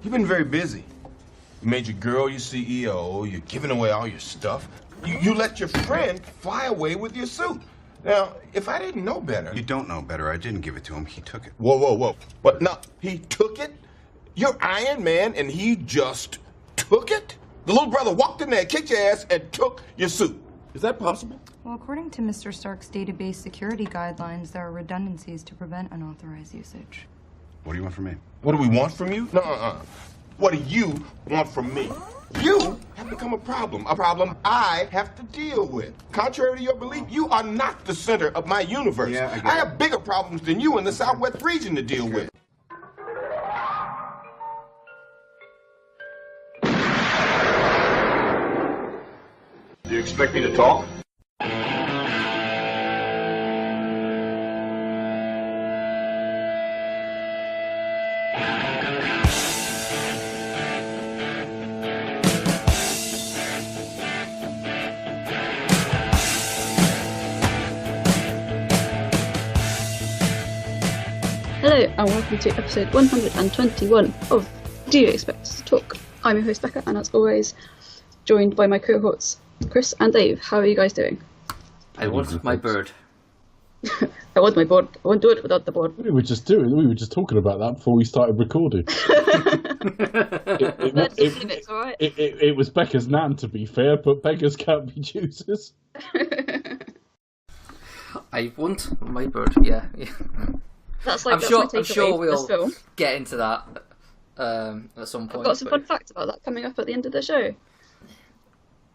You've been very busy. You made your girl your CEO, you're giving away all your stuff. You let your friend fly away with your suit. Now, if I didn't know better... You don't know better. I didn't give it to him. He took it. Whoa. What? No, he took it? You're Iron Man and he just took it? The little brother walked in there, kicked your ass, and took your suit. Is that possible? Well, according to Mr. Stark's database security guidelines, there are redundancies to prevent unauthorized usage. What do you want from me? What do we want from you? No. What do you want from me? You have become a problem I have to deal with. Contrary to your belief, you are not the center of my universe. Yeah, I get I have bigger problems than you in the Southwest region to deal with. Do you expect me to talk? Hello and welcome to episode 121 of Do You Expect Us to Talk? I'm your host Becca, and as always joined by my cohorts Chris and Dave. How are you guys doing? I want my bird. I want my board. I won't do it without the board. We were just talking about that before we started recording. It was Becca's nan, to be fair, but beggars can't be choosers. I want my bird. Yeah. That's like, I'm sure we'll get into that at some point. I've got some fun facts about that coming up at the end of the show.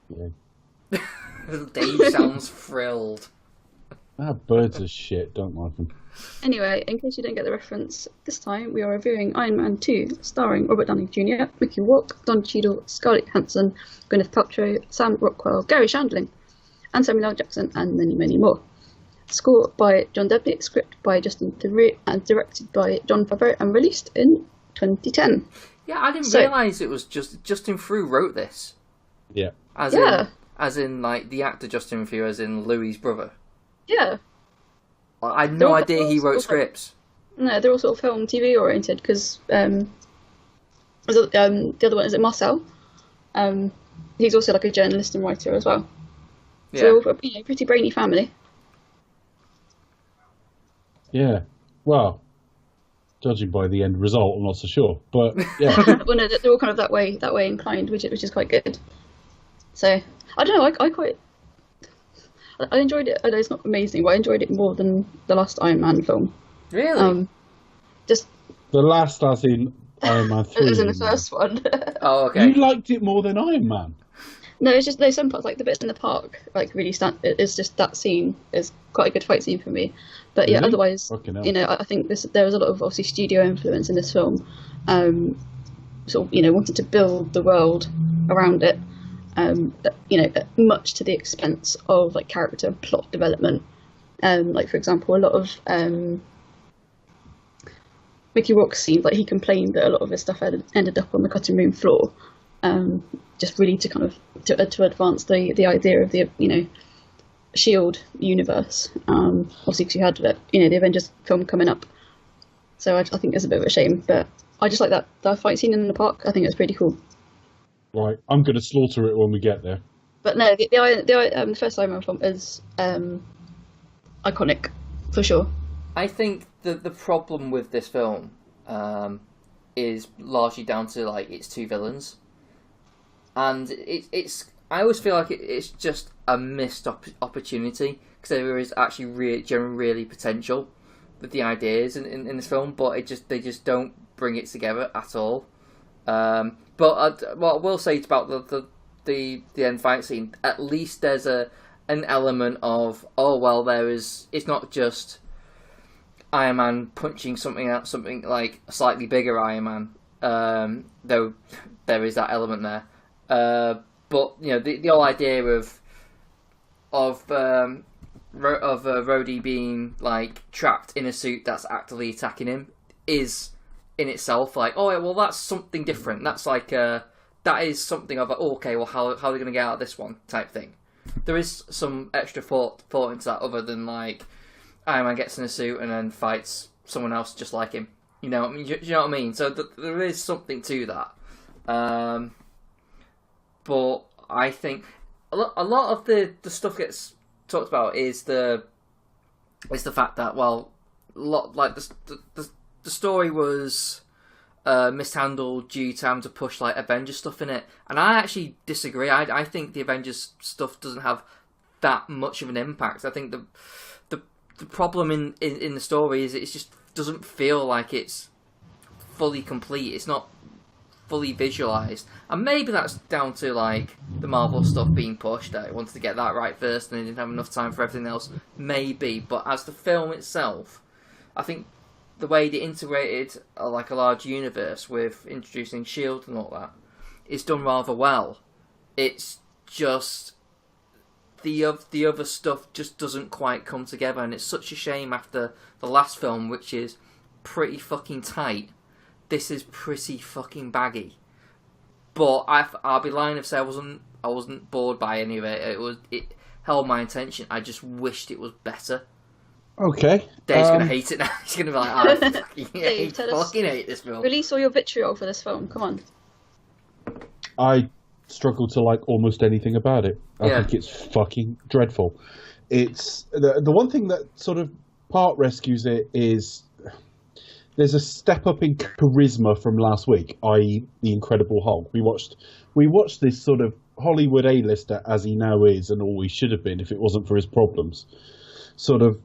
Yeah. Dave sounds thrilled. Birds are shit, don't like them. Anyway, in case you didn't get the reference, this time we are reviewing Iron Man 2, starring Robert Downey Jr., Mickey Rourke, Don Cheadle, Scarlett Johansson, Gwyneth Paltrow, Sam Rockwell, Gary Shandling, and Samuel L. Jackson, and many, many more. Score by John Debney, script by Justin Theroux, and directed by Jon Favreau, and released in 2010. Yeah, I didn't realise it was just Justin Theroux wrote this. Yeah. As in like the actor Justin Theroux, as in Louis' brother. Yeah. I had no idea he wrote scripts. No, they're all sort of film TV oriented because the other one is Marcel. He's also like a journalist and writer as well. Yeah. So a pretty brainy family. Yeah. Well, judging by the end result, I'm not so sure, but yeah. Well, no, they're all kind of that way inclined, which is quite good. So I don't know. I enjoyed it. I know it's not amazing, but I enjoyed it more than the last Iron Man film. Really? Just the last, as in Iron Man 3. It was in the first one. Oh, okay. You liked it more than Iron Man? No, it's just there's some parts, like the bits in the park, like really it's just that scene is quite a good fight scene for me. But yeah, Really? otherwise, I think there was a lot of obviously studio influence in this film. Sort of, wanted to build the world around it. Much to the expense of like character and plot development. Like for example, a lot of Mickey Rourke's scenes, like he complained that a lot of his stuff ended up on the cutting room floor. Just really to kind of to advance the idea of the Shield universe. Obviously, because you had the Avengers film coming up, so I think it's a bit of a shame. But I just like that fight scene in the park. I think it's pretty cool. Right, I'm going to slaughter it when we get there. But no, the first Iron Man film is iconic for sure. I think that the problem with this film is largely down to like its two villains. And I always feel like it's just a missed opportunity, because there is actually generally really potential with the ideas in this film, but they just don't bring it together at all. But what I will say about the end fight scene, at least there's an element of it's not just Iron Man punching something like a slightly bigger Iron Man, though there is that element there. But the whole idea of Rhodey being like trapped in a suit that's actively attacking him is in itself like, that's something different. That's like that is something of okay, well how are they going to get out of this one type thing. There is some extra thought into that, other than like Iron Man gets in a suit and then fights someone else just like him. You know, I mean, do you know what I mean? So there is something to that. But I think a lot of the stuff gets talked about is the fact that, well, the story was mishandled due to having to push like Avengers stuff in it, and I actually disagree. I think the Avengers stuff doesn't have that much of an impact. I think the problem in the story is it just doesn't feel like it's fully complete. It's not fully visualized, and maybe that's down to like the Marvel stuff being pushed. That it wanted to get that right first, and they didn't have enough time for everything else. Maybe, but as the film itself, I think the way they integrated like a large universe with introducing Shield and all that is done rather well. It's just the other stuff just doesn't quite come together, and it's such a shame after the last film, which is pretty fucking tight. This is pretty fucking baggy. But I'll be lying if I say I wasn't bored by any of it. It held my attention. I just wished it was better. Okay. Dave's gonna hate it now. He's gonna be like, I fucking hate this film. Release all your vitriol for this film. Come on. I struggle to like almost anything about it. I think it's fucking dreadful. It's the one thing that sort of part rescues it is there's a step up in charisma from last week, i.e. the Incredible Hulk. We watched this sort of Hollywood A-lister as he now is and always should have been if it wasn't for his problems, sort of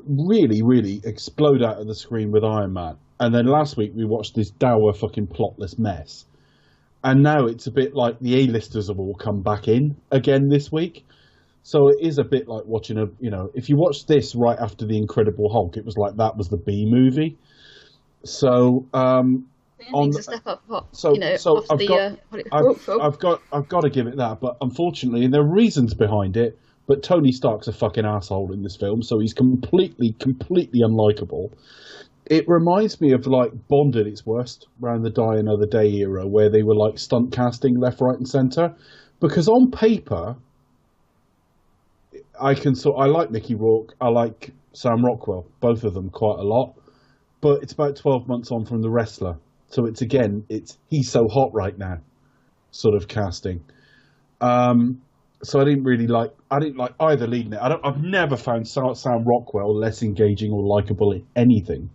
really, really explode out of the screen with Iron Man. And then last week we watched this dour fucking plotless mess. And now it's a bit like the A-listers have all come back in again this week. So it is a bit like watching if you watch this right after the Incredible Hulk, it was like that was the B movie. So a step up. I've got to give it that, but unfortunately, and there are reasons behind it. But Tony Stark's a fucking asshole in this film, so he's completely unlikable. It reminds me of like Bond at its worst, around the Die Another Day era, where they were like stunt casting left, right, and centre. Because on paper, I like Mickey Rourke, I like Sam Rockwell, both of them quite a lot. But it's about 12 months on from The Wrestler. So it's he's so hot right now sort of casting. So I didn't like either leading it. I've never found Sam Rockwell less engaging or likable in anything.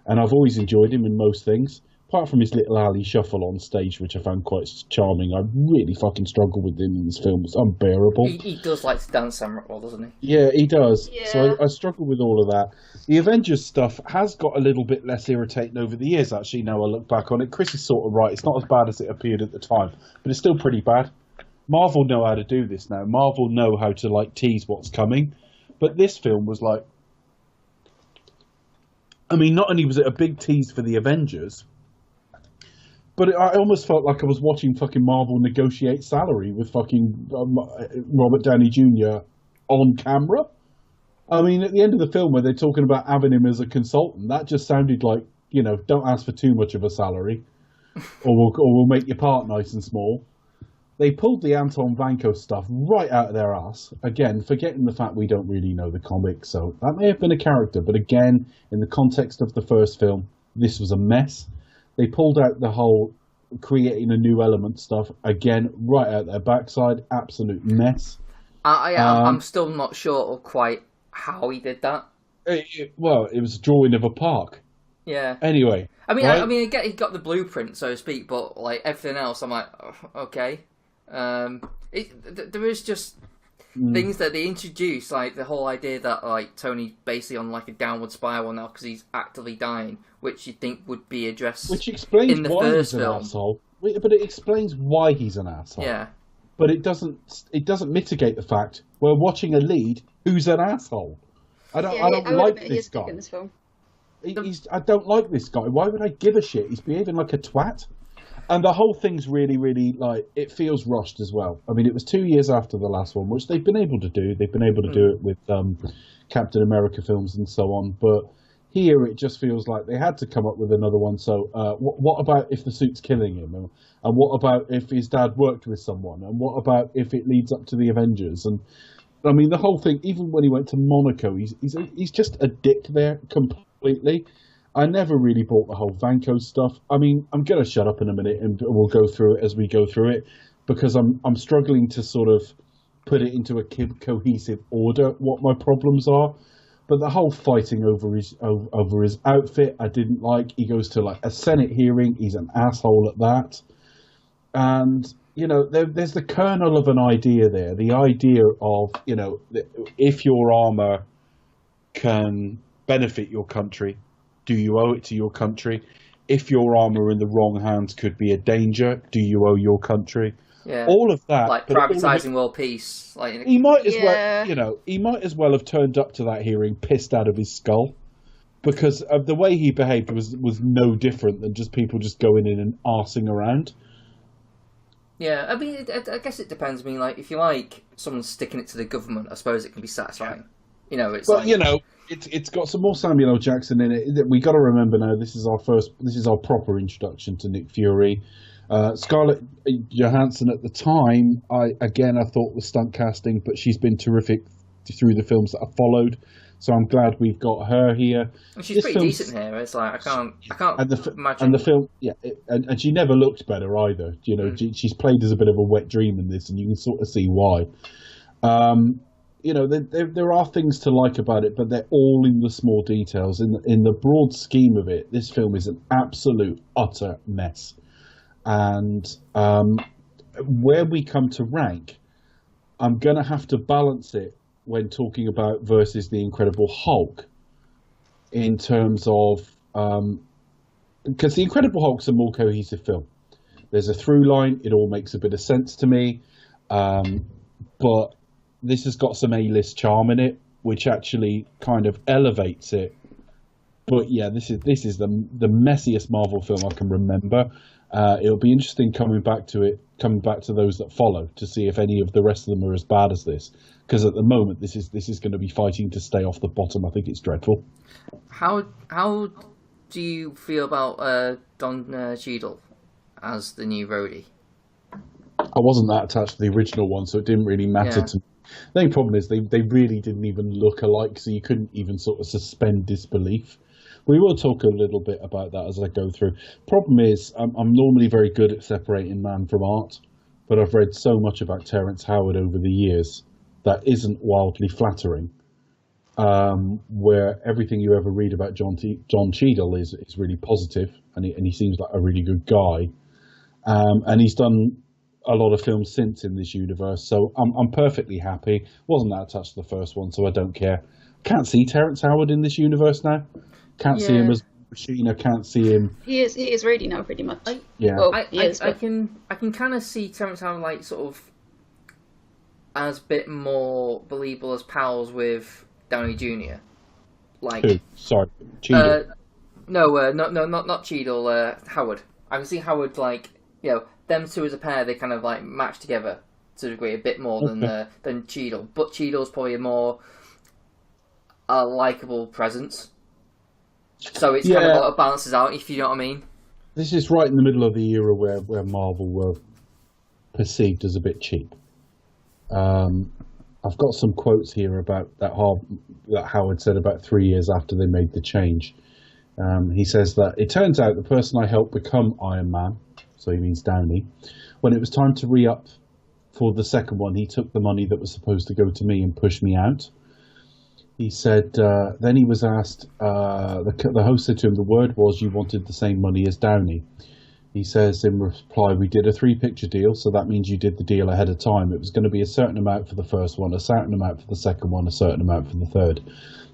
And I've always enjoyed him in most things. Apart from his little alley shuffle on stage, which I found quite charming. I really fucking struggle with him in this film. It's unbearable. He does like to dance, Sam Rockwell, doesn't he? Yeah, he does. Yeah. So I struggle with all of that. The Avengers stuff has got a little bit less irritating over the years, actually, now I look back on it. Chris is sort of right. It's not as bad as it appeared at the time, but it's still pretty bad. Marvel know how to do this now. Marvel know how to, like, tease what's coming. But this film was like... I mean, not only was it a big tease for the Avengers... But I almost felt like I was watching fucking Marvel negotiate salary with fucking Robert Downey Jr. on camera. I mean, at the end of the film where they're talking about having him as a consultant, that just sounded like, don't ask for too much of a salary or we'll make your part nice and small. They pulled the Anton Vanko stuff right out of their ass. Again, forgetting the fact we don't really know the comic, so that may have been a character. But again, in the context of the first film, this was a mess. They pulled out the whole creating a new element stuff, again, right out their backside. Absolute mess. I'm still not sure quite how he did that. It was a drawing of a park. Yeah. Anyway. I mean, right? I mean, he got the blueprint, so to speak, but like everything else, I'm like, okay. There is just things that they introduce, like the whole idea that like Tony's basically on like a downward spiral now because he's actively dying, which you think would be addressed, which explains in the why first he's an film. asshole. But it explains why he's an asshole. Yeah. But it doesn't mitigate the fact we're watching a lead who's an asshole. I don't like this guy. In this film. I don't like this guy. Why would I give a shit? He's behaving like a twat. And the whole thing's really, really, like, it feels rushed as well. I mean, it was 2 years after the last one, which they've been able to do. They've been able to do it with Captain America films and so on. But here it just feels like they had to come up with another one. So what about if the suit's killing him? And what about if his dad worked with someone? And what about if it leads up to the Avengers? And, I mean, the whole thing, even when he went to Monaco, he's just a dick there completely. I never really bought the whole Vanko stuff. I mean, I'm going to shut up in a minute and we'll go through it as we go through it, because I'm struggling to sort of put it into a cohesive order what my problems are. But the whole fighting over his outfit, I didn't like. He goes to like a Senate hearing. He's an asshole at that. And, you know, there's the kernel of an idea there. The idea of, you know, if your armor can benefit your country, do you owe it to your country? If your armor in the wrong hands could be a danger, do you owe your country? Yeah. All of that. Like privatising world peace. Like, he might as well, you know, he might as well have turned up to that hearing pissed out of his skull, because of the way he behaved was no different than just people just going in and arsing around. Yeah, I mean, I guess it depends. I mean, like, if you like someone sticking it to the government, I suppose it can be satisfying. You know, it's you know, it's got some more Samuel L. Jackson in it. We got to remember now, this is our proper introduction to Nick Fury. Scarlett Johansson at the time, I thought was stunt casting, but she's been terrific through the films that have followed. So I'm glad we've got her here. And she's pretty decent here. It's like I can't imagine. And the film, and she never looked better either. You know, she's played as a bit of a wet dream in this, and you can sort of see why. You know, there are things to like about it, but they're all in the small details. In the broad scheme of it, this film is an absolute utter mess. And where we come to rank, I'm going to have to balance it when talking about versus the Incredible Hulk, in terms of because the Incredible Hulk's a more cohesive film. There's a through line. It all makes a bit of sense to me, but this has got some A-list charm in it, which actually kind of elevates it. But yeah, this is the messiest Marvel film I can remember. It'll be interesting coming back to those that follow, to see if any of the rest of them are as bad as this. Because at the moment, this is going to be fighting to stay off the bottom. I think it's dreadful. How do you feel about Don Cheadle as the new Rhodey? I wasn't that attached to the original one, so it didn't really matter to me. The only problem is they really didn't even look alike, so you couldn't even sort of suspend disbelief. We will talk a little bit about that as I go through. Problem is, I'm normally very good at separating man from art, but I've read so much about Terrence Howard over the years that isn't wildly flattering. Where everything you ever read about John Cheadle is really positive, and he seems like a really good guy. And he's done a lot of films since in this universe, so I'm perfectly happy. Wasn't that attached to the first one, so I don't care. Can't see Terrence Howard in this universe now. Can't see him as Machine. I can't see him. He is Rhodey now, pretty much. I can kind of see Terrence Howard like sort of as a bit more believable as pals with Downey Jr. Like, who? Sorry, Cheadle. Not Cheadle. Howard. I can see Howard, like, you know, them two as a pair. They kind of like match together to a degree a bit more than Cheadle. But Cheadle's probably a likable presence. So it's kind of balances out, if you know what I mean. This is right in the middle of the era where Marvel were perceived as a bit cheap. I've got some quotes here about that Howard said about 3 years after they made the change. He says that it turns out the person I helped become Iron Man, so he means Downey, when it was time to re-up for the second one, he took the money that was supposed to go to me and pushed me out. He said, then he was asked, the host said to him, the word was you wanted the same money as Downey. He says in reply, we did a 3-picture deal, so that means you did the deal ahead of time. It was going to be a certain amount for the first one, a certain amount for the second one, a certain amount for the third.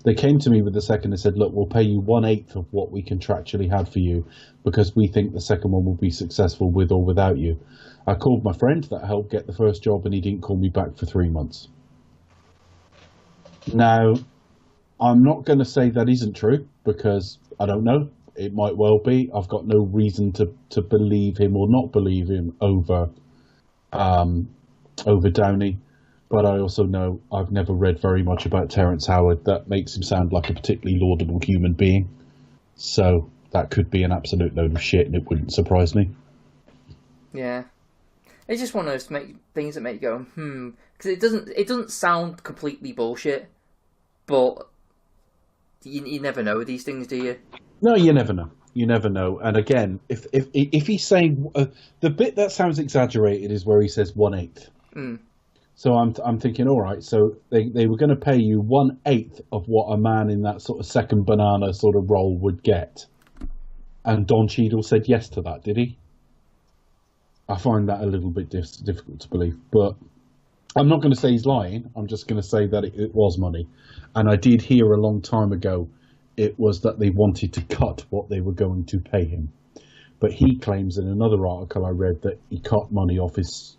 They came to me with the second and said, look, we'll pay you 1/8 of what we contractually had for you because we think the second one will be successful with or without you. I called my friend that helped get the first job and he didn't call me back for 3 months. Now, I'm not going to say that isn't true because I don't know. It might well be. I've got no reason to believe him or not believe him over Downey. But I also know I've never read very much about Terrence Howard that makes him sound like a particularly laudable human being. So that could be an absolute load of shit and it wouldn't surprise me. Yeah. It's just one of those things that make you go, because it doesn't sound completely bullshit, but you never know these things, do you? No, you never know. You never know. And again, if he's saying the bit that sounds exaggerated is where he says 1/8. Mm. So I'm thinking, all right. So they were going to pay you 1/8 of what a man in that sort of second banana sort of role would get. And Don Cheadle said yes to that, did he? I find that a little bit difficult to believe, but I'm not going to say he's lying. I'm just going to say that it was money. And I did hear a long time ago it was that they wanted to cut what they were going to pay him. But he claims in another article I read that he cut money off his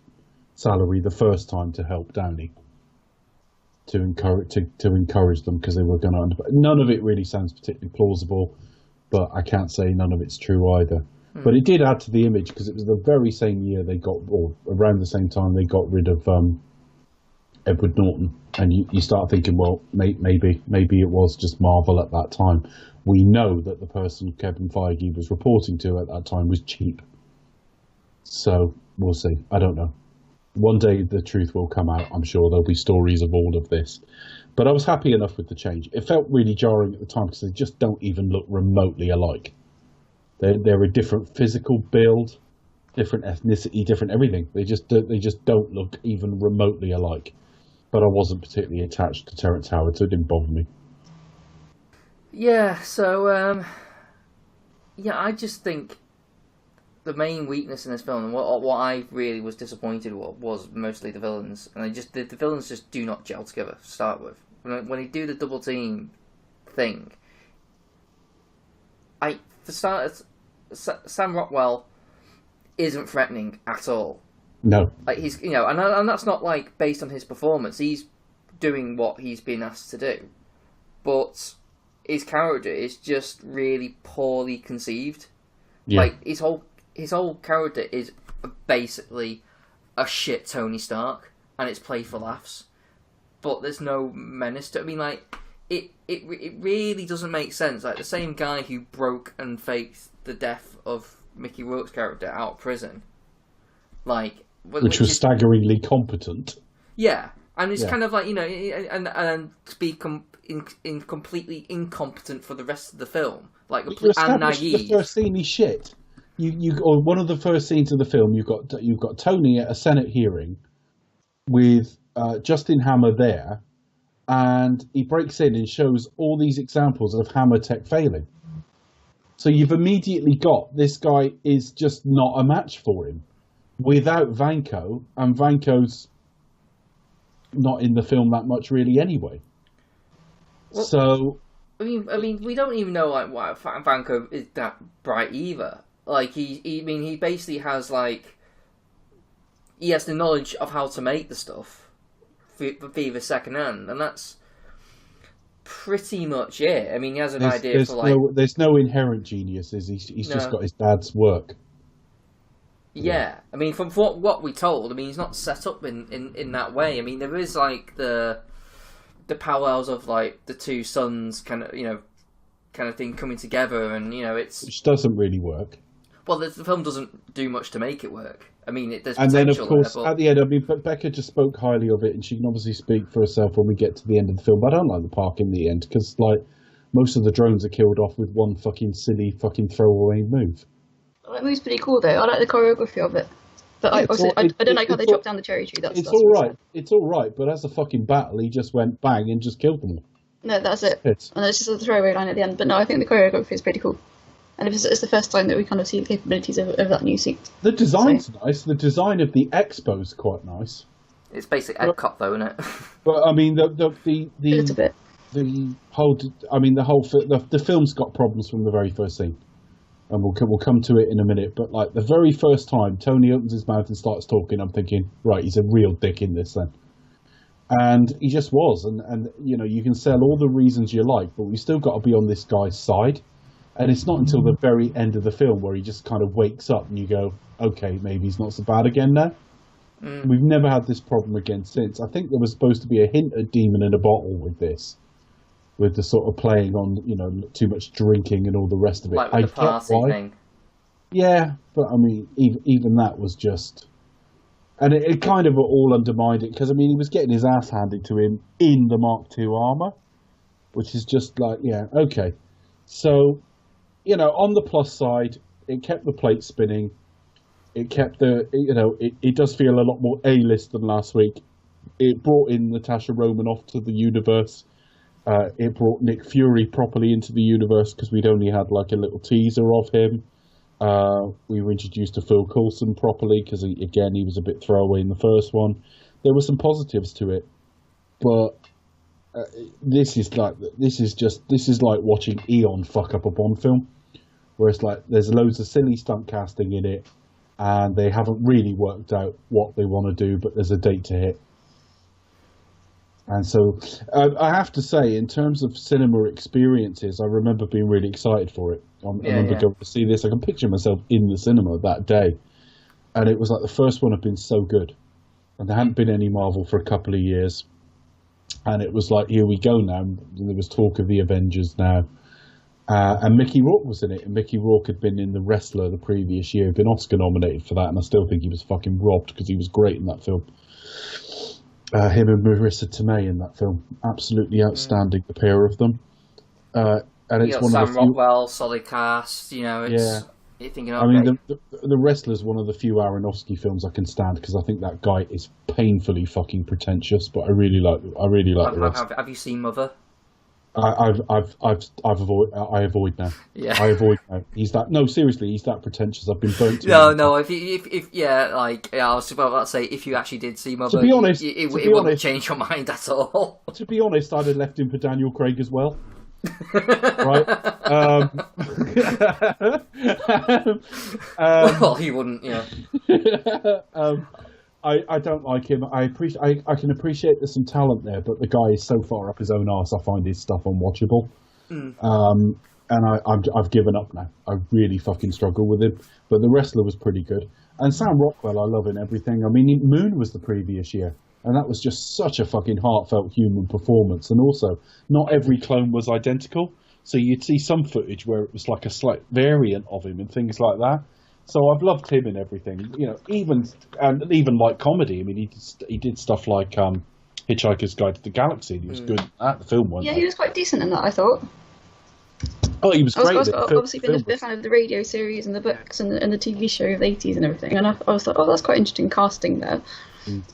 salary the first time to help Downey, to encourage them, because they were going to. None of it really sounds particularly plausible, but I can't say none of it's true either. But it did add to the image, because it was the very same year they got, or around the same time they got rid of Edward Norton, and you start thinking, well, maybe it was just Marvel at that time. We know that the person Kevin Feige was reporting to at that time was cheap. So we'll see. I don't know. One day the truth will come out. I'm sure there'll be stories of all of this. But I was happy enough with the change. It felt really jarring at the time because they just don't even look remotely alike. They're a different physical build, different ethnicity, different everything. They just don't look even remotely alike. But I wasn't particularly attached to Terrence Howard, so it didn't bother me. Yeah, so I just think the main weakness in this film, and what I really was disappointed was mostly the villains, and the villains just do not gel together to start with. When they do the double team thing, for starters, Sam Rockwell isn't threatening at all. No. Like he's, and that's not like based on his performance. He's doing what he's been asked to do, but his character is just really poorly conceived. Yeah. Like his whole character is basically a shit Tony Stark, and it's played for laughs. But there's no menace to it. I mean, like it really doesn't make sense. Like the same guy who broke and faked the death of Mickey Rourke's character out of prison, like which was staggeringly competent. Yeah, and it's kind of like and to be completely incompetent for the rest of the film, like and naive. The first scene is shit. Or one of the first scenes of the film, you've got Tony at a Senate hearing with Justin Hammer there, and he breaks in and shows all these examples of Hammer tech failing. So you've immediately got this guy is just not a match for him without Vanko, and Vanko's not in the film that much really anyway. Well, so I mean, we don't even know like why Vanko is that bright either. Like he basically has he has the knowledge of how to make the stuff via second hand, and that's pretty much it. I mean, he has an idea for there's no inherent genius. He's just got his dad's work. Yeah, I mean, from what we told, I mean, he's not set up in that way. I mean, there is like the parallels of like the two sons kind of thing coming together, and which doesn't really work. Well, the film doesn't do much to make it work. I mean, there's and then of course there, but... at the end, I mean, but Becca just spoke highly of it, and she can obviously speak for herself when we get to the end of the film. But I don't like the park in the end because like most of the drones are killed off with one silly throwaway move. That move's pretty cool though. I like the choreography of it, but I don't like how they chopped down the cherry tree. That's all right. It's all right, but as a fucking battle, he just went bang and just killed them all. No, that's it. And it's just a throwaway line at the end. But no, I think the choreography is pretty cool. And it's the first time that we kind of see the capabilities of that new suit. The design's nice. The design of the Expo's quite nice. It's basically Epcot, though, isn't it? But I mean, the a little bit. The film's got problems from the very first scene, and we'll come to it in a minute. But like the very first time Tony opens his mouth and starts talking, I'm thinking, right, he's a real dick in this then. And he just was, and you can sell all the reasons you like, but we still got to be on this guy's side. And it's not until the very end of the film where he just kind of wakes up and you go, okay, maybe he's not so bad again now. We've never had this problem again since. I think there was supposed to be a hint of demon in a bottle with this, with the sort of playing on, too much drinking and all the rest of it. Like with the party thing. Yeah, but I mean, even that was just... And it kind of all undermined it, because I mean, he was getting his ass handed to him in the Mark II armour, which is just like, yeah, okay. So... on the plus side, it kept the plate spinning. It kept it does feel a lot more A-list than last week. It brought in Natasha Romanoff to the universe. It brought Nick Fury properly into the universe because we'd only had like a little teaser of him. We were introduced to Phil Coulson properly because he was a bit throwaway in the first one. There were some positives to it, but this is like watching Eon fuck up a Bond film, where it's like there's loads of silly stunt casting in it, and they haven't really worked out what they want to do, but there's a date to hit. And so I have to say, in terms of cinema experiences, I remember being really excited for it. I remember going to see this. I can picture myself in the cinema that day. And it was like the first one had been so good. And there hadn't been any Marvel for a couple of years. And it was like, here we go now. And there was talk of the Avengers now. And Mickey Rourke was in it. And Mickey Rourke had been in The Wrestler the previous year, been Oscar nominated for that. And I still think he was fucking robbed because he was great in that film. Him and Marissa Tomei in that film, absolutely outstanding, the pair of them. And it's one Sam of the few... Rockwell, solid cast. You're thinking, okay. I mean, the Wrestler's one of the few Aronofsky films I can stand because I think that guy is painfully fucking pretentious. But I really like the Wrestler. Have you seen Mother? I avoid now. Yeah. I avoid now. He's that pretentious. I've been burnt. No. I was about to say, if you actually did see Mother, to be honest, it wouldn't change your mind at all. To be honest, I'd have left him for Daniel Craig as well. Right? Well, he wouldn't. Yeah. I don't like him. I can appreciate there's some talent there, but the guy is so far up his own arse. I find his stuff unwatchable. And I've given up now. I really fucking struggle with him. But The Wrestler was pretty good. And Sam Rockwell, I love in everything. I mean, Moon was the previous year, and that was just such a fucking heartfelt human performance. And also, not every clone was identical. So you'd see some footage where it was like a slight variant of him and things like that. So I've loved him in everything, even like comedy. I mean, he did stuff like Hitchhiker's Guide to the Galaxy. And he was good at the film one. Yeah, he was quite decent in that, I thought. Oh, he was great. I've obviously been a big fan of the radio series and the books and the TV show of the 80s and everything. And I was like, that's quite interesting casting there.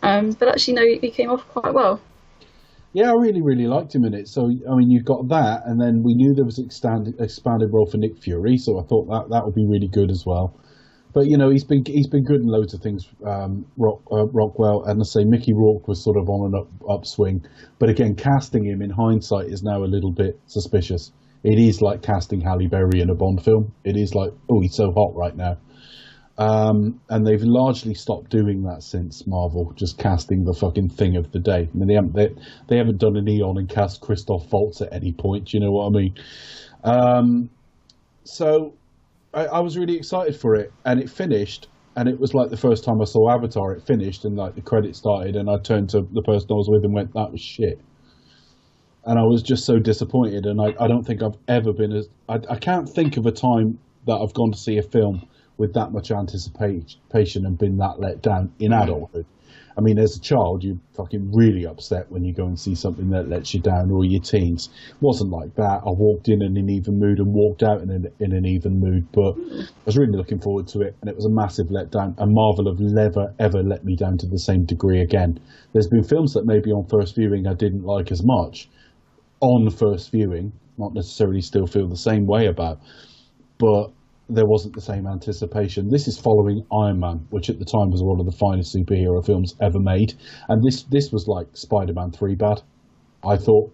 But actually, no, he came off quite well. Yeah, I really, really liked him in it. So, I mean, you've got that, and then we knew there was an expanded role for Nick Fury, so I thought that would be really good as well. But he's been good in loads of things. Rockwell, and I say Mickey Rourke was sort of on an upswing, but again, casting him in hindsight is now a little bit suspicious. It is like casting Halle Berry in a Bond film. It is like, oh, he's so hot right now. And they've largely stopped doing that since Marvel, just casting the fucking thing of the day. I mean, they haven't done an Eon and cast Christoph Waltz at any point. You know what I mean? So I was really excited for it, and it finished, and it was like the first time I saw Avatar. It finished, and like the credits started, and I turned to the person I was with and went, "That was shit." And I was just so disappointed, and I don't think I've ever been as... I can't think of a time that I've gone to see a film with that much anticipation and been that let down in adulthood. I mean, as a child, you're fucking really upset when you go and see something that lets you down, or your teens. It wasn't like that. I walked in an even mood and walked out in an even mood, but I was really looking forward to it, and it was a massive letdown, and Marvel have never, ever let me down to the same degree again. There's been films that maybe on first viewing I didn't like as much, on first viewing, not necessarily still feel the same way about, but there wasn't the same anticipation. This is following Iron Man, which at the time was one of the finest superhero films ever made, and this was like Spider-Man 3 bad, I thought.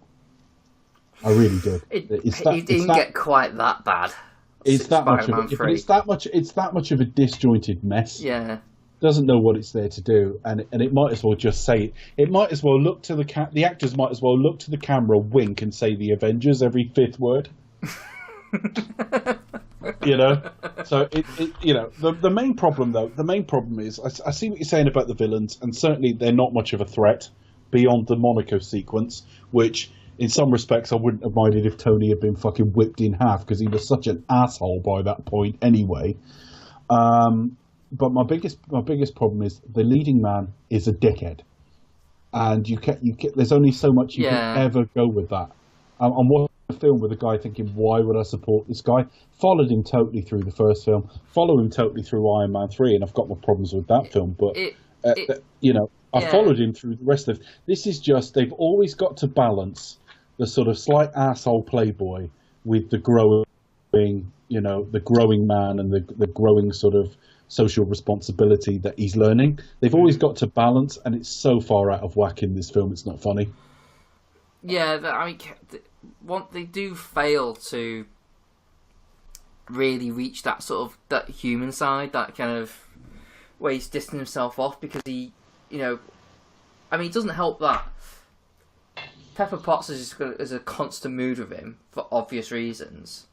I really did. It didn't get quite that bad. It's that much of it. It's that much of a disjointed mess. Yeah. Doesn't know what it's there to do, and it might as well just say it. It might as well look to the actors might as well look to the camera, wink, and say the Avengers every fifth word. So the main problem is I see what you're saying about the villains, and certainly they're not much of a threat beyond the Monaco sequence, which in some respects I wouldn't have minded if Tony had been fucking whipped in half, because he was such an asshole by that point anyway. But my biggest problem is the leading man is a dickhead, and you can there's only so much you can ever go with that. I'm watching a film with a guy thinking, why would I support this guy? Followed him totally through the first film, follow him totally through Iron Man 3, and I've got my problems with that film, but, I followed him through the rest of it. This is just, they've always got to balance the sort of slight asshole playboy with the growing, the growing man and the growing sort of social responsibility that he's learning. They've always got to balance, and it's so far out of whack in this film, it's not funny. Yeah, they do fail to really reach that sort of that human side, that kind of where he's distancing himself off, because he, it doesn't help that Pepper Potts is a constant mood with him for obvious reasons,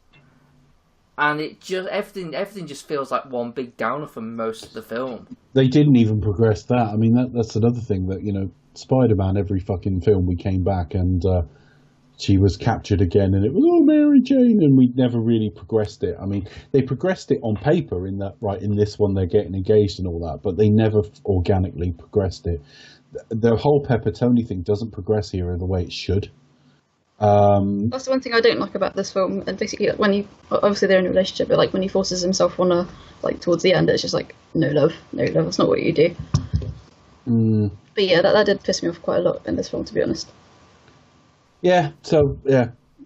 and it just everything just feels like one big downer for most of the film. They didn't even progress that. I mean, that's another thing that Spider-Man, every fucking film we came back and she was captured again, and it was, oh, Mary Jane, and we never really progressed it. I mean, they progressed it on paper in that, right, in this one they're getting engaged and all that, but they never organically progressed it. The whole Pepper-Tony thing doesn't progress here the way it should. That's the one thing I don't like about this film, and basically when he, obviously they're in a relationship, but like when he forces himself on her, like towards the end, it's just like, no love, that's not what you do. But yeah, that did piss me off quite a lot in this film, to be honest. Yeah,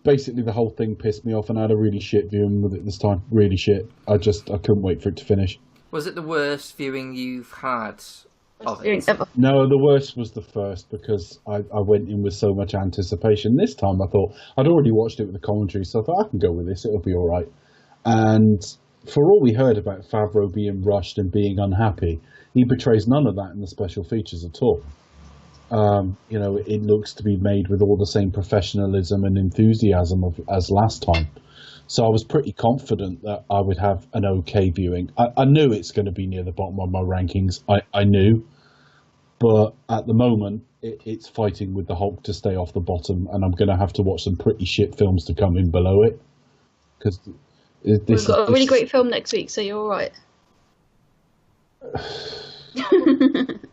basically the whole thing pissed me off, and I had a really shit viewing with it this time. Really shit. I couldn't wait for it to finish. Was it the worst viewing you've had of it? Ever. No, the worst was the first, because I went in with so much anticipation. This time I thought, I'd already watched it with the commentary, so I thought I can go with this, it'll be alright. And for all we heard about Favreau being rushed and being unhappy, he betrays none of that in the special features at all. It looks to be made with all the same professionalism and enthusiasm as last time. So I was pretty confident that I would have an okay viewing. I knew it's going to be near the bottom of my rankings. I knew. But at the moment, it's fighting with the Hulk to stay off the bottom, and I'm going to have to watch some pretty shit films to come in below it. Because we've got a really great film next week, so you're all right.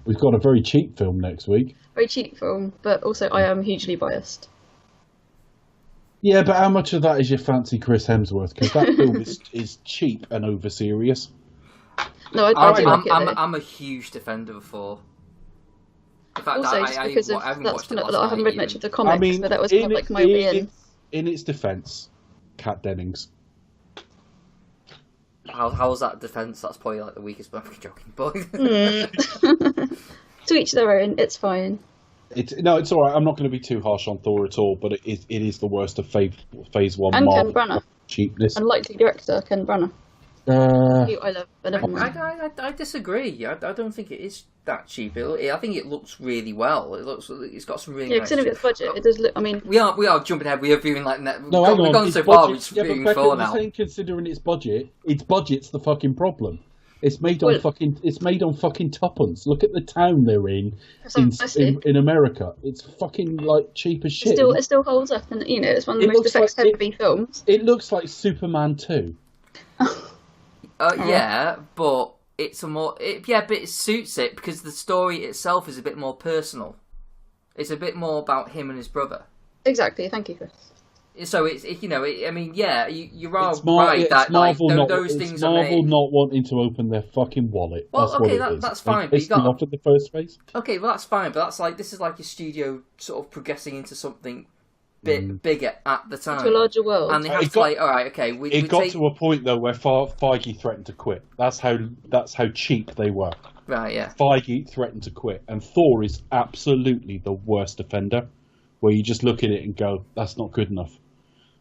We've got a very cheap film next week. Very cheap film, but also I am hugely biased. Yeah, but how much of that is your fancy Chris Hemsworth? Because that film is cheap and over serious. No, I do like it. I'm a huge defender of Thor. In fact, also, I haven't read much of the comics, but that was kind of like my way in. In its defence, Kat Dennings. How was that defence? That's probably like the weakest one. I'm joking, but to each their own. It's fine. It's all right. I'm not going to be too harsh on Thor at all, but it is the worst of Phase 1 and Marvel Ken Branagh. Cheapness. Unlikely director Ken Branagh. I love, but never mind. I disagree. I don't think it is that cheap. I think it looks really well. It's got some really nice. Considering its budget, it does look. I mean, we are jumping ahead. We are viewing like no, we've gone so far. We're just viewing Thor now. Considering its budget's the fucking problem. It's made on fucking tuppence. Look at the town they're in America. It's fucking like cheap as shit. It still holds up, and it's one of the most effects heavy films. It looks like Superman 2. Yeah, but it's but it suits it because the story itself is a bit more personal. It's a bit more about him and his brother. Exactly. Thank you, Chris. So you're right that Marvel like those things are Marvel made. not wanting to open their fucking wallet. Well, that's okay, what it is. that's fine. They pissed me off in the first phase. Okay, well that's fine, but this is like your studio sort of progressing into something bigger at the time, to a larger world. And they have to all right, okay. It got to a point though where Feige threatened to quit. That's how cheap they were. Right, yeah. Feige threatened to quit, and Thor is absolutely the worst offender. Where you just look at it and go, "That's not good enough."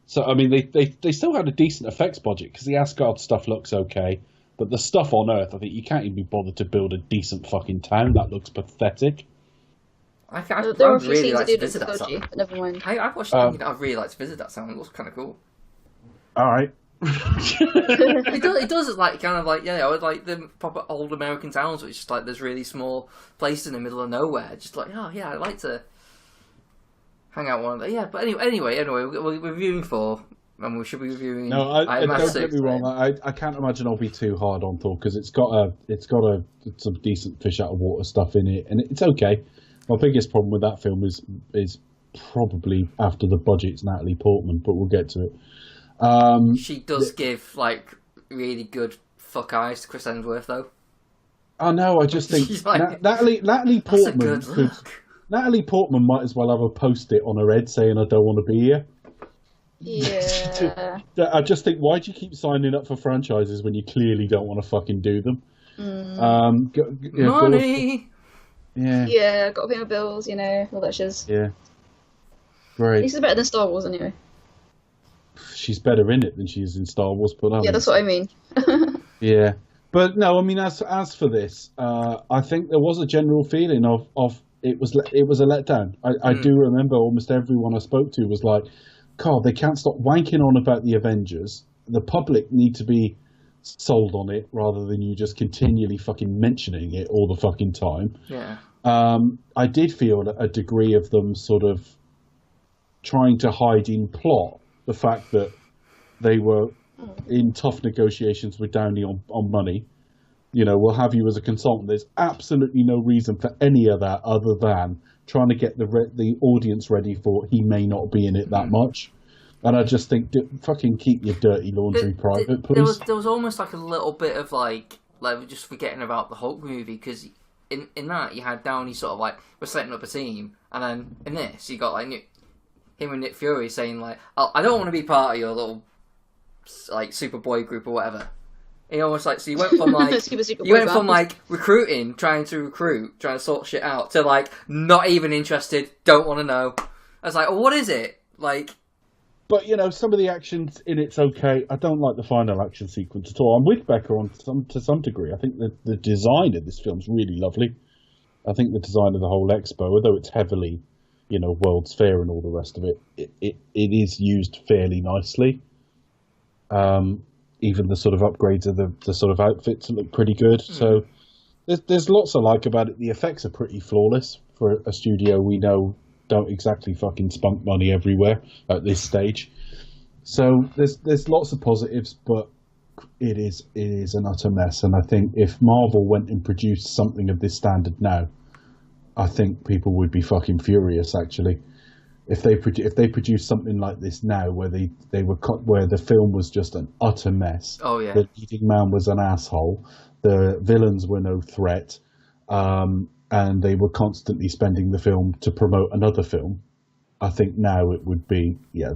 So I mean, they still had a decent effects budget because the Asgard stuff looks okay, but the stuff on Earth, I think you can't even be bothered to build a decent fucking town. That looks pathetic. I'd really like to visit that town. Never mind. I've watched it thinking I'd really like to visit that town. It looks kind of cool. All right. It does. It's like kind of like like the proper old American towns, which is just like there's really small places in the middle of nowhere. Just like I'd like to hang out one of them. Yeah, but anyway, we're reviewing Thor, and we should be reviewing. No, I don't get me wrong. I can't imagine I'll be too hard on Thor because it's got some decent fish out of water stuff in it, and it's okay. My biggest problem with that film is probably after the budget's Natalie Portman, but we'll get to it. She does give like really good fuck eyes to Chris Hemsworth, though. I know. I just think like, Natalie Portman Natalie Portman might as well have a post-it on her head saying, "I don't want to be here." Yeah. I just think, why do you keep signing up for franchises when you clearly don't want to fucking do them? Money. Yeah, got to pay my bills, all that shiz. Yeah. Great. This is better than Star Wars, anyway. She's better in it than she is in Star Wars, but yeah, that's what I mean. Yeah, but no, I mean, as for this, I think there was a general feeling of it was a letdown. I do remember almost everyone I spoke to was like, "God, they can't stop wanking on about the Avengers. The public need to be sold on it rather than you just continually fucking mentioning it all the fucking time." Yeah. I did feel a degree of them sort of trying to hide in plot the fact that they were in tough negotiations with Downey on money. We'll have you as a consultant. There's absolutely no reason for any of that other than trying to get the audience ready for he may not be in it that much. And I just think, fucking keep your dirty laundry private, please. There was almost like a little bit of like just forgetting about the Hulk movie, because in that you had Downey sort of like, we're setting up a team, and then in this you got like him and Nick Fury saying like, "Oh, I don't want to be part of your little like Superboy group or whatever." You almost like, so you went from like recruiting, trying to sort shit out, to like not even interested, don't want to know. I was like, well, what is it like? But some of the actions in it's okay. I don't like the final action sequence at all. I'm with Becca to some degree. I think the design of this film's really lovely. I think the design of the whole expo, although it's heavily, World's Fair and all the rest of it, it is used fairly nicely. Even the sort of upgrades of the sort of outfits look pretty good. So there's lots I like about it. The effects are pretty flawless for a studio we know don't exactly fucking spunk money everywhere at this stage. So there's lots of positives, but it is an utter mess. And I think if Marvel went and produced something of this standard now, I think people would be fucking furious. Actually, if they produced something like this now, where where the film was just an utter mess. Oh yeah. The leading man was an asshole. The villains were no threat. And they were constantly spending the film to promote another film. I think now it would be, yeah,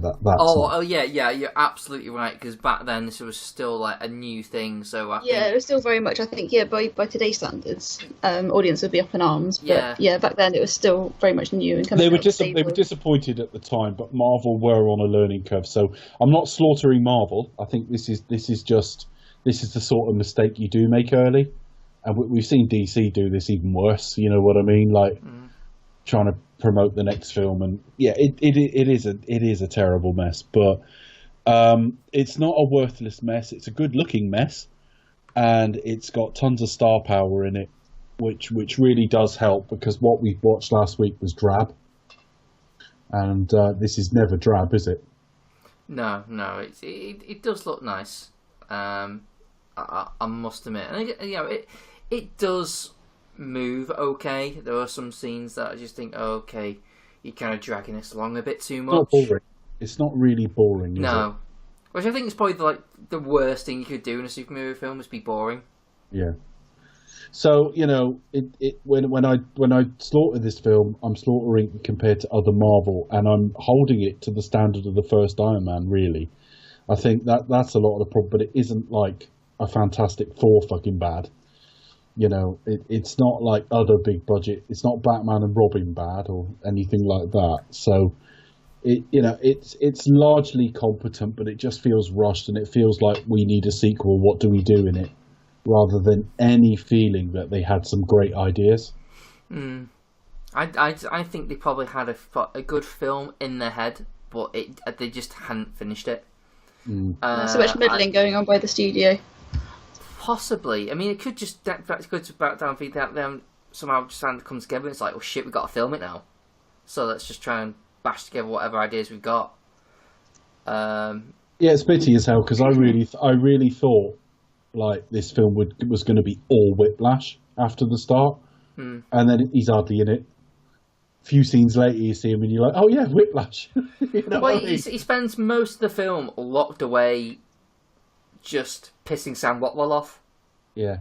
you're absolutely right, because back then this was still like a new thing, so I think... it was still very much, I think, by today's standards, audience would be up in arms, but back then it was still very much new and coming They were disappointed at the time, but Marvel were on a learning curve, so I'm not slaughtering Marvel. I think this is the sort of mistake you do make early. And we've seen DC do this even worse, you know what I mean? Like, trying to promote the next film, and it is a terrible mess. But it's not a worthless mess. It's a good-looking mess, and it's got tons of star power in it, which really does help, because what we watched last week was drab, and this is never drab, is it? No, it does look nice. I must admit, and it does move okay. There are some scenes that I just think, okay, you're kind of dragging this along a bit too much. Not boring. It's not really boring, is it? Which I think is probably the worst thing you could do in a superhero film, is be boring. Yeah. So when I slaughter this film, I'm slaughtering it compared to other Marvel, and I'm holding it to the standard of the first Iron Man. Really, I think that's a lot of the problem. But it isn't like a Fantastic Four fucking bad. It's not like other big budget. It's not Batman and Robin bad or anything like that. So, it's largely competent, but it just feels rushed, and it feels like we need a sequel. What do we do in it? Rather than any feeling that they had some great ideas. I think they probably had a good film in their head, but they just hadn't finished it. So much meddling going on by the studio. Possibly. I mean, it could just go to back down, feed that, then somehow just come together, and it's like, oh shit, we've got to film it now. So let's just try and bash together whatever ideas we've got. Yeah, it's pity as hell, because I really thought like this film was going to be all Whiplash after the start, and then he's hardly in it. few scenes later, you see him and you're like, oh yeah, Whiplash. You know well, what I mean? he spends most of the film locked away, just pissing Sam Rockwell off. Yeah.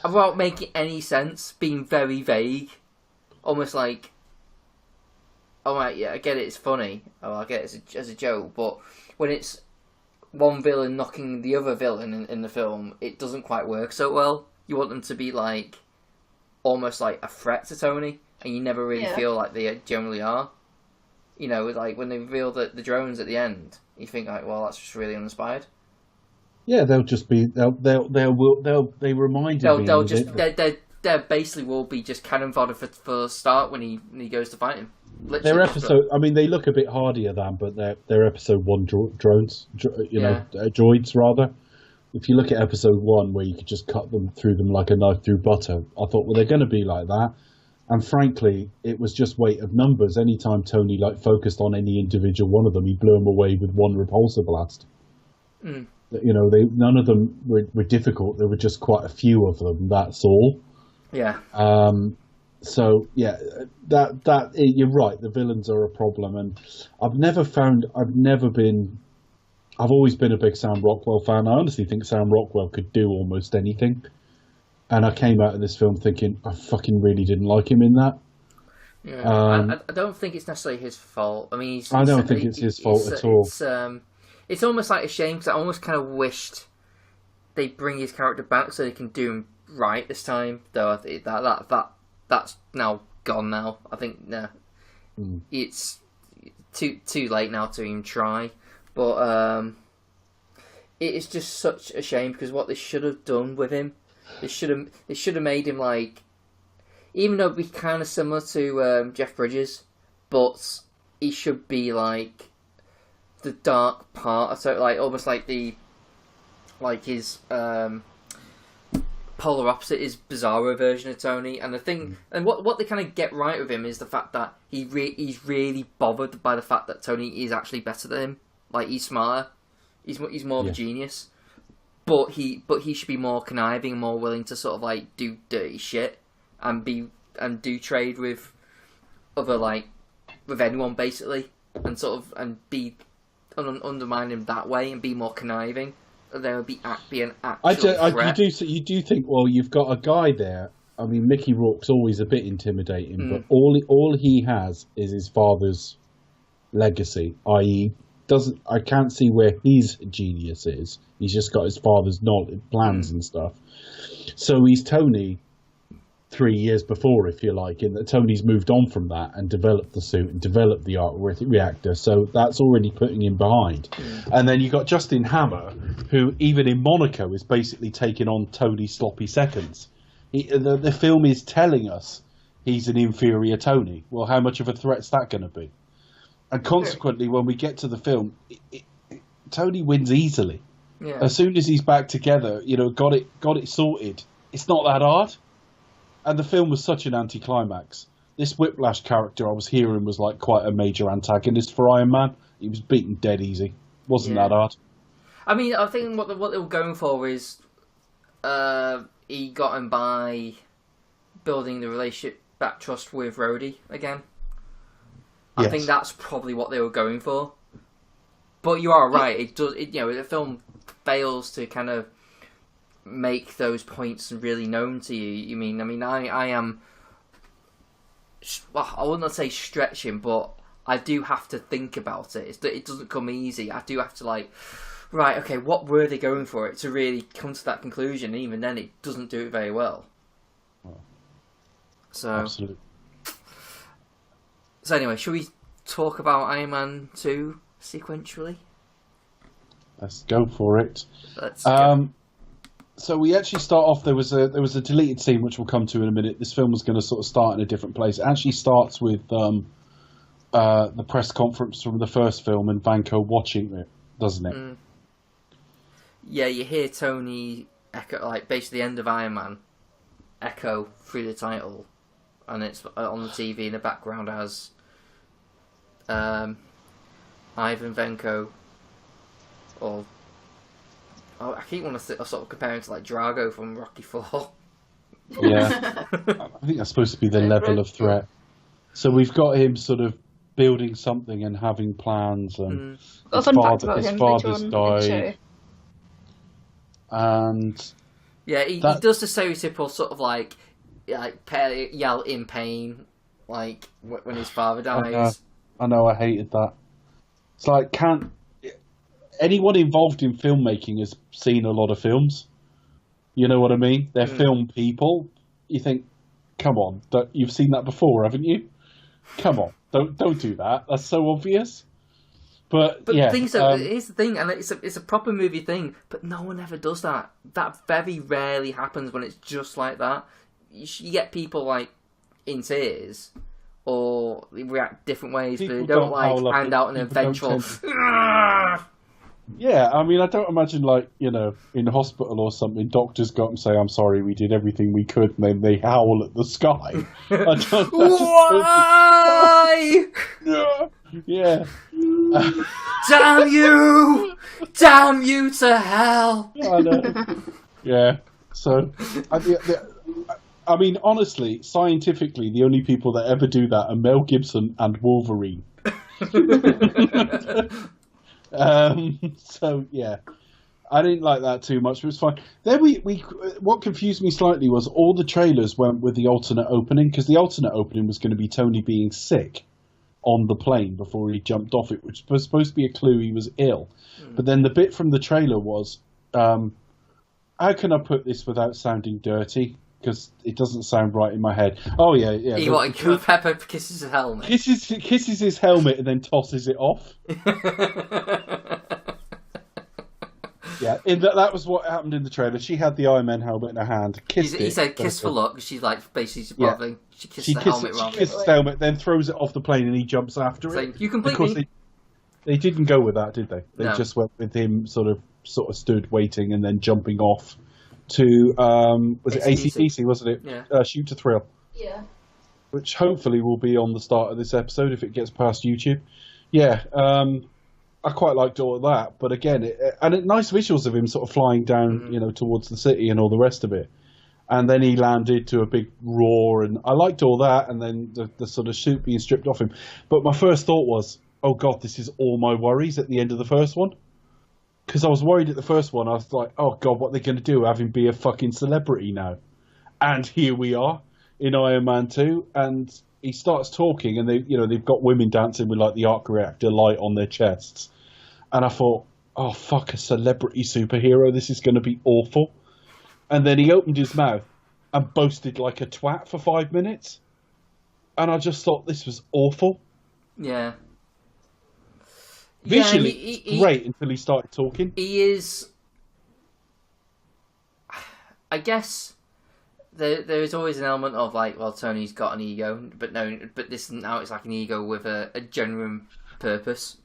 Without making any sense, being very vague, almost like, oh right, yeah, I get it, it's funny, oh, I get it as a joke, but when it's one villain knocking the other villain in the film, it doesn't quite work so well. You want them to be like, almost like a threat to Tony, and you never really feel like they generally are. You know, like when they reveal the drones at the end, you think like, well, that's just really uninspired. Yeah, they'll just be they reminded me. They'll just they basically will be just cannon fodder for the start when he goes to fight him. Literally their episode, I mean, they look a bit hardier than, but they're episode 1 drones, droids rather. If you look at episode 1, where you could just cut them through them like a knife through butter, I thought, well, they're going to be like that. And frankly, it was just weight of numbers. Anytime Tony focused on any individual one of them, he blew them away with one repulsor blast. Mm. You know, none of them were difficult. There were just quite a few of them. That's all. Yeah. So yeah, that you're right. The villains are a problem, and I've always been a big Sam Rockwell fan. I honestly think Sam Rockwell could do almost anything. And I came out of this film thinking I fucking really didn't like him in that. Yeah. I don't think it's necessarily his fault. I mean, I don't think it's his fault at all. It's almost like a shame because I almost kind of wished they bring his character back so they can do him right this time. Though I think that's now gone. Now I think it's too late now to even try. But it is just such a shame because what they should have done with him, they should have made him like, even though it'd be kind of similar to Jeff Bridges, but he should be like the dark part, so like almost like his polar opposite, his bizarro version of Tony. And the thing, and what they kind of get right with him is the fact that he's really bothered by the fact that Tony is actually better than him. Like, he's smarter, he's more of a genius, but he should be more conniving, more willing to sort of like do dirty shit and do trade with with anyone basically, and be undermine him that way and be more conniving. There would be an actual threat. You do think, well, you've got a guy there. I mean, Mickey Rourke's always a bit intimidating, but all he has is his father's legacy, i.e., I can't see where his genius is. He's just got his father's knowledge, plans and stuff. So he's Tony 3 years before, if you like, in that Tony's moved on from that and developed the suit and developed the arc reactor. So that's already putting him behind. And then you've got Justin Hammer, who even in Monaco is basically taking on Tony's sloppy seconds. The film is telling us he's an inferior Tony. Well, how much of a threat's that going to be? And consequently, when we get to the film, Tony wins easily. Yeah. As soon as he's back together, got it sorted. It's not that hard. And the film was such an anticlimax. This Whiplash character I was hearing was like quite a major antagonist for Iron Man. He was beaten dead easy. Wasn't that hard. I mean, I think what they were going for is he got him by building the relationship back trust with Rhodey again. I think that's probably what they were going for. But you are right. The film fails to kind of make those points really known to you. I am. Well, I wouldn't say stretching, but I do have to think about it. It doesn't come easy. I do have to right, okay, what were they going for it to really come to that conclusion? And even then, it doesn't do it very well. So. Absolutely. So anyway, should we talk about Iron Man 2 sequentially? Let's go for it. Let's go. So we actually start off. There was a deleted scene which we'll come to in a minute. This film was going to sort of start in a different place. It actually starts with the press conference from the first film and Vanko watching it, doesn't it? Yeah, you hear Tony echo, like basically the end of Iron Man, echo through the title, and it's on the TV in the background as Ivan Vanko, or I keep wanting to sort of comparing to like Drago from Rocky IV. Yeah. I think that's supposed to be the level of threat. So we've got him sort of building something and having plans, and Got a fun fact about him later father's on in the show. died. And yeah, he does the stereotypical sort of like yell in pain, like when his father dies. I know, I hated that. It's like, anyone involved in filmmaking has seen a lot of films. You know what I mean? They're film people. You think, come on, you've seen that before, haven't you? Come on, don't do that. That's so obvious. But yeah, here's the thing, and it's a proper movie thing, but no one ever does that. That very rarely happens when it's just like that. You get people like in tears or they react different ways, people but they don't like hand out an eventual. Yeah, I mean, I don't imagine, like, you know, in the hospital or something, doctors go up and say, "I'm sorry, we did everything we could," and then they howl at the sky. Why? Yeah. Damn you! Damn you to hell! I know. Yeah. So, I mean, honestly, scientifically, the only people that ever do that are Mel Gibson and Wolverine. So yeah, I didn't like that too much, but it was fine. Then what confused me slightly was all the trailers went with the alternate opening, because the alternate opening was going to be Tony being sick on the plane before he jumped off it, which was supposed to be a clue he was ill. But then the bit from the trailer was, how can I put this without sounding dirty? Because it doesn't sound right in my head. Oh yeah. You want Pepper kisses his helmet? Kisses his helmet and then tosses it off. Yeah, that was what happened in the trailer. She had the Iron Man helmet in her hand, kissed it. He said kiss for luck. She's like basically bothering. She kisses the helmet wrong. She kisses the helmet, then throws it off the plane, and he jumps after it. You complete me. They didn't go with that, did they? They No. just went with him sort of stood waiting and then jumping off to was it AC/DC, wasn't it? Yeah. Shoot to Thrill. Yeah. Which hopefully will be on the start of this episode if it gets past YouTube. Yeah, I quite liked all of that, but again, nice visuals of him sort of flying down, you know, towards the city and all the rest of it. And then he landed to a big roar, and I liked all that, and then the sort of suit being stripped off him. But my first thought was, oh God, this is all my worries at the end of the first one. Because I was worried at the first one. I was like, oh God, what are they going to do? Have him be a fucking celebrity now? And here we are in Iron Man 2, and he starts talking, and they've got women dancing with like the arc reactor light on their chests. And I thought, oh fuck, a celebrity superhero, this is going to be awful. And then he opened his mouth and boasted like a twat for 5 minutes. And I just thought this was awful. Yeah. Visually, it's great until he started talking. He is... I guess there is always an element of like, well, Tony's got an ego, but this now it's like an ego with a genuine purpose.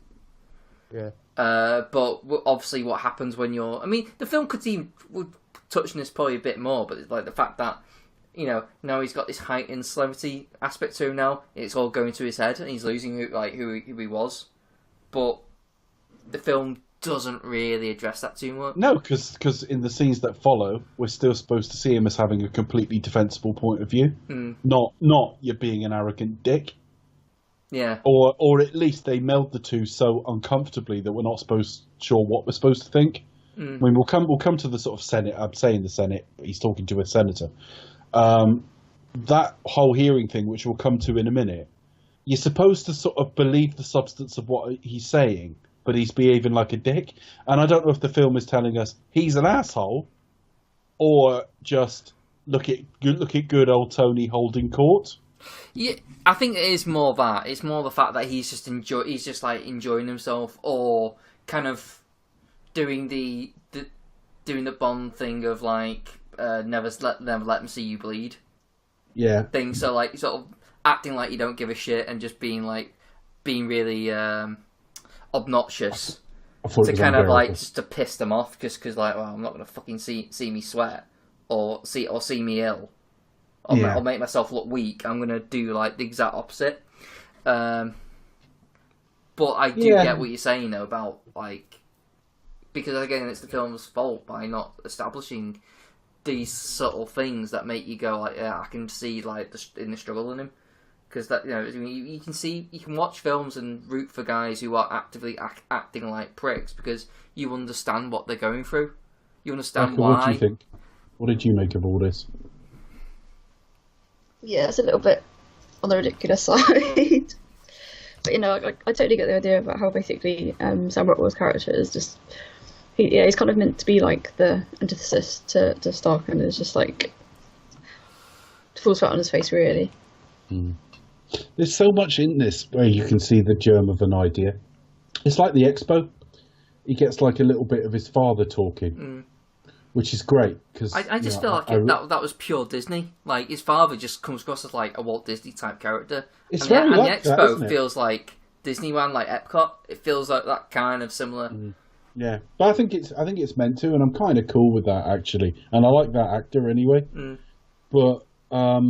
Yeah. But obviously, what happens when you're... I mean, the film would touch on this probably a bit more, but it's like the fact that, you know, now he's got this heightened celebrity aspect to him now. It's all going to his head, and he's losing who he was. But the film doesn't really address that too much. No, because in the scenes that follow, we're still supposed to see him as having a completely defensible point of view. Not you're being an arrogant dick. Yeah. Or at least they meld the two so uncomfortably that we're not sure what we're supposed to think. I mean, we'll come to the sort of Senate. I'm saying the Senate, but he's talking to a senator. That whole hearing thing, which we'll come to in a minute, you're supposed to sort of believe the substance of what he's saying, but he's behaving like a dick. And I don't know if the film is telling us he's an asshole, or just look at good old Tony holding court. Yeah, I think it is more that. It's more the fact that he's just enjoying himself, or kind of doing the Bond thing of like never let them see you bleed. Yeah. Thing. So like sort of acting like you don't give a shit and just being really obnoxious to kind of like just to piss them off, just because like, well, I'm not gonna fucking see me sweat or see me ill. Or make myself look weak. I'm gonna do like the exact opposite. But I do get what you're saying though about like, because again it's the film's fault by not establishing these subtle things that make you go like, yeah, I can see like the struggle in him, because that you can watch films and root for guys who are actively acting like pricks because you understand what they're going through, you understand why. What do you think? What did you make of all this? Yeah, it's a little bit on the ridiculous side. But I totally get the idea about how basically Sam Rockwell's character is just he's kind of meant to be like the antithesis to Stark, and is just like falls flat on his face really. There's so much in this where you can see the germ of an idea. It's like the Expo. He gets like a little bit of his father talking, which is great because I just feel like that was pure Disney. Like his father just comes across as like a Walt Disney type character. It's and very the like Expo that, isn't it? feels like Disneyland, like Epcot. It feels like that kind of similar. Yeah, but I think it's meant to, and I'm kind of cool with that actually, and I like that actor anyway. But I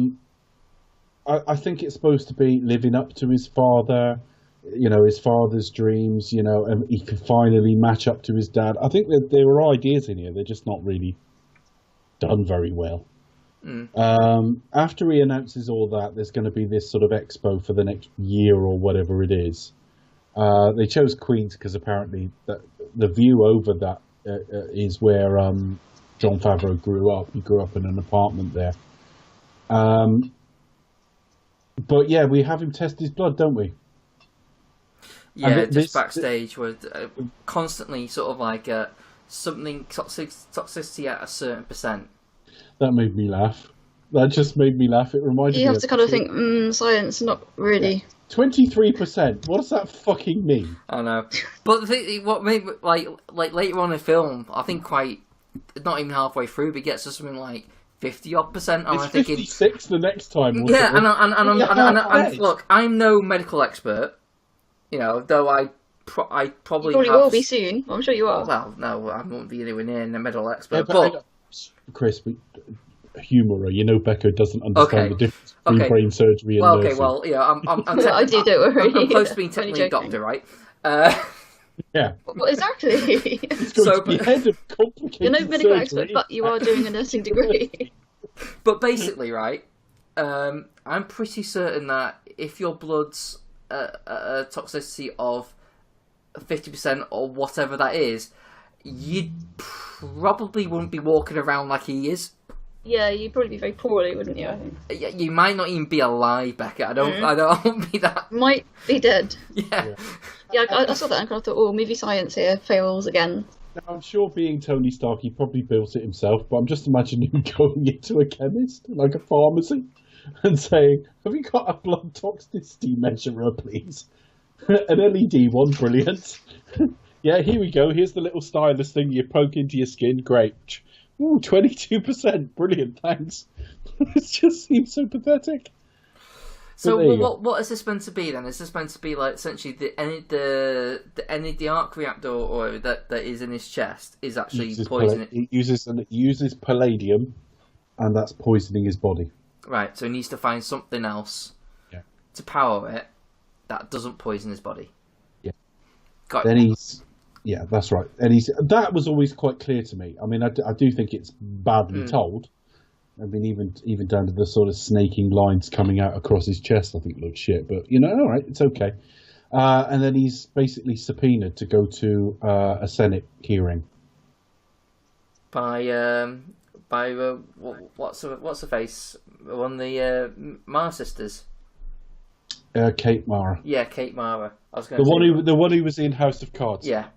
think it's supposed to be living up to his father, his father's dreams, and he can finally match up to his dad. I think that there are ideas in here; they're just not really done very well. After he announces all that, there's going to be this sort of expo for the next year or whatever it is. They chose Queens because apparently the view over that is where Jon Favreau grew up. He grew up in an apartment there. But yeah, we have him test his blood, don't we? Yeah, just backstage with constantly sort of like something toxicity at a certain percent. That made me laugh. That just made me laugh. It reminded me. You have to kind of think, science, not really. 23%. What does that fucking mean? I know, but the thing, what made like later on in the film, I think not even halfway through, but it gets to something like 50-odd%. It's 56 the next time. Yeah, and look, I'm no medical expert, though I probably will be soon. I'm sure you are. Well, no, I won't be anywhere near a medical expert, but Chris, humour. Becca doesn't understand the difference between brain surgery and nursing. I do, don't worry. I'm close to being technically a doctor, right? Yeah. Well, exactly. It's going to be head of complicated You're no medical surgery. expert, but you are doing a nursing degree. But basically, right, I'm pretty certain that if your blood's a toxicity of 50% or whatever that is, you probably wouldn't be walking around like he is. Yeah, you'd probably be very poorly, wouldn't you? I think. Yeah, you might not even be alive, Becca. I won't be that. Might be dead. Yeah. Yeah, I saw that and kind of thought, movie science here fails again. Now, I'm sure being Tony Stark, he probably built it himself, but I'm just imagining him going into a chemist, like a pharmacy, and saying, "Have you got a blood toxicity measurer, please? An LED one, brilliant. Yeah, here we go. Here's the little stylus thing you poke into your skin. Great. Ooh, 22%. Brilliant, thanks." It just seems so pathetic. So what is this meant to be then? Is this meant to be like essentially the arc reactor or that is in his chest is actually poisoning? It uses palladium, and that's poisoning his body. Right, so he needs to find something else to power it that doesn't poison his body. Yeah. Got then it. Yeah, that's right. And that was always quite clear to me. I mean, I do think it's badly told. I mean, even down to the sort of snaking lines coming out across his chest, I think looks shit. But all right, it's okay. And then he's basically subpoenaed to go to a Senate hearing by what's the face? One of the Mara sisters. Kate Mara. Yeah, Kate Mara. I was the one who was in House of Cards. Yeah.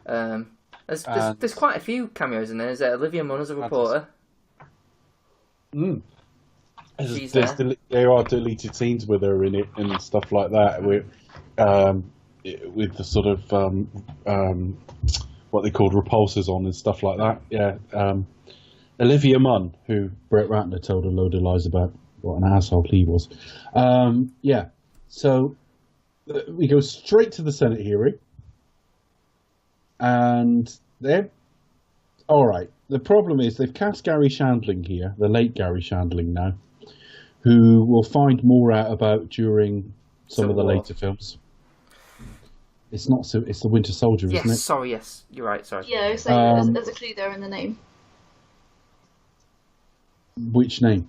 There's quite a few cameos in there. Is there Olivia Munn as a reporter? There are deleted scenes with her in it and stuff like that. With the sort of what they called repulsors on and stuff like that. Yeah. Olivia Munn, who Brett Ratner told a load of lies about. What an asshole he was. Yeah. So we go straight to the Senate hearing. And they're all right. The problem is they've cast Gary Shandling here, the late Gary Shandling now, who we'll find more out about during some of the later films. It's the Winter Soldier, isn't it? Sorry, yes. You're right, sorry. Yeah, so there's a clue there in the name. Which name?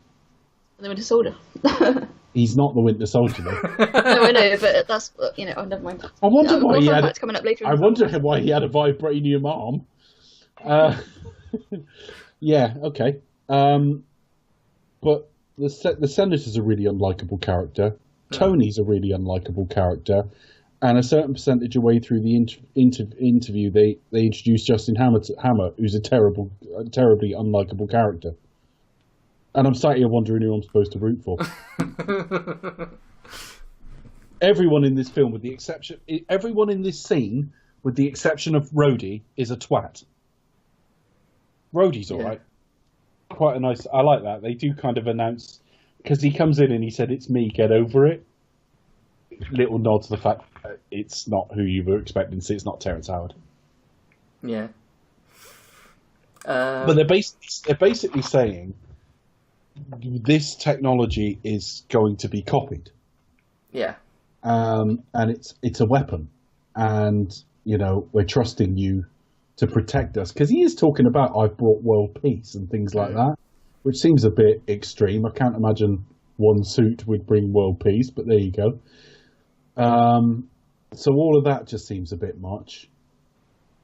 The Winter Soldier. He's not the Winter Soldier, though. No, I know, but that's oh, never mind. I wonder why he had. Coming up later. I wonder why he had a vibranium arm. Yeah, okay. But the Senator's a really unlikable character. Tony's a really unlikable character. And a certain percentage away through the interview, they introduce Justin Hammer, who's a terribly unlikable character. And I'm sat here wondering who I'm supposed to root for. Everyone in this film, everyone in this scene, with the exception of Rhodey, is a twat. Rhodey's all right. Quite a nice. I like that. They do kind of announce, because he comes in and he said, "It's me, get over it." Little nod to the fact that it's not who you were expecting to see. It's not Terrence Howard. Yeah. But they're basically saying this technology is going to be copied. Yeah. And it's a weapon, and we're trusting you to protect us, because he is talking about I've brought world peace and things like that, which seems a bit extreme. I can't imagine one suit would bring world peace, but there you go. So all of that just seems a bit much,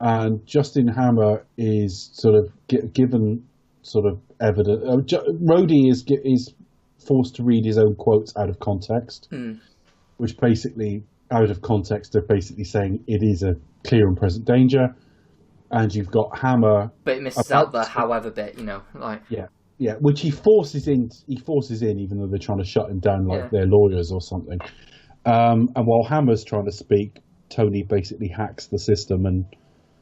and Justin Hammer is sort of given sort of evidence. Rhodey is forced to read his own quotes out of context, which basically, out of context, they're basically saying it is a clear and present danger. And you've got Hammer, but it misses out the however bit, like yeah, which he forces in, even though they're trying to shut him down like they're lawyers or something. And while Hammer's trying to speak, Tony basically hacks the system and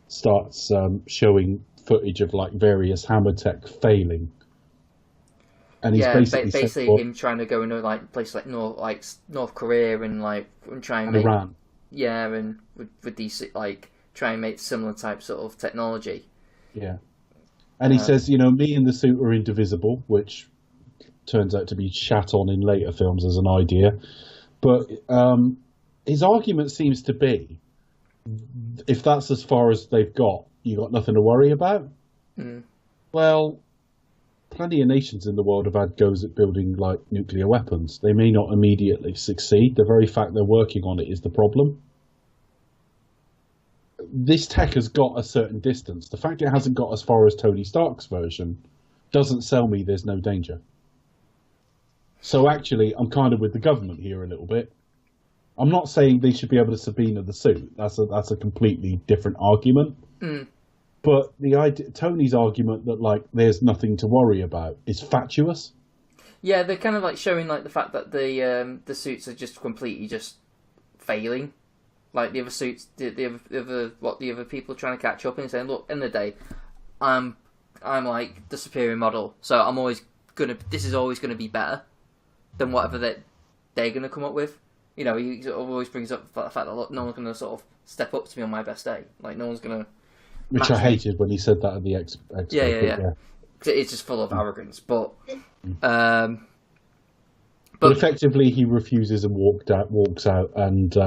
starts showing footage of like various Hammer tech failing. And he's basically him trying to go into like places like North Korea and try and make Iran. Yeah, and with these try and make similar type sort of technology. Yeah. And he says, me and the suit are indivisible, which turns out to be shat on in later films as an idea. But his argument seems to be, if that's as far as they've got, you got nothing to worry about. Well, plenty of nations in the world have had goes at building nuclear weapons. They may not immediately succeed. The very fact they're working on it is the problem. This tech has got a certain distance. The fact it hasn't got as far as Tony Stark's version doesn't sell me there's no danger. So actually, I'm kind of with the government here a little bit. I'm not saying they should be able to subpoena the suit. That's a completely different argument. But Tony's argument that there's nothing to worry about is fatuous. Yeah, they're kind of showing the fact that the suits are just completely just failing. Like the other suits, the other people are trying to catch up and saying, look, in the day, I'm like the superior model, so this is always gonna be better than whatever that they're gonna come up with. He always brings up the fact that look, no one's gonna sort of step up to me on my best day. No one's gonna. Which I hated when he said that at the expo. Yeah. It's just full of arrogance, but effectively he refuses and walks out, and.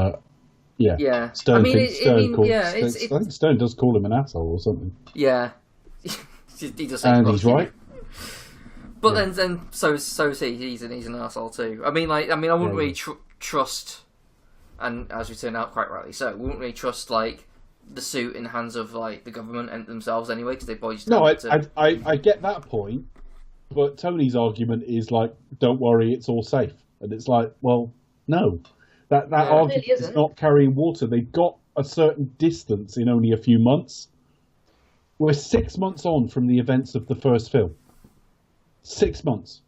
Yeah. Stone does call him an asshole or something. Yeah, he does. And he's right. But then so is he. He's an asshole too. I wouldn't really trust, and as we turned out quite rightly so, we wouldn't really trust the suit in the hands of the government and themselves anyway, because they probably just I get that point, but Tony's argument is don't worry, it's all safe, and it's well, no. That argument is not carrying water. They've got a certain distance in only a few months. We're 6 months on from the events of the first film. 6 months.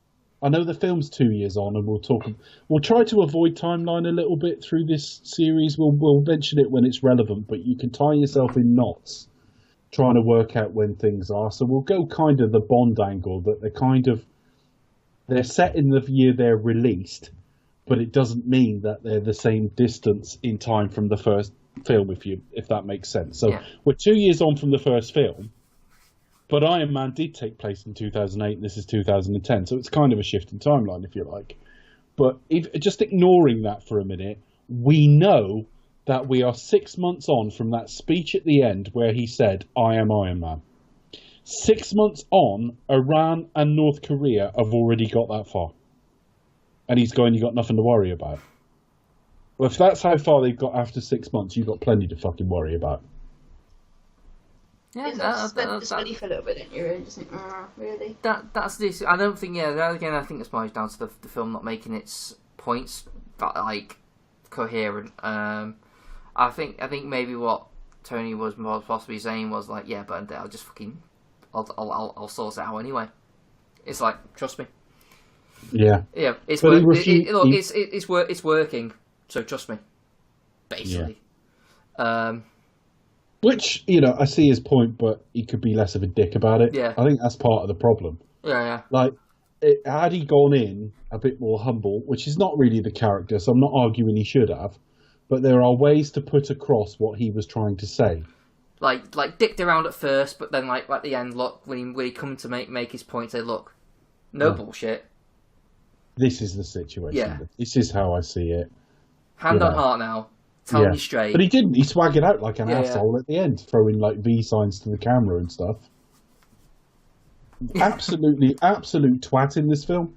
I know the film's 2 years on, and we'll try to avoid timeline a little bit through this series. We'll mention it when it's relevant, but you can tie yourself in knots trying to work out when things are. So we'll go kind of the Bond angle, that they're set in the year they're released, but it doesn't mean that they're the same distance in time from the first film, if that makes sense. So we're 2 years on from the first film, but Iron Man did take place in 2008, and this is 2010, so it's kind of a shift in timeline, if you like. But just ignoring that for a minute, we know that we are 6 months on from that speech at the end where he said, "I am Iron Man." 6 months on, Iran and North Korea have already got that far. And he's going, you got nothing to worry about. Well, if that's how far they've got after 6 months, you've got plenty to fucking worry about. Yeah, It's funny for a little bit, don't you? Really? Just think, really? That's this. I don't think. Yeah, that, again, I think it's more down to the film not making its points that like coherent. I think maybe what Tony was possibly saying was like, yeah, but I'll just fucking, I'll sort it out anyway. It's like, trust me. Yeah. Yeah, it's it's working. So trust me. Basically. Yeah. Which, you know, I see his point, but he could be less of a dick about it. Yeah. I think that's part of the problem. Yeah. Like, had he gone in a bit more humble, which is not really the character, so I'm not arguing he should have, but there are ways to put across what he was trying to say. Like dicked around at first, but then like at the end, look, when he come to make his point, say, look, no bullshit. This is the situation. Yeah. This is how I see it. Hand on heart now. Tell me straight. But he didn't. He swaggered out like an asshole at the end, throwing like V signs to the camera and stuff. Absolute twat in this film.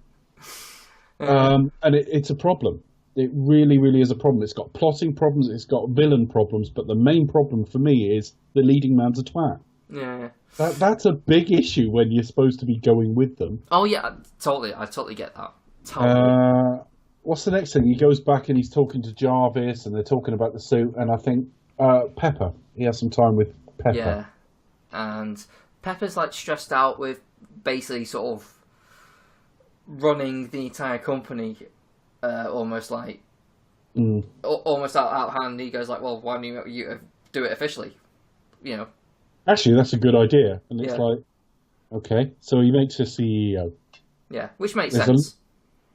And it's a problem. It really, really is a problem. It's got plotting problems, it's got villain problems, but the main problem for me is the leading man's a twat. Yeah. That's a big issue when you're supposed to be going with them. Oh yeah, totally. I totally get that. Totally. What's the next thing? He goes back and he's talking to Jarvis, and they're talking about the suit, and I think Pepper. He has some time with Pepper. Yeah, and Pepper's like stressed out with basically sort of running the entire company, almost like almost out hand. He goes like, "Well, why don't you do it officially?" You know. Actually, that's a good idea, and it's like, okay, so he makes a CEO. Yeah, which makes sense.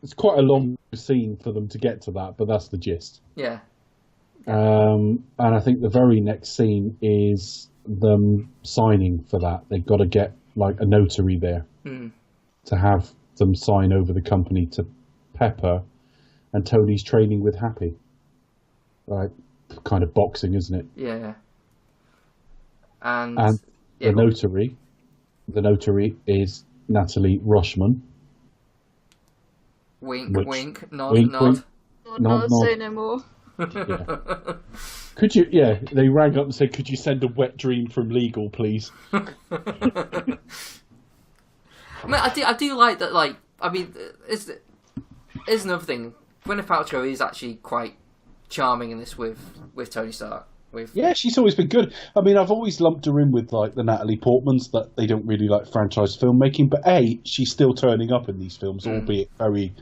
It's quite a long scene for them to get to that, but that's the gist. Yeah. And I think the very next scene is them signing for that. They've got to get like a notary there to have them sign over the company to Pepper, and Tony's training with Happy. Like, kind of boxing, isn't it? Yeah. And the notary is Natalie Rushman. Wink, wink, nod, wink, nod. Wink, nod, say no more. Yeah. Could you? Yeah, they rang up and said, "Could you send a wet dream from legal, please?" I mean, I do like that. Like, I mean, is another thing. Gwyneth Paltrow is actually quite charming in this with Tony Stark. Yeah, she's always been good. I mean, I've always lumped her in with like the Natalie Portmans, that they don't really like franchise filmmaking. But she's still turning up in these films, albeit very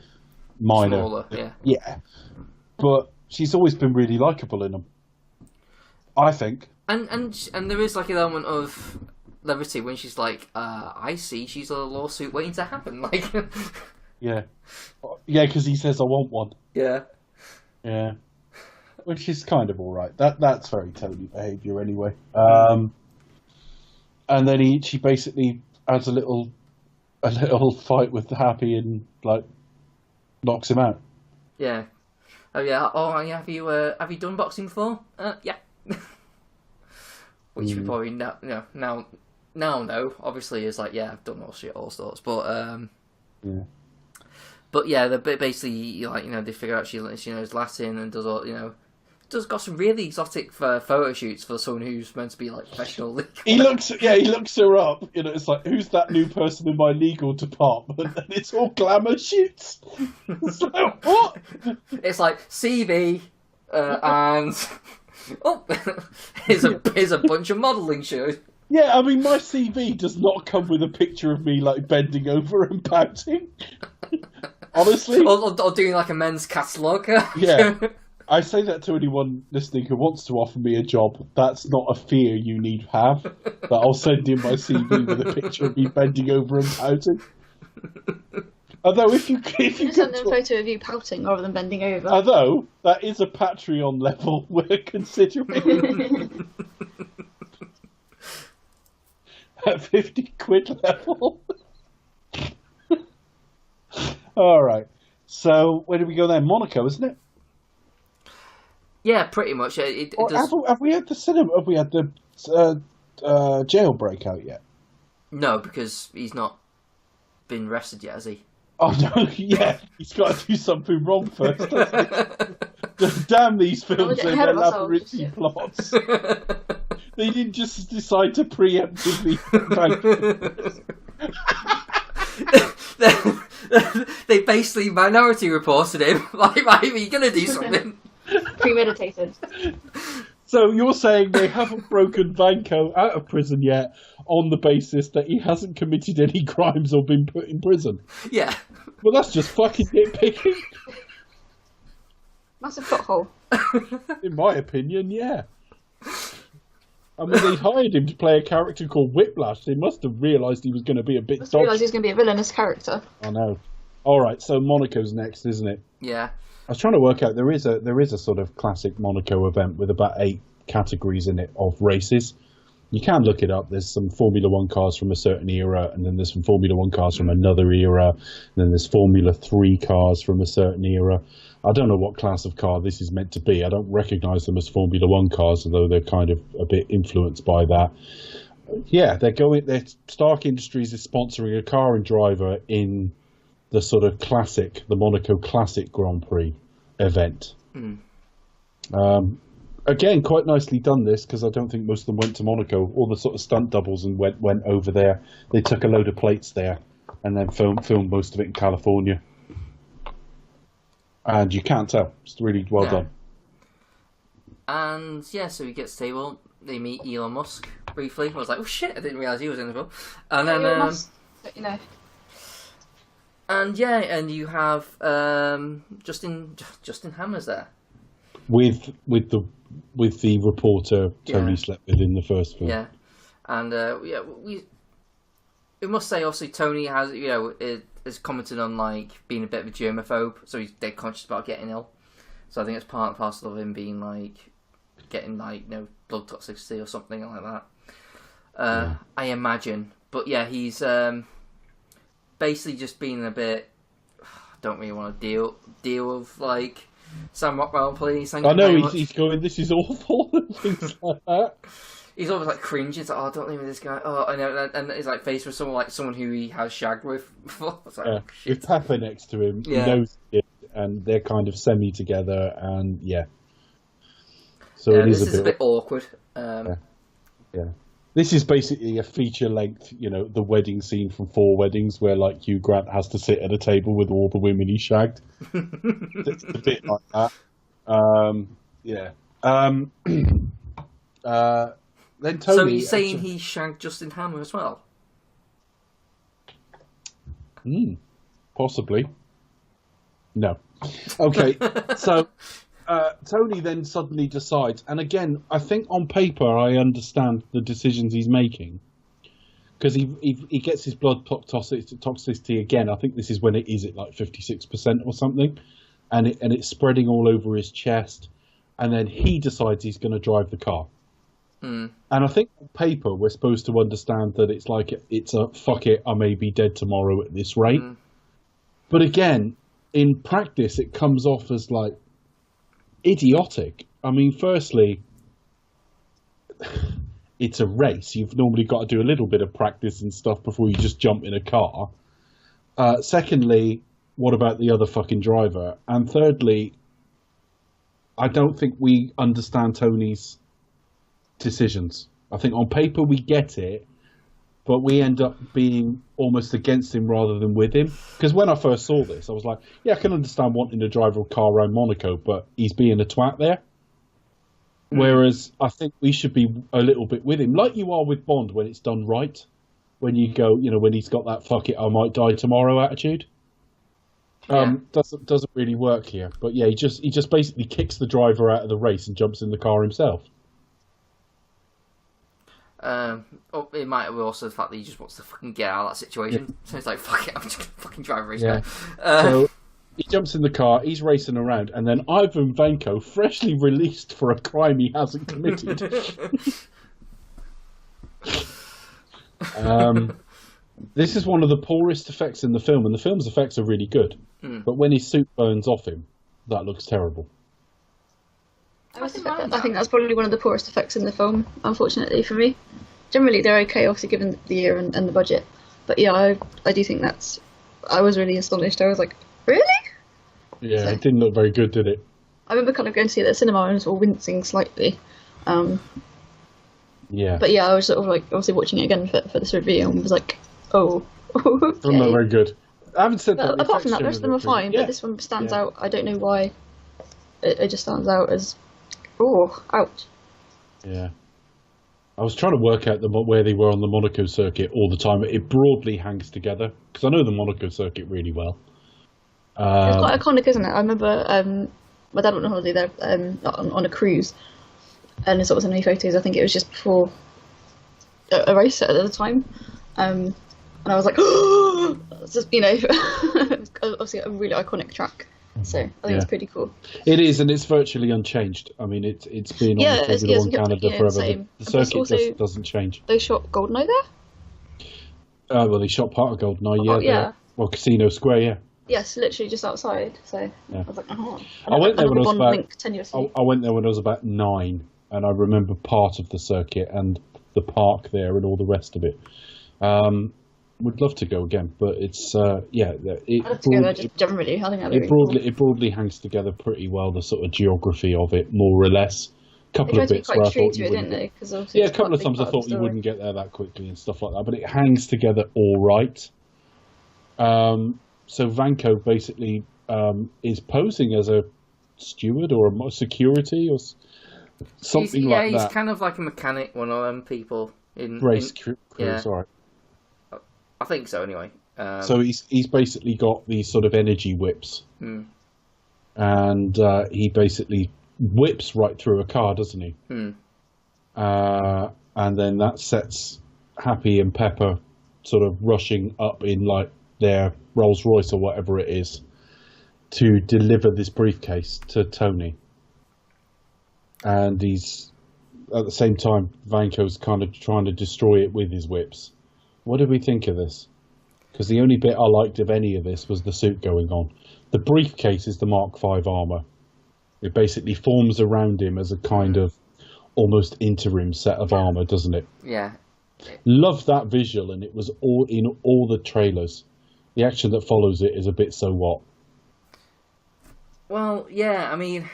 minor. Smaller, yeah. But she's always been really likable in them, I think. And there is like an element of levity when she's like, I see she's a lawsuit waiting to happen. Like, yeah, because he says I want one. Yeah. Which is kind of all right. That's very Tony behaviour anyway. And then she basically has a little fight with Happy and like knocks him out. Yeah. Oh yeah. Oh yeah. Have you done boxing before? Yeah. Which we probably now know. Obviously, is like, yeah, I've done all sorts. But yeah. But yeah, they're basically like, they figure out she knows Latin and does all got some really exotic photo shoots for someone who's meant to be like professional. He looks her up. It's like, who's that new person in my legal department? And it's all glamour shoots. It's like, what? It's like CV and here's a bunch of modelling shows. Yeah, I mean, my CV does not come with a picture of me like bending over and pouting. Honestly, or doing like a men's catalogue. Yeah. I say that to anyone listening who wants to offer me a job. That's not a fear you need to have. That I'll send in my CV with a picture of me bending over and pouting. Although if you send them a photo of you pouting rather than bending over. Although that is a Patreon level we're considering. At 50 quid level. All right. So where do we go then? Monaco, isn't it? Yeah, pretty much. Have we had the cinema? Have we had the jailbreak out yet? No, because he's not been arrested yet, has he? Oh no, yeah, he's got to do something wrong first, doesn't he? Damn these films and their labyrinthine plots. They didn't just decide to preemptively They basically minority reported him. Like, are you going to do something? Premeditated. So you're saying they haven't broken Vanko out of prison yet on the basis that he hasn't committed any crimes or been put in prison? Yeah. Well, that's just fucking nitpicking. Massive plot hole. In my opinion, yeah. I mean, they hired him to play a character called Whiplash. They must have realised he was going to be a bit dodgy. Realised he was going to be a villainous character. I know. All right, so Monaco's next, isn't it? Yeah. I was trying to work out, there is a sort of classic Monaco event with about 8 categories in it of races. You can look it up. There's some Formula 1 cars from a certain era, and then there's some Formula 1 cars from another era, and then there's Formula 3 cars from a certain era. I don't know what class of car this is meant to be. I don't recognise them as Formula 1 cars, although they're kind of a bit influenced by that. Yeah, Stark Industries is sponsoring a car and driver in the sort of classic, the Monaco Classic Grand Prix event. Again, quite nicely done this, because I don't think most of them went to Monaco. All the sort of stunt doubles and went over there. They took a load of plates there and then filmed most of it in California. And you can't tell. It's really well done. And yeah, so he gets table. They meet Elon Musk briefly. I was like, oh shit, I didn't realise he was in the film. And then, you know. And yeah, and you have Justin Hammer's there. With the reporter Tony slept with in the first film. Yeah. And we must say, obviously, Tony has commented on like being a bit of a germaphobe, so he's dead conscious about getting ill. So I think it's part and parcel of him being like getting like blood toxicity or something like that. I imagine, but yeah, he's basically just being a bit. Don't really want to deal with like Sam Rockwell, please. I know he's going. This is awful. Things like that. He's always like cringe. It's like, oh, don't leave me this guy. Oh, I know, and he's like faced with someone who he has shagged with before. It's like, yeah. With Pepper next to him, he knows it, and they're kind of semi together, and yeah. So yeah, it is this is a bit awkward. Yeah. This is basically a feature length, the wedding scene from 4 Weddings, where like Hugh Grant has to sit at a table with all the women he shagged. It's a bit like that. Yeah. Then Tony. So you're saying he shagged Justin Hammer as well? Possibly. No. Okay. So Tony then suddenly decides, and again, I think on paper I understand the decisions he's making, because he gets his blood toxicity again. I think this is when it is at like 56% or something, and it's spreading all over his chest, and then he decides he's going to drive the car. And I think on paper we're supposed to understand that it's like it's a fuck it, I may be dead tomorrow at this rate. But again, in practice it comes off as like idiotic. I mean, firstly, it's a race. You've normally got to do a little bit of practice and stuff before you just jump in a car. Secondly, what about the other fucking driver? And thirdly, I don't think we understand Tony's decisions. I think on paper we get it, but we end up being almost against him rather than with him. Because when I first saw this, I was like, yeah, I can understand wanting to drive a car around Monaco, but he's being a twat there. Whereas I think we should be a little bit with him, like you are with Bond when it's done right. When you go, when he's got that fuck it, I might die tomorrow attitude. Doesn't really work here. But yeah, he just basically kicks the driver out of the race and jumps in the car himself. It might be also the fact that he just wants to fucking get out of that situation. Yeah. So it's like, fuck it, I'm just gonna fucking drive a race now. So he jumps in the car, he's racing around, and then Ivan Vanko, freshly released for a crime he hasn't committed. This is one of the poorest effects in the film, and the film's effects are really good. But when his suit burns off him, that looks terrible. I think that's probably one of the poorest effects in the film, unfortunately for me. generally they're okay, obviously given the year and the budget. But yeah, I do think I was really astonished. I was like, really? Yeah, it didn't look very good, did it? I remember kind of going to see it at the cinema and sort of wincing slightly. Yeah. But yeah, I was sort of like obviously watching it again for this review and was like, oh, okay. Doesn't look very good. I haven't said that. Apart from that, the rest of them are fine, yeah. but this one stands out. I don't know why. It just stands out as, oh, ouch. Yeah. I was trying to work out where they were on the Monaco circuit all the time. It broadly hangs together, because I know the Monaco circuit really well. It's quite iconic, isn't it? I remember my dad went on holiday there on a cruise, and I saw so many photos. I think it was just before a race at the time. And I was like, oh! It's just, it's obviously a really iconic track. So I think it's pretty cool. It is, and it's virtually unchanged. I mean, it's been on the Formula 1 Canada forever. Same. The circuit also, just doesn't change. They shot GoldenEye there? Well, they shot part of GoldenEye, yeah. Well, Casino Square, yeah. Yes, literally just outside. So I was like, oh. I went there when I was I went there when I was about 9, and I remember part of the circuit and the park there and all the rest of it. Would love to go again, but it's it broadly hangs together pretty well. The sort of geography of it, more or less. A couple of bits where I thought you wouldn't. A couple of times I thought you wouldn't get there that quickly and stuff like that, but it hangs together all right. So Vanko basically is posing as a steward or a security or something like that. Yeah, he's kind of like a mechanic, one of them people in race crew. Right. I think so, anyway. So he's basically got these sort of energy whips, and he basically whips right through a car, doesn't he? And then that sets Happy and Pepper sort of rushing up in like their Rolls Royce or whatever it is to deliver this briefcase to Tony. And he's at the same time, Vanko's kind of trying to destroy it with his whips. What did we think of this? Because the only bit I liked of any of this was the suit going on. The briefcase is the Mark V armor. It basically forms around him as a kind of almost interim set of armor, doesn't it? Yeah. Love that visual, and it was all in all the trailers. The action that follows it is a bit so what. Well, yeah, I mean,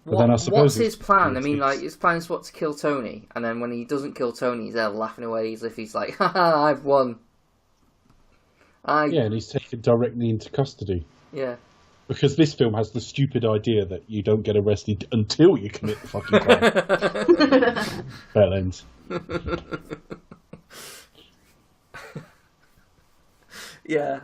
what's his plan? I mean, like, his plan is to kill Tony, and then when he doesn't kill Tony, he's there laughing away as if he's like, haha, I've won. Yeah, and he's taken directly into custody. Yeah. Because this film has the stupid idea that you don't get arrested until you commit the fucking crime. Bell ends. Yeah.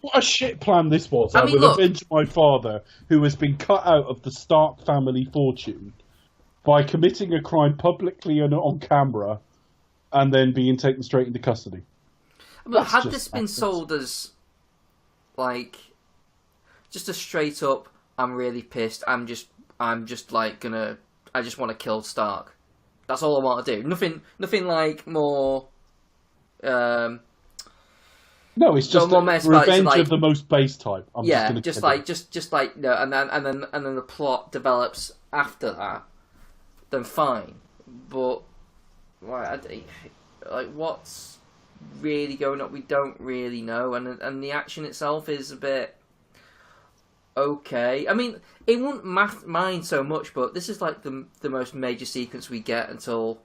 What a shit plan this was. I would avenge my father, who has been cut out of the Stark family fortune, by committing a crime publicly and on camera, and then being taken straight into custody. But had this been sold as, like, just a straight up, I'm really pissed, I just want to kill Stark. That's all I want to do. Nothing like more. No, it's just revenge of the most base type. And then the plot develops after that. Then fine, but what's really going on? We don't really know, and the action itself is a bit okay. I mean, it wouldn't mind so much, but this is like the most major sequence we get until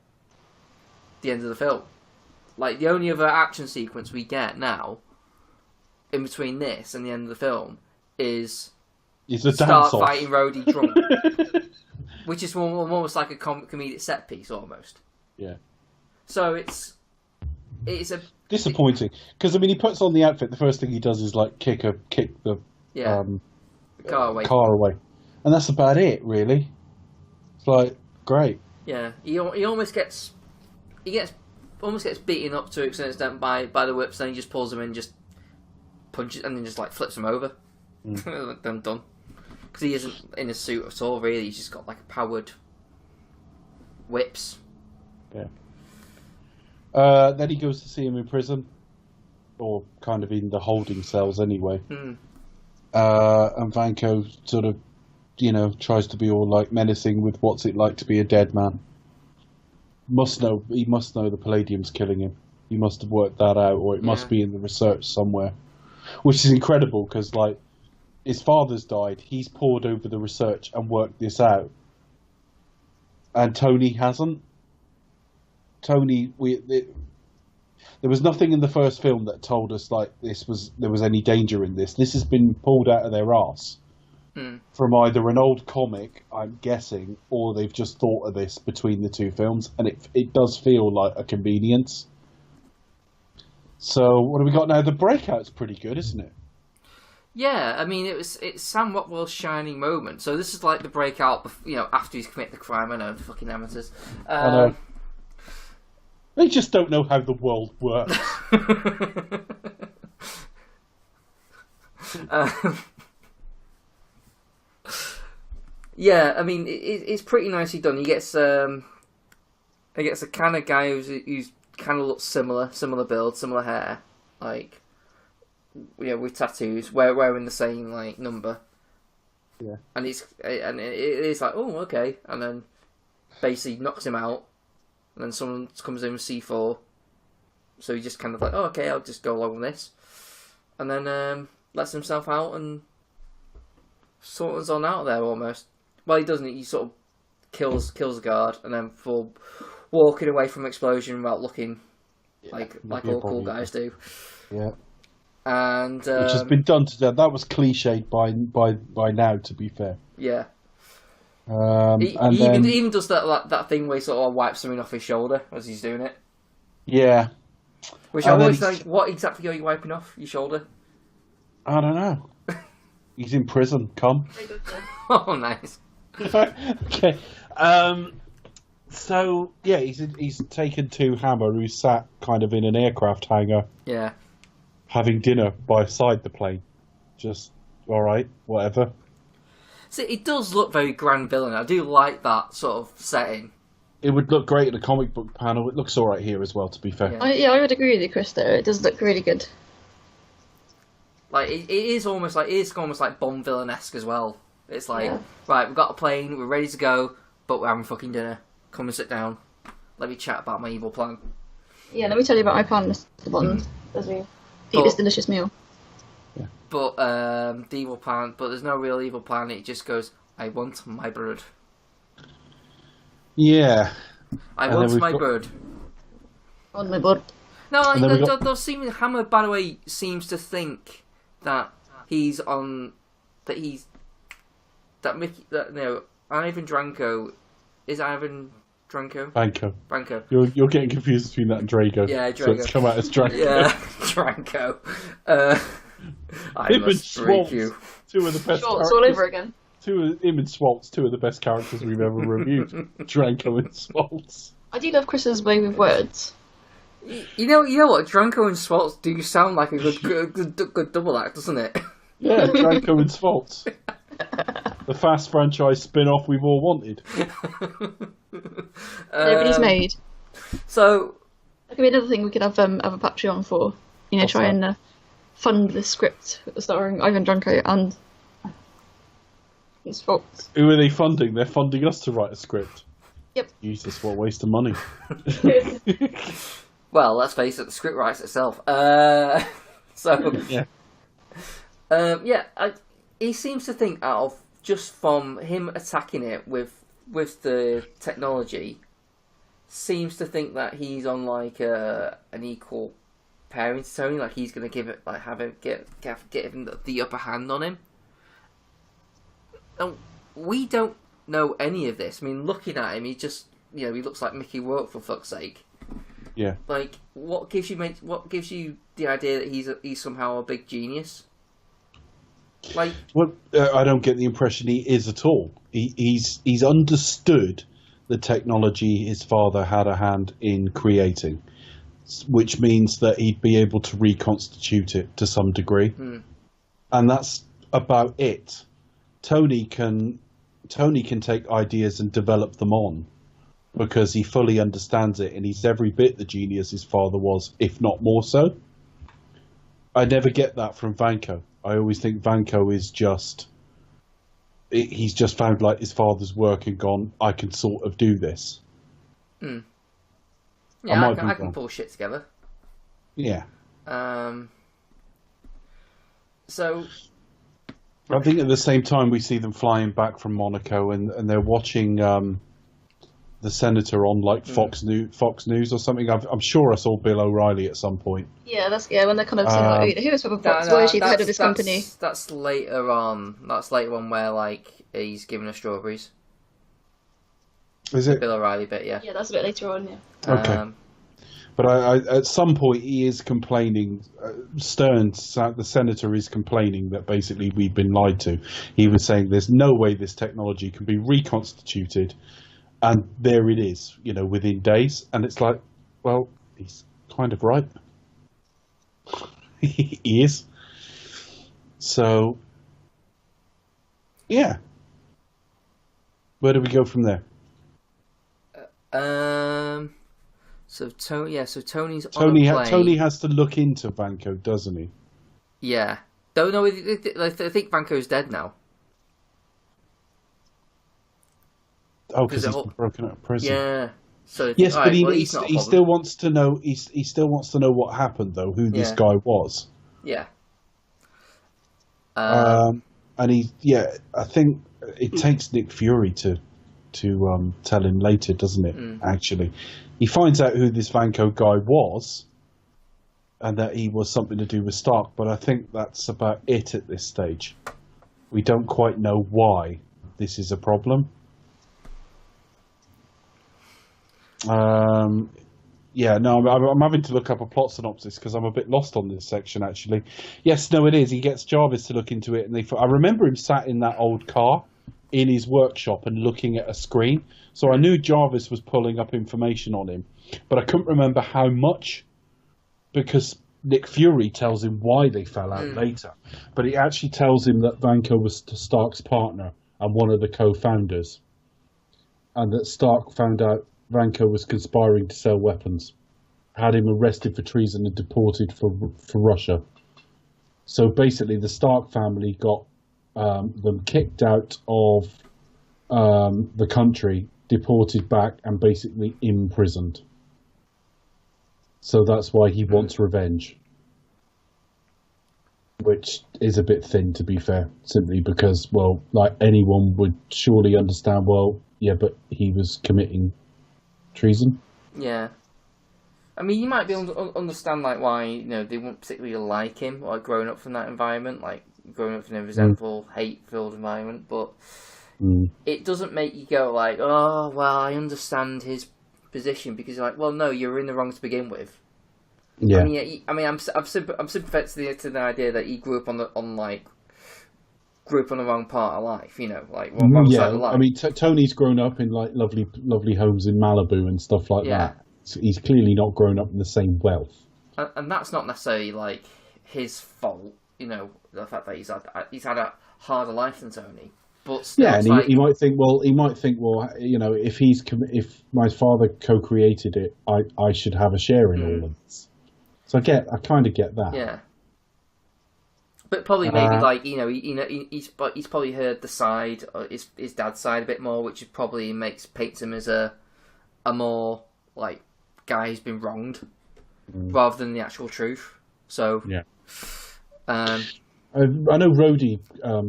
the end of the film. Like, the only other action sequence we get now, in between this and the end of the film, is Stark fighting Rhodey drunk. Which is almost like a comedic set piece, almost. Yeah. So it's a... disappointing. Because, I mean, he puts on the outfit, the first thing he does is, like, kick the car away. And that's about it, really. It's like, great. Yeah. He almost gets beaten up to an extent by the whips, then he just pulls them in, just punches, and then just like flips them over. Then done. Because he isn't in a suit at all, really. He's just got like a powered whips. Yeah. Then he goes to see him in prison, or kind of in the holding cells anyway. And Vanko sort of, tries to be all like menacing with what's it like to be a dead man. must know. He must know the palladium's killing him. He must have worked that out, or it must be in the research somewhere, which is incredible because like his father's died. He's pored over the research and worked this out, and Tony hasn't. There was nothing in the first film that told us like there was any danger in this. This has been pulled out of their arse from either an old comic, I'm guessing, or they've just thought of this between the two films, and it does feel like a convenience. So what have we got now? The Breakout's pretty good, isn't it? Yeah, I mean it's Sam Rockwell's shining moment. So this is like the breakout, after he's committed the crime. I know, fucking amateurs. I know. They just don't know how the world works. Yeah, I mean it's pretty nicely done. He gets a kind of guy who's kind of looks similar build, similar hair, like with tattoos, wearing the same like number. Yeah, and it is like, oh, okay, and then basically knocks him out. And then someone comes in with C4. So he just kind of like, oh, okay, I'll just go along with this. And then lets himself out and sorts on out of there almost. Well, he doesn't. He sort of kills the guard and then for walking away from explosion without looking like all cool guys do. Yeah. And which has been done to death. That was cliched by now, to be fair. Yeah. He even does that thing where he sort of wipes something off his shoulder as he's doing it. Yeah. Which I always think, what exactly are you wiping off your shoulder? I don't know. He's in prison. Come. Oh, nice. Okay. So yeah, he's taken to Hammer, who sat kind of in an aircraft hangar. Yeah. Having dinner beside the plane. Just all right, whatever. See, it does look very grand villain. I do like that sort of setting. It would look great in a comic book panel. It looks all right here as well, to be fair. Yeah. I would agree with you, Chris. There, it does look really good. Like it is almost like Bond villain-esque as well. It's like, right, we've got a plane, we're ready to go, but we're having fucking dinner. Come and sit down. Let me chat about my evil plan. Yeah, let me tell you about my plan, Mr. Bond, as we eat this delicious meal. But the evil plan, but there's no real evil plan. It just goes, I want my bird. Yeah. I want my bird. On my bird. No, Hammer, by the way, seems to think that Ivan Drago is Ivan Drago? Branco. You're getting confused between that and Drago. Yeah, Drago. So it's come out as Drago. Yeah, Drago. I must break you. Two of the best Schwartz all over again. Him and Schwartz, two of the best characters we've ever reviewed. Drago and Schwartz. I do love Chris's way with words. You know what? Drago and Schwartz do sound like a good double act, doesn't it? Yeah, Drago and Schwartz. The Fast franchise spin-off we've all wanted. Nobody's made. So that could be another thing we could have a Patreon for. Try and fund the script starring Ivan Drago and his faults. Who are they funding? They're funding us to write a script. Yep. Jesus, what a waste of money. Well, let's face it, the script writes itself. He seems to think just from him attacking it with the technology, seems to think that he's on like an equal pairing to Tony, like he's gonna give it get him the upper hand on him. And we don't know any of this. I mean, looking at him, he just he looks like Mickey Rourke, for fuck's sake. Yeah. Like, what gives you the idea that he's somehow a big genius? Like, well, I don't get the impression he is at all. He's understood the technology his father had a hand in creating, which means that he'd be able to reconstitute it to some degree, and that's about it. Tony can take ideas and develop them on because he fully understands it, and he's every bit the genius his father was, if not more so. I never get that from Vanko. I always think Vanko is he's just found like his father's work and gone, I can sort of do this. Yeah, I can pull shit together. Yeah. So. I think at the same time we see them flying back from Monaco and they're watching the senator on like Fox News or something. I'm sure I saw Bill O'Reilly at some point. Yeah, when they're kind of saying, like, who is Pepper Potts? Why is she the head of this company? That's later on. That's later on where like he's giving her strawberries. Is it Bill O'Reilly bit? Yeah. Yeah, that's a bit later on. Yeah. Okay. But I at some point he is complaining. The senator is complaining that basically we've been lied to. He was saying there's no way this technology can be reconstituted, and there it is, within days. And it's like, well, he's kind of right. He is. So, yeah. Where do we go from there? So Tony's on Tony. a plane. Tony has to look into Vanko, doesn't he? Yeah. Don't know. I think Vanko's dead now. Oh, because he's been broken out of prison. Yeah. So yes, but he still wants to know. He still wants to know what happened, though. Who this guy was. Yeah. And I think it takes Nick Fury to tell him later, doesn't it? Actually, he finds out who this Vanko guy was, and that he was something to do with Stark. But I think that's about it at this stage. We don't quite know why this is a problem. I'm having to look up a plot synopsis because I'm a bit lost on this section, actually. Yes, no, it is. He gets Jarvis to look into it, and I remember him sat in that old car in his workshop and looking at a screen. So I knew Jarvis was pulling up information on him, but I couldn't remember how much because Nick Fury tells him why they fell out later. But he actually tells him that Vanko was Stark's partner and one of the co-founders, and that Stark found out Vanko was conspiring to sell weapons, had him arrested for treason and deported for Russia. So basically the Stark family got them kicked out of the country, deported back, and basically imprisoned. So that's why he wants revenge. Which is a bit thin, to be fair, simply because, well, like anyone would surely understand, well, yeah, but he was committing treason. Yeah. I mean, you might be able to understand like why they wouldn't particularly like him, like growing up from that environment, like growing up in a resentful, hate-filled environment. But it doesn't make you go like, oh, well, I understand his position, because you're like, well, no, you're in the wrong to begin with. Yeah. I'm sympathetic to the idea that he grew up on the wrong part of life, wrong side of life. I mean, Tony's grown up in like lovely homes in Malibu and stuff like that. So he's clearly not grown up in the same wealth. And that's not necessarily like his fault, the fact that he's had a harder life than Tony. But still, yeah, and he might think, well, if my father co-created it, I should have a share in all of this. So I kind of get that. Yeah. But probably maybe he's probably heard the side, his dad's side a bit more, which probably paints him as a more like guy who's been wronged rather than the actual truth. So yeah. I know Rhodey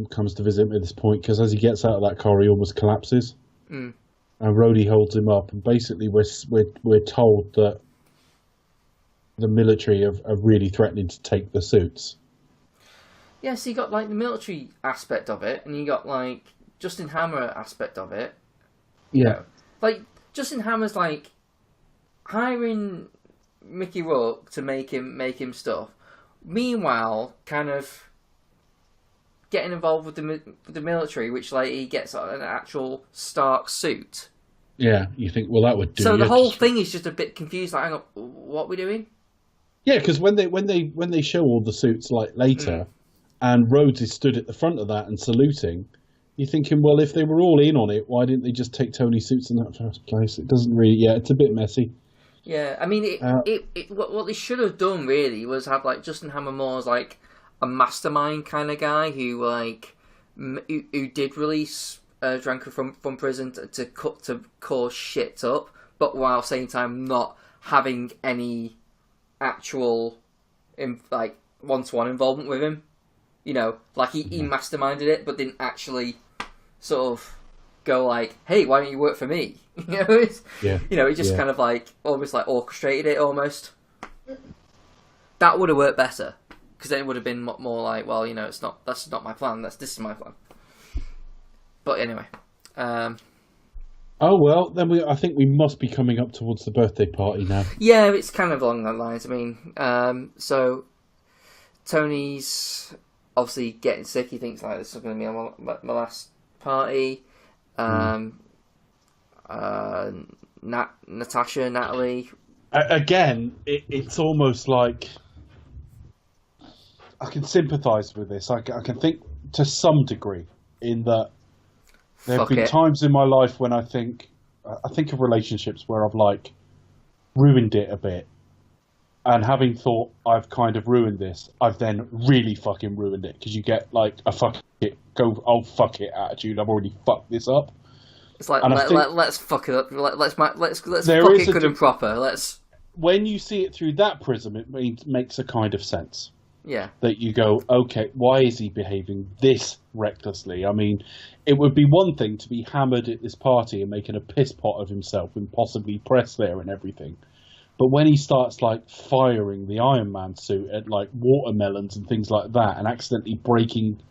comes to visit him at this point because as he gets out of that car, he almost collapses, and Rhodey holds him up, and basically we're told that the military are really threatening to take the suits. Yeah, so you got like the military aspect of it, and you got like Justin Hammer aspect of it. Yeah, like Justin Hammer's like hiring Mickey Rourke to make him stuff. Meanwhile, kind of getting involved with the military, which like he gets an actual Stark suit. Yeah, you think, well, that would do. So the whole thing is just a bit confused. Like, hang on, what are we doing? Yeah, because when they show all the suits like later, and Rhodes is stood at the front of that and saluting, you're thinking, well, if they were all in on it, why didn't they just take Tony's suits in that first place? It doesn't really. Yeah, it's a bit messy. Yeah, I mean, what they should have done really was have like Justin Hammer more as like a mastermind kind of guy who did release Dranko from prison to cause shit up, but while at the same time not having any actual like one-to-one involvement with him. You know, like he masterminded it, but didn't actually sort of go like, "Hey, why don't you work for me?" You know, he just kind of like almost like orchestrated it almost. That would have worked better because then it would have been more like, well, you know, that's not my plan. This is my plan. But anyway. Oh well, then I think we must be coming up towards the birthday party now. Yeah, it's kind of along that lines. I mean, so Tony's obviously getting sick. He thinks like this is going to be my last party. Natalie. Again, it's almost like I can sympathise with this. I can think to some degree in that there have been times in my life when I think of relationships where I've like ruined it a bit. And having thought I've kind of ruined this, I've then really fucking ruined it because you get like a fuck it attitude. I've already fucked this up. It's like let's fuck it up. Let's fuck it good and proper. When you see it through that prism, it makes a kind of sense. Yeah. That you go, okay, why is he behaving this recklessly? I mean, it would be one thing to be hammered at this party and making a piss pot of himself and possibly press there and everything. But when he starts, like, firing the Iron Man suit at, like, watermelons and things like that and accidentally breaking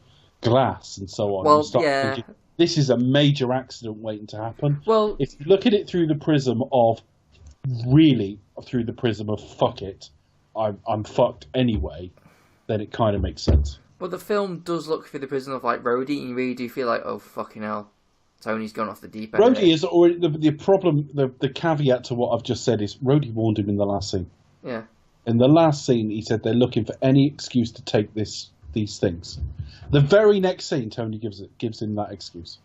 glass and so on, you start thinking, this is a major accident waiting to happen. Well, if you look at it through the prism of, fuck it, I'm fucked anyway, then it kind of makes sense. Well, the film does look through the prism of, like, Rhodey, and you really do feel like, oh, fucking hell. Tony's gone off the deep end. Rhodey is already the problem. The caveat to what I've just said is Rhodey warned him in the last scene. Yeah. In the last scene, he said they're looking for any excuse to take these things. The very next scene, Tony gives him that excuse.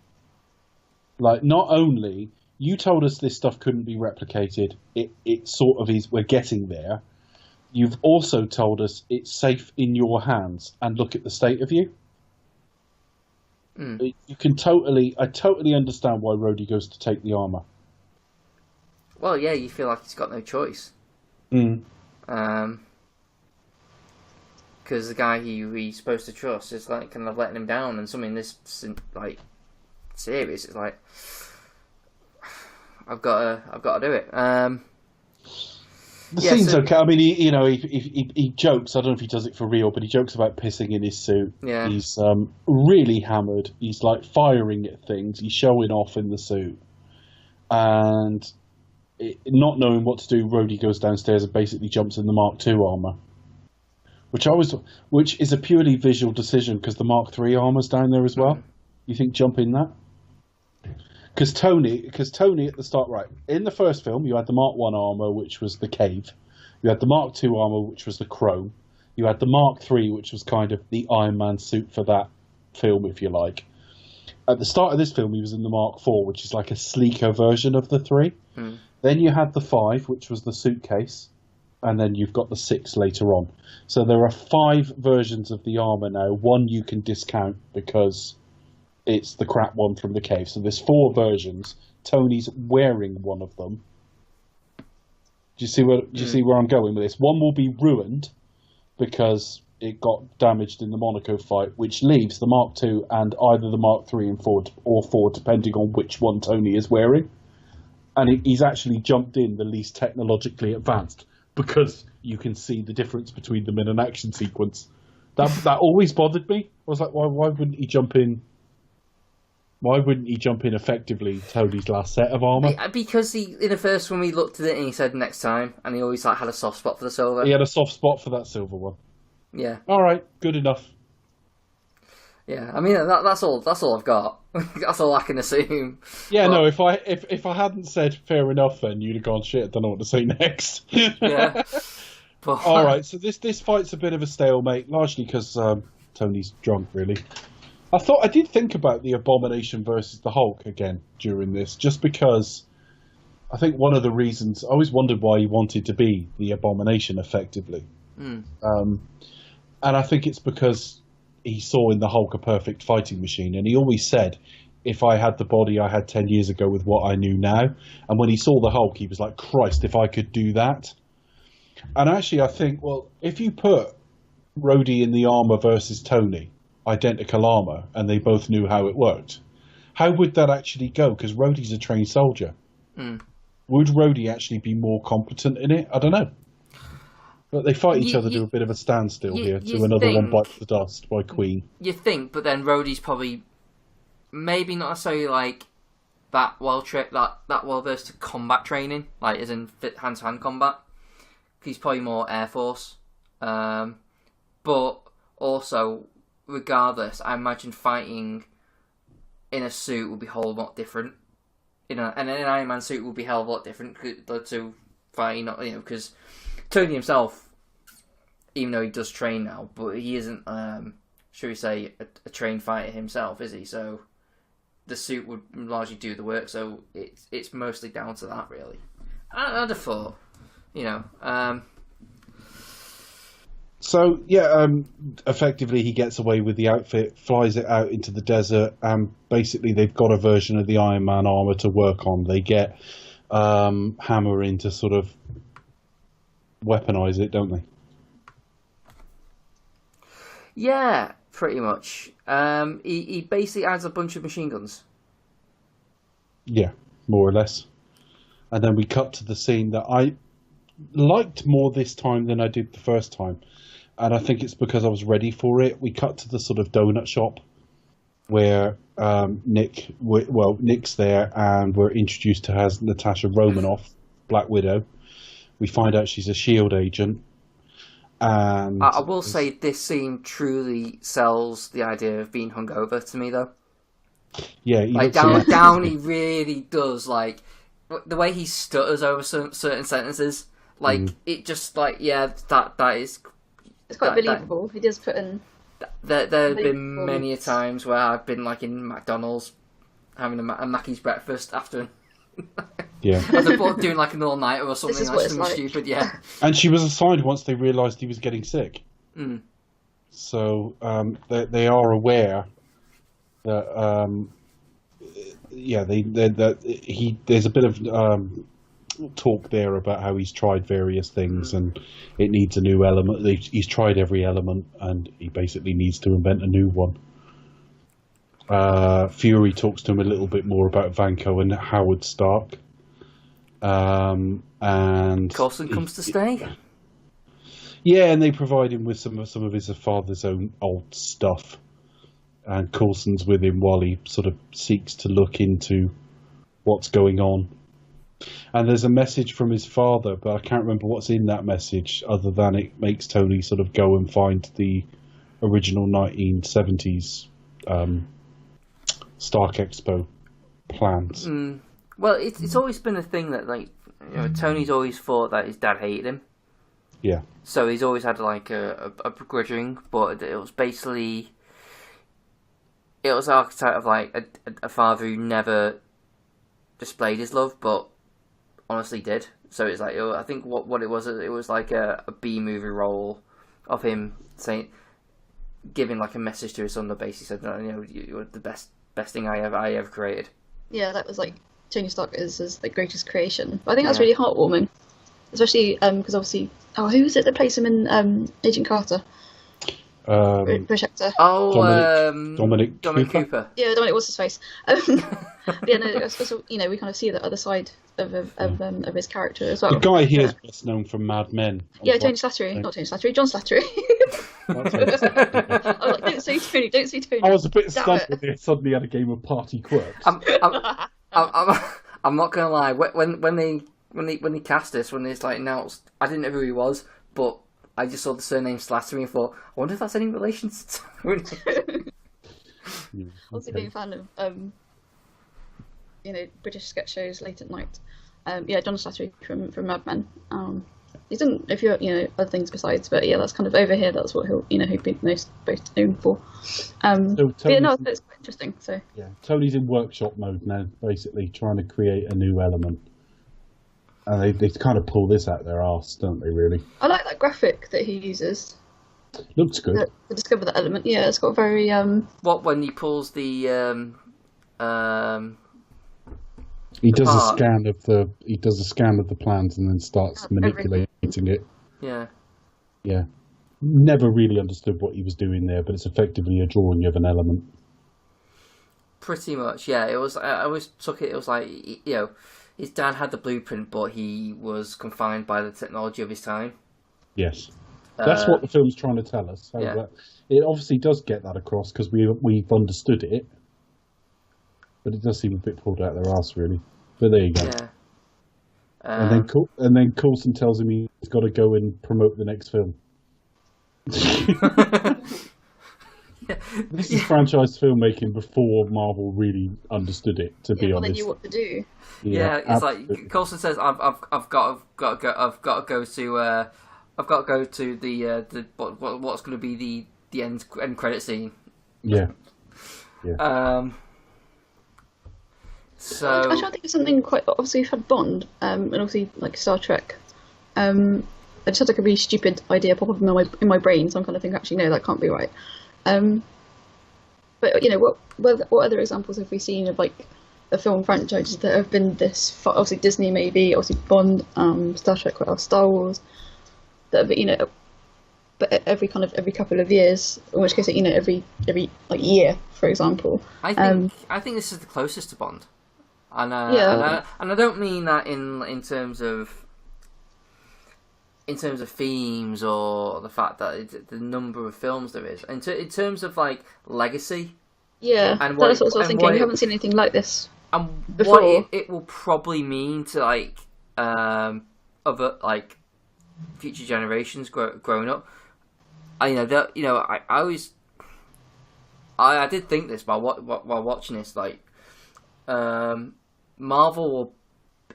Like, not only you told us this stuff couldn't be replicated, it sort of is. We're getting there. You've also told us it's safe in your hands, and look at the state of you. You can I totally understand why Rhodey goes to take the armor. Well, yeah, you feel like he's got no choice. Because the guy he's supposed to trust is like kind of letting him down, and something this like serious. It's like I've got to do it. The scene's okay. I mean, he jokes. I don't know if he does it for real, but he jokes about pissing in his suit. Yeah. He's really hammered. He's like firing at things. He's showing off in the suit, and not knowing what to do, Rhodey goes downstairs and basically jumps in the Mark II armor, which is a purely visual decision because the Mark III armor's down there as well. You think jump in that? Because Tony at the start, right, in the first film, you had the Mark I armor, which was the cave. You had the Mark II armor, which was the chrome. You had the Mark III, which was kind of the Iron Man suit for that film, if you like. At the start of this film, he was in the Mark IV, which is like a sleeker version of the 3. Then you had the 5, which was the suitcase. And then you've got the 6 later on. So there are 5 versions of the armor now. One you can discount because it's the crap one from the cave. So there's 4 versions. Tony's wearing one of them. Do you see where I'm going with this? One will be ruined because it got damaged in the Monaco fight, which leaves the Mark II and either the Mark III and 4 or 4, depending on which one Tony is wearing. And he's actually jumped in the least technologically advanced because you can see the difference between them in an action sequence. That always bothered me. I was like, why wouldn't he jump in? Why wouldn't he jump in effectively Tony's last set of armour? Because in the first one we looked at it and he said next time, and he always had a soft spot for the silver. He had a soft spot for that silver one. Yeah. All right, good enough. Yeah, I mean that's all I've got. That's all I can assume. Yeah, but... no. If I hadn't said fair enough, then you'd have gone shit. I don't know what to say next. Yeah. But... All right, so this fight's a bit of a stalemate, largely because Tony's drunk, really. I did think about the Abomination versus the Hulk again during this, just because I think one of the reasons I always wondered why he wanted to be the Abomination effectively, and I think it's because he saw in the Hulk a perfect fighting machine, and he always said if I had the body I had 10 years ago with what I knew now. And when he saw the Hulk, he was like, Christ, if I could do that. And actually, I think, well, if you put Rhodey in the armor versus Tony, identical armor, and they both knew how it worked, how would that actually go? Because Rhodey's a trained soldier. Would Rhodey actually be more competent in it? I don't know. But they fight each other to a bit of a standstill here, to another one bites the dust by Queen. You think, but then Rhodey's probably maybe not necessarily like that well versed to combat training, like as in hand to hand combat. He's probably more Air Force, but also regardless, I imagine fighting in a suit would be a whole lot different. And an Iron Man suit would be a hell of a lot different to fighting, because Tony himself, even though he does train now, but he isn't, should we say, a trained fighter himself, is he? So the suit would largely do the work. So it's mostly down to that, really. I'd have thought, So, yeah, effectively he gets away with the outfit, flies it out into the desert, and basically they've got a version of the Iron Man armor to work on. They get Hammer in to sort of weaponize it, don't they? Yeah, pretty much. He basically adds a bunch of machine guns. Yeah, more or less. And then we cut to the scene that I liked more this time than I did the first time. And I think it's because I was ready for it. We cut to the sort of donut shop where Nick's there, and we're introduced to as Natasha Romanoff, Black Widow. We find out she's a S.H.I.E.L.D. agent. And I will say this scene truly sells the idea of being hungover to me, though. Yeah, Downey really does, like, the way he stutters over certain sentences. Like, it just, like, yeah, that is... It's quite believable. He does put in... There have been many a times where I've been, like, in McDonald's having a Mackey's breakfast after... Yeah. As opposed to doing, like, an all-nighter or something. This is like something like. Stupid, yeah. And she was assigned once they realised he was getting sick. Mm. So they are aware that... there's a bit of talk there about how he's tried various things and it needs a new element. He's tried every element and he basically needs to invent a new one. Fury talks to him a little bit more about Vanko and Howard Stark. And Coulson comes to stay. Yeah, and they provide him with some of his father's own old stuff. And Coulson's with him while he sort of seeks to look into what's going on. And there's a message from his father, but I can't remember what's in that message, other than it makes Tony sort of go and find the original 1970s Stark Expo plans. Well, it's always been a thing that, like, Tony's always thought that his dad hated him. Yeah. So he's always had, like, a begrudging, but it was basically... It was archetype of, like, a father who never displayed his love, but honestly did. So it's like, I think what it was like a B-movie role of him giving, like, a message to his son that basically said, you're the best thing I ever created. Yeah, that was, like, Tony Stark is the greatest creation. But I think that's really heartwarming. Especially because obviously... Oh, who was it that plays him in Agent Carter? British actor. Dominic Cooper. Yeah, Dominic, what's his face? Yeah, no, also, we kind of see the other side of his character as well. The guy here is best known from Mad Men. Yeah, Tony Slattery. Not Tony Slattery, John Slattery. I was like, don't say Tony. I was a bit stunned when they suddenly had a game of Party Quirks. I'm not gonna lie. When they cast this, when it's like announced, I didn't know who he was, but I just saw the surname Slattery and thought, I wonder if that's any relation to Tony. Also being a fan of British sketch shows late at night. John Slattery from Mad Men. He's done a few other things besides, but yeah, that's kind of over here. That's what he'd be most known for. It's quite interesting. So yeah, Tony's in workshop mode now, basically trying to create a new element. And they kind of pull this out their arse, don't they, really? I like that graphic that he uses. Looks good. To discover that element. Yeah, it's got very... What, when he pulls the He does a scan of the plans and then starts manipulating it. Yeah. Yeah. Never really understood what he was doing there, but it's effectively a drawing of an element. Pretty much, yeah. It was. I always took it. It was like, you know, his dad had the blueprint, but he was confined by the technology of his time. Yes, that's what the film's trying to tell us. So yeah. It obviously does get that across because we've understood it, but it does seem a bit pulled out their arse, really. But there you go. Yeah. And then Coulson tells him he's got to go and promote the next film. This is franchise filmmaking before Marvel really understood it. To be honest, they knew what to do. Yeah, it's absolutely. Like Coulson says, I've got to go to the what's going to be the end credit scene. Yeah. So I try to think of something quite. Obviously, we've had Bond, and obviously like Star Trek. I just had like a really stupid idea pop up in my brain, so I'm kind of thinking, actually, no, that can't be right. But you know, what other examples have we seen of like the film franchises that have been this far? Obviously Disney, maybe, obviously Bond, Star Trek, what else? Star Wars. That, you know, but every couple of years, in which case, you know, every like year, for example. I think this is the closest to Bond, and I don't mean that in terms of themes or the fact that the number of films there is. In terms of like legacy. Yeah, and that's what I was thinking. We haven't seen anything like this and before. What it will probably mean to like other like future generations growing up. I did think this while watching this. Like, Marvel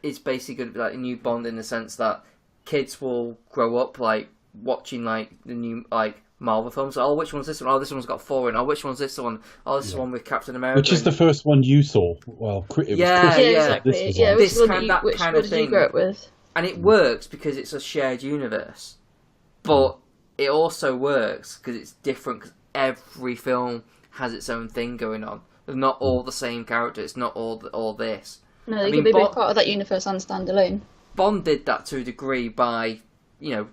is basically going to be like a new Bond in the sense that kids will grow up like watching like the new like Marvel films. Oh, which one's this one? Oh, this one's got Thor in. Oh, which one's this one? Oh, this is one with Captain America. Which is the first one you saw? Well, it was exactly. Which kind of did thing. You grow up with? And it works because it's a shared universe, but it also works because it's different. Because every film has its own thing going on. They're not all the same character. It's not all this. No, they can be part of that universe and stand alone. Bond did that to a degree by, you know,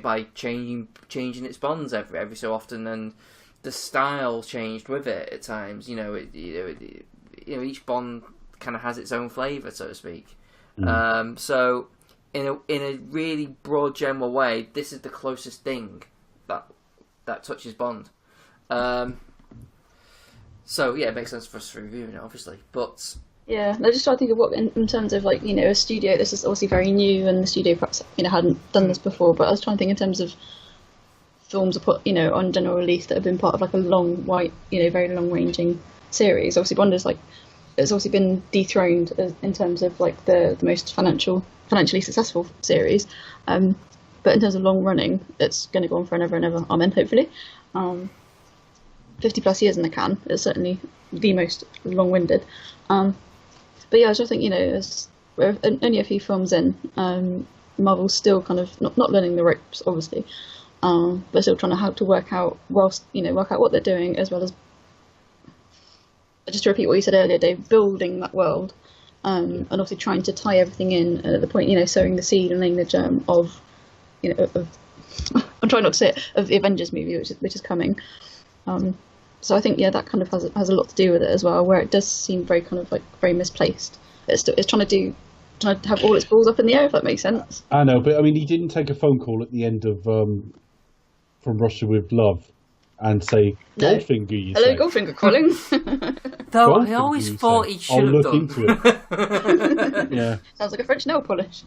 by changing its Bonds every so often, and the style changed with it at times. You know, each Bond kind of has its own flavour, so to speak. So in a really broad general way, this is the closest thing that touches Bond. So yeah, it makes sense for us to review it, obviously, but. Yeah, I just try to think of what, in terms of like, you know, a studio. This is obviously very new, and the studio perhaps, you know, hadn't done this before. But I was trying to think in terms of films put, you know, on general release that have been part of like a very long-ranging series. Obviously, Bond is like, it's obviously been dethroned in terms of like the most financially successful series. But in terms of long running, it's going to go on for and ever. Amen. Hopefully, 50 plus years in the can. It's certainly the most long-winded. But yeah, I just think, you know, we're only a few films in, Marvel's still kind of not learning the ropes, obviously, but still trying to work out what they're doing, as well as, just to repeat what you said earlier, Dave, building that world, and obviously trying to tie everything in at the point, you know, sowing the seed and laying the germ of, you know, I'm trying not to say it, of the Avengers movie, which is coming. So I think, yeah, that kind of has a lot to do with it as well, where it does seem very kind of like very misplaced. It's trying to have all its balls up in the air, if that makes sense. I know, but I mean, he didn't take a phone call at the end of From Russia with Love and say, Goldfinger, you Hello, say. Goldfinger calling. Though Goldfinger, I always you thought say. he should have done. I'll look into it. Yeah. Sounds like a French nail polish.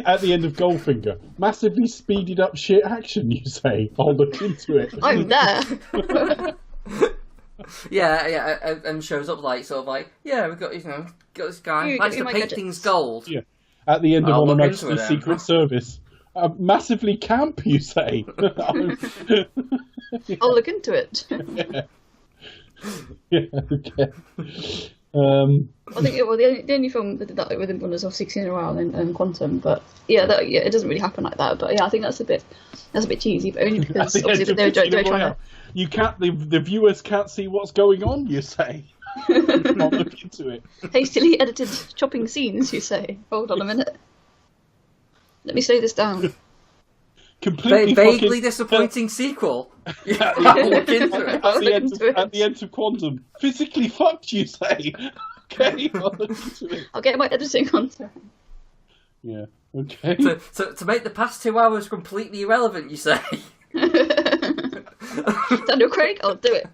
At the end of Goldfinger, massively speeded up shit action, you say. I'll look into it. I'm there. Yeah, and shows up like sort of like, yeah, we've got this guy likes to paint things gold. Yeah. At the end of I'll On Her look into Majesty's it Secret Service, massively camp, you say. I'll look into it. Yeah, okay. I think the only film that did that within Bond was obviously Casino Royale and Quantum, but it doesn't really happen like that. But yeah, I think that's a bit cheesy, but only because obviously they're trying to. You can't. The viewers can't see what's going on. You say. I'll look into it. Hastily edited chopping scenes, you say? Hold on a minute. Let me slow this down. Completely vaguely disappointing sequel. I'll look into it. At the end of Quantum, physically fucked, you say? Okay, I'll look into it. I'll get my editing on time. Yeah, okay. To make the past 2 hours completely irrelevant, you say? Daniel Craig, I'll do it.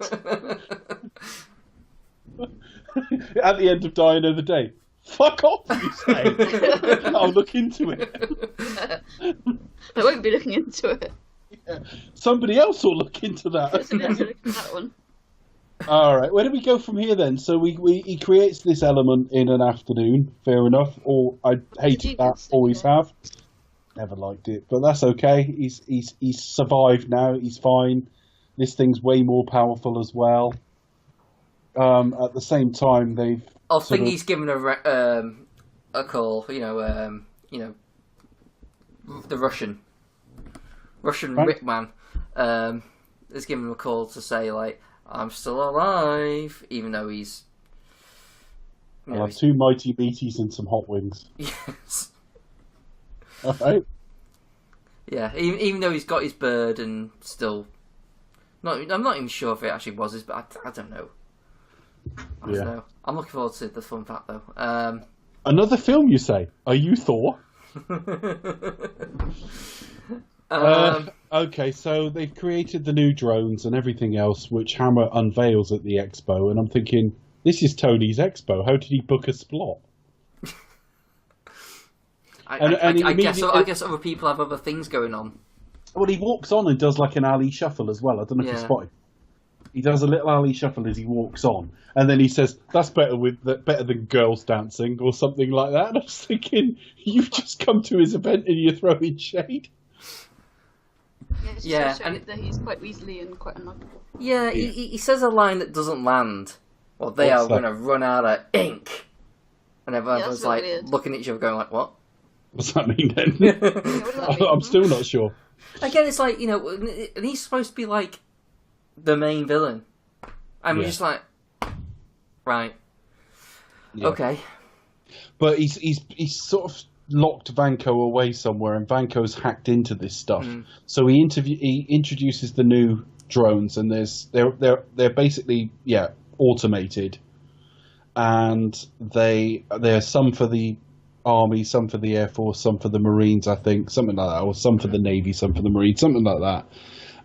At the end of Die Another Day, fuck off, you say? I'll look into it. I won't be looking into it. Yeah. Somebody else will look into that. Somebody else will look into that one. All right, where do we go from here then? So he creates this element in an afternoon, fair enough. Or I hated that, always have. Never liked it, but that's okay. He's survived now. He's fine. This thing's way more powerful as well. At the same time, they've. I think he's given a call. You know, the Russian Rick man has given him a call to say like, I'm still alive, even though he's. I'll have 2 mighty meaties and some hot wings. Yes. All right. Yeah, even though he's got his bird and still. I'm not even sure if it actually was his, but I don't know. I don't know. I'm looking forward to the fun fact though. Another film, you say? Are you Thor? Okay, so they've created the new drones and everything else, which Hammer unveils at the expo, and I'm thinking, this is Tony's expo. How did he book a slot? I guess other people have other things going on. Well, he walks on and does like an alley shuffle as well. I don't know if you spotted. He does a little alley shuffle as he walks on, and then he says, "That's better than girls dancing," or something like that. And I was thinking, you've just come to his event and you're throwing shade. Yeah, and that he's quite weaselly and quite unlikable. Yeah, he says a line that doesn't land. Well, they are going to run out of ink, and everyone's like weird. Looking at each other, going like, "What? What's that mean then?" I'm still not sure. Again, it's like, and he's supposed to be like the main villain, and we're just like, right, okay. But he's sort of locked Vanko away somewhere, and Vanko's hacked into this stuff. So he introduces the new drones, and they're basically automated, and they're some for the Army, some for the Air Force, some for the Marines, I think, something like that, or some for the Navy, some for the Marines, something like that.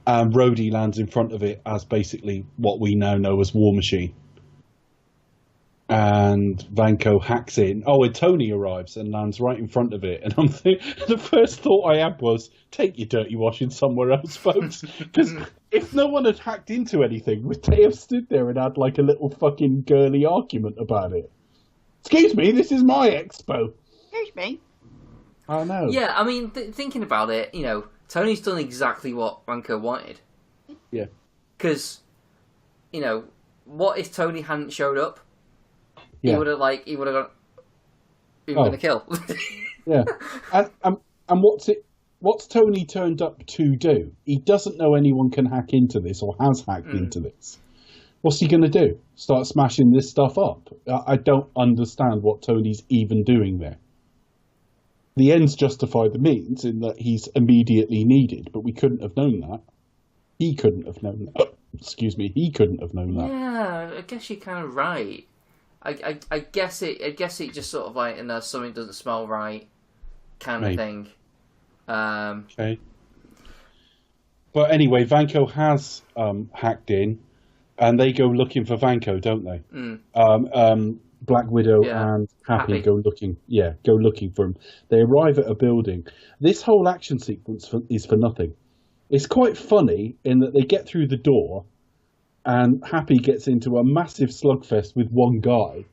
And Rhodey lands in front of it as basically what we now know as War Machine. And Vanko hacks in. Oh, and Tony arrives and lands right in front of it. And the first thought I had was, take your dirty washing somewhere else, folks. Because if no one had hacked into anything, would they have stood there and had like a little fucking girly argument about it? Excuse me, this is my expo. Excuse me. I know. Yeah, I mean, thinking about it, Tony's done exactly what Vanko wanted. Yeah. Because, what if Tony hadn't showed up? Yeah. He would have gone. He was going to kill. Yeah. And what's Tony turned up to do? He doesn't know anyone can hack into this or has hacked into this. What's he going to do? Start smashing this stuff up? I don't understand what Tony's even doing there. The ends justify the means in that he's immediately needed, but we couldn't have known that. He couldn't have known that. Excuse me, he couldn't have known that. Yeah, I guess you're kind of right. I guess it just sort of like something doesn't smell right kind of thing. Okay. But anyway, Vanko has hacked in, and they go looking for Vanko, don't they? Black Widow and Happy go looking for him. They arrive at a building. This whole action sequence is for nothing. It's quite funny in that they get through the door, and Happy gets into a massive slugfest with one guy,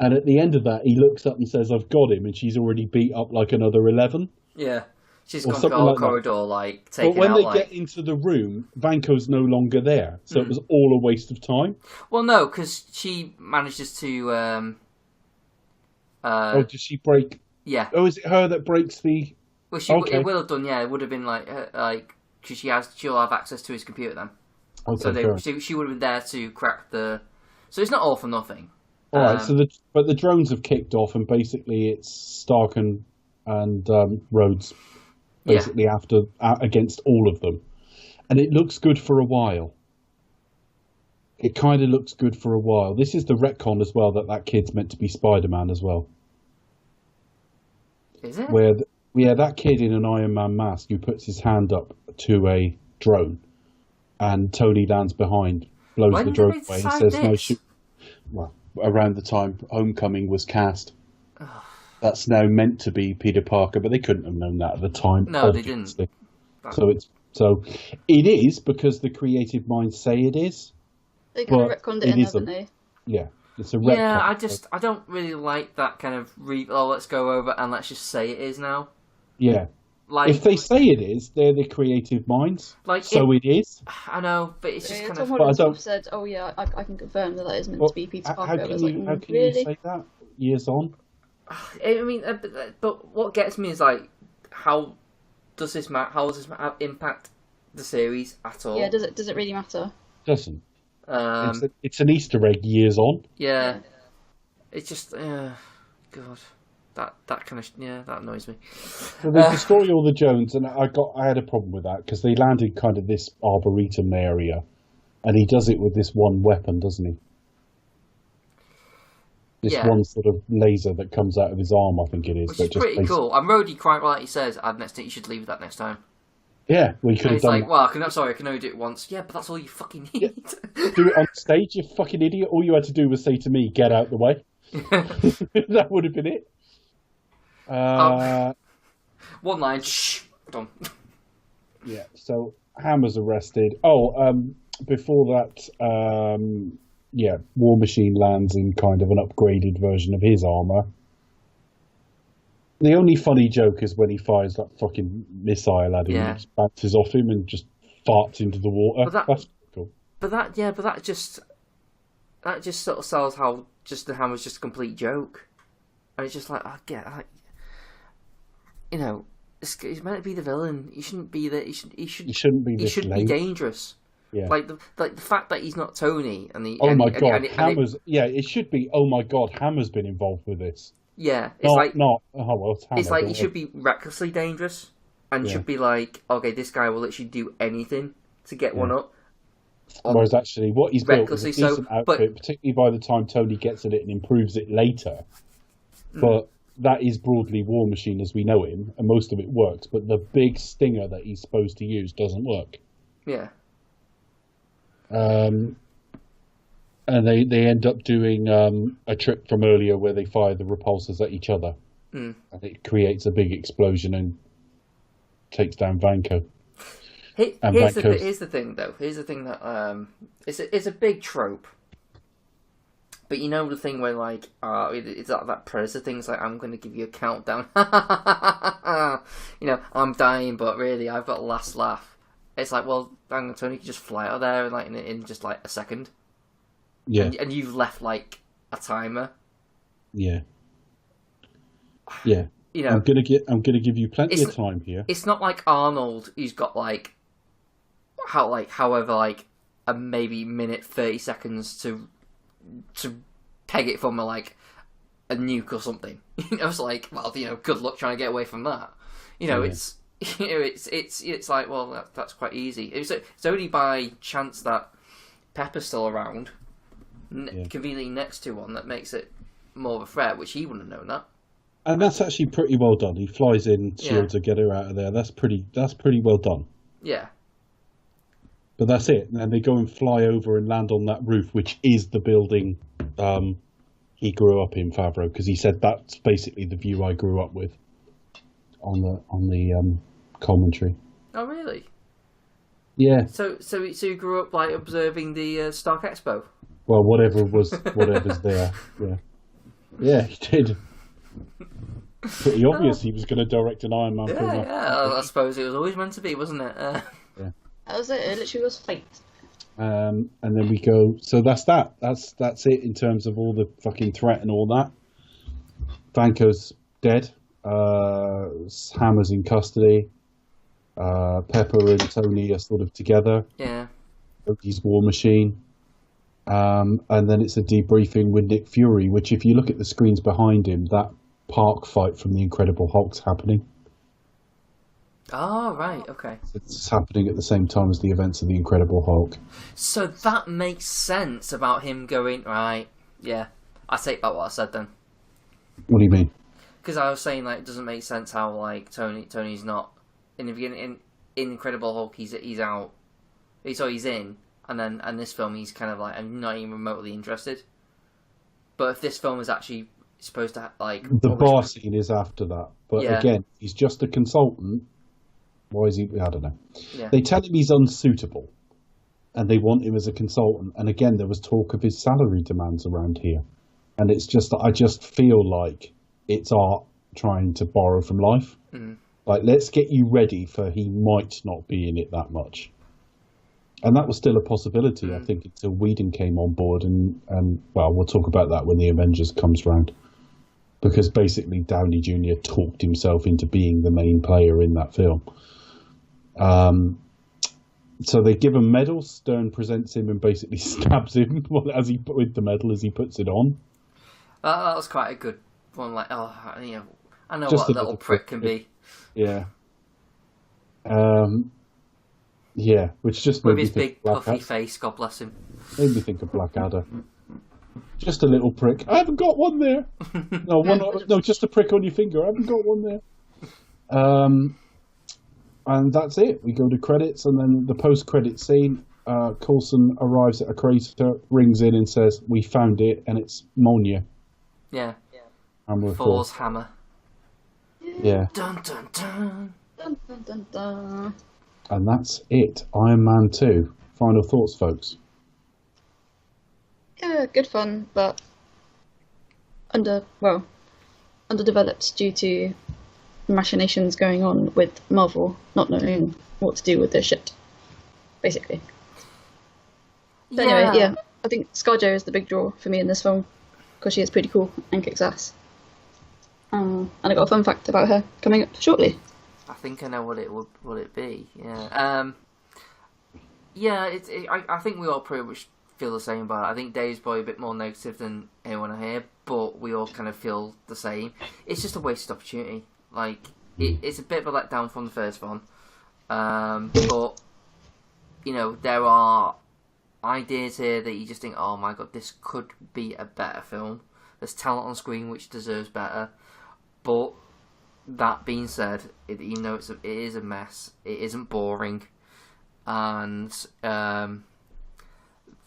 and at the end of that, he looks up and says, "I've got him," and she's already beat up like another 11. Yeah. She's gone down the corridor, taking out, But when they get into the room, Vanko's no longer there, so it was all a waste of time. Well, no, because she manages to... does she break... Yeah. Oh, is it her that breaks the... Well, it will have done, yeah. It would have been because she'll have access to his computer then. Okay, So she would have been there to crack the So it's not all for nothing. All right. But the drones have kicked off, and basically it's Stark and Rhodes basically against all of them, and it looks good for a while. It kind of looks good for a while. This is the retcon as well that kid's meant to be Spider-Man as well. Is it? Where that kid in an Iron Man mask who puts his hand up to a drone, and Tony lands behind, blows the drone away, and says no shoot. Well, around the time Homecoming was cast, that's now meant to be Peter Parker, but they couldn't have known that at the time. No, obviously. They didn't. So it is because the creative minds say it is. They kind of retconned it in, haven't they? Yeah, it's a retcon. Yeah, I don't really like that kind of let's go over and let's just say it is now. Yeah. Like, if they say it is, they're the creative minds. Like, so it is. I know, but it's just kind of. Tom Holland said, "Oh yeah, I can confirm that is meant to be Peter Parker." How can you say that years on? I mean, but what gets me is like, how does this impact the series at all? Yeah, does it really matter? Doesn't. It's an Easter egg years on. Yeah. It's just, God, that kind of, that annoys me. So they destroy all the Jones, and I had a problem with that because they landed kind of this arboretum area, and he does it with this one weapon, doesn't he? This one sort of laser that comes out of his arm, I think it is. Which is pretty cool. And Rhodey quite rightly says, you should leave that next time. Yeah, well, you could have done. Like, well, I can only do it once. Yeah, but that's all you fucking need. Yeah. Do it on stage, you fucking idiot. All you had to do was say to me, "Get out the way." That would have been it. One line. Shh. Done. Yeah. So Hammer's arrested. Before that, War Machine lands in kind of an upgraded version of his armor. The only funny joke is when he fires that fucking missile at him, and just bounces off him and just farts into the water. That's cool. But that just sort of sells how just the Hammer's just a complete joke, and it's just like he's meant to be the villain. He shouldn't be the. He shouldn't be dangerous. Yeah. Like the fact that he's not Tony and the. Hammer's. It should be. Oh my god, Hammer's been involved with this. Yeah, it's Hammer, it's like he should be recklessly dangerous, and should be like, okay, this guy will literally do anything to get one up. Whereas actually, what he's built is a decent outfit, particularly by the time Tony gets at it and improves it later. But that is broadly War Machine as we know him, and most of it works. But the big stinger that he's supposed to use doesn't work. Yeah. And they end up doing a trick from earlier where they fire the repulsors at each other. And it creates a big explosion and takes down Vanko. Here's the thing, though. Here's the thing that it's a big trope. But you know the thing where like it's that Predator thing. It's like, I'm going to give you a countdown. I'm dying, but really I've got last laugh. It's like, well, Tony can just fly out of there in just like a second. Yeah, and you've left like a timer. Yeah. I'm gonna give you plenty of time here. It's not like Arnold, who's got however a maybe minute 30 seconds to peg it from a nuke or something. It's like, well, good luck trying to get away from that. It's like, well, that's quite easy. It's only by chance that Pepper's still around. Conveniently next to one that makes it more of a threat, which he wouldn't have known that. And that's actually pretty well done. He flies in, shields to get her out of there. That's pretty well done. Yeah. But that's it. And they go and fly over and land on that roof, which is the building he grew up in, Favreau, because he said that's basically the view I grew up with on the commentary. Oh, really? Yeah. So you grew up observing the Stark Expo. Well, whatever's there. Yeah, he did. Pretty obvious he was going to direct an Iron Man film. Yeah, I suppose it was always meant to be, wasn't it? Yeah. That was it. It literally was fate. And then we go. So that's that. That's it in terms of all the fucking threat and all that. Vanko's dead. Hammer's in custody. Pepper and Tony are sort of together. Yeah. He's War Machine. And then it's a debriefing with Nick Fury, which if you look at the screens behind him, that park fight from the Incredible Hulk's happening. Oh, right, okay. It's happening at the same time as the events of the Incredible Hulk. So that makes sense about him going, right, yeah, I take back what I said then. What do you mean? Because I was saying, like, it doesn't make sense how, like, Tony's not, in the beginning, in Incredible Hulk, he's out, he's in, and this film, he's kind of like, I'm not even remotely interested. But if this film is actually supposed to, like... The bar scene is after that. But yeah. Again, he's just a consultant. Why is he? I don't know. Yeah. They tell him he's unsuitable, and they want him as a consultant. And again, there was talk of his salary demands around here, and it's just that I just feel like it's art trying to borrow from life. Mm. Like, let's get you ready for he might not be in it that much, and that was still a possibility. I think until Whedon came on board, and well, we'll talk about that when the Avengers comes round. Because basically Downey Jr. talked himself into being the main player in that film. So they give him medals. Stern presents him and basically stabs him with the medal as he puts it on. That was quite a good one. Like, I know Just what a little prick can be. Yeah. Yeah, which just with made his me think big puffy face. God bless him. Made me think of Blackadder. Just a little prick. I haven't got one there. No, just a prick on your finger. I haven't got one there. And that's it. We go to credits, and then the post-credit scene. Coulson arrives at a crater, rings in, and says, "We found it, and it's Mjolnir." Yeah. Hammer of Thor's Thor. hammer. Yeah. Dun dun dun. Dun, dun, dun, dun. And that's it. Iron Man 2. Final thoughts, folks. Yeah, good fun, but underdeveloped due to machinations going on with Marvel not knowing what to do with their shit, basically. But anyway, yeah, I think ScarJo is the big draw for me in this film because she is pretty cool and kicks ass. And I got a fun fact about her coming up shortly. I think I know what it be. Yeah. I think we all pretty much feel the same about it. I think Dave's probably a bit more negative than anyone here, but we all kind of feel the same. It's just a wasted opportunity. Like, it's a bit of a letdown from the first one. But, there are ideas here that you just think, oh my god, this could be a better film. There's talent on screen which deserves better. But, that being said, even though it is a mess, it isn't boring. And,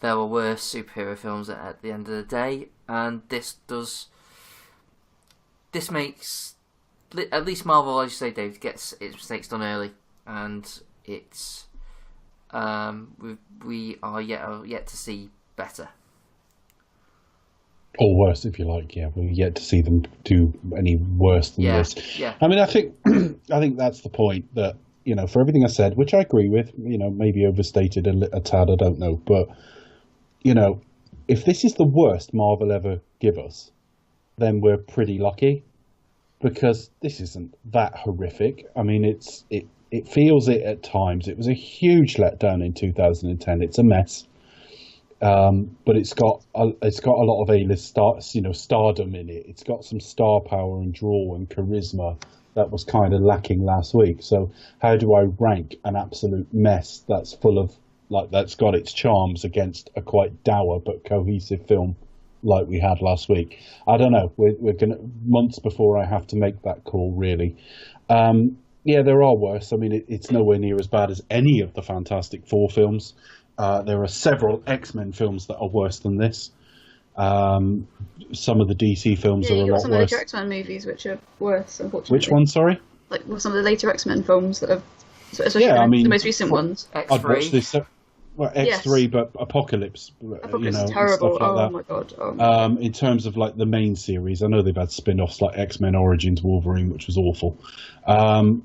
there were worse superhero films at the end of the day, and this makes, at least Marvel, as you say, Dave, gets its mistakes done early, and it's we are yet to see better. Or worse, if you like. Yeah, we're yet to see them do any worse than this. Yeah. I mean, I think that's the point. That for everything I said, which I agree with, maybe overstated a tad, I don't know, but. If this is the worst Marvel ever give us, then we're pretty lucky, because this isn't that horrific. I mean, it feels it at times. It was a huge letdown in 2010. It's a mess, but it's got a lot of A-list stardom in it. It's got some star power and draw and charisma that was kind of lacking last week. So how do I rank an absolute mess that's full of that's got its charms against a quite dour but cohesive film like we had last week? I don't know. We're gonna months before I have to make that call, really. Yeah, there are worse. I mean, it's nowhere near as bad as any of the Fantastic Four films. There are several X-Men films that are worse than this. Some of the DC films are a lot worse. Yeah, some of the later X-Men movies which are worse, unfortunately. Which one, sorry? Like some of the later X-Men films that have, especially the most recent ones. I'd watch this. Well, X3, yes. But Apocalypse, is terrible. Stuff like my god! In terms of the main series, I know they've had spin-offs like X-Men Origins Wolverine, which was awful. So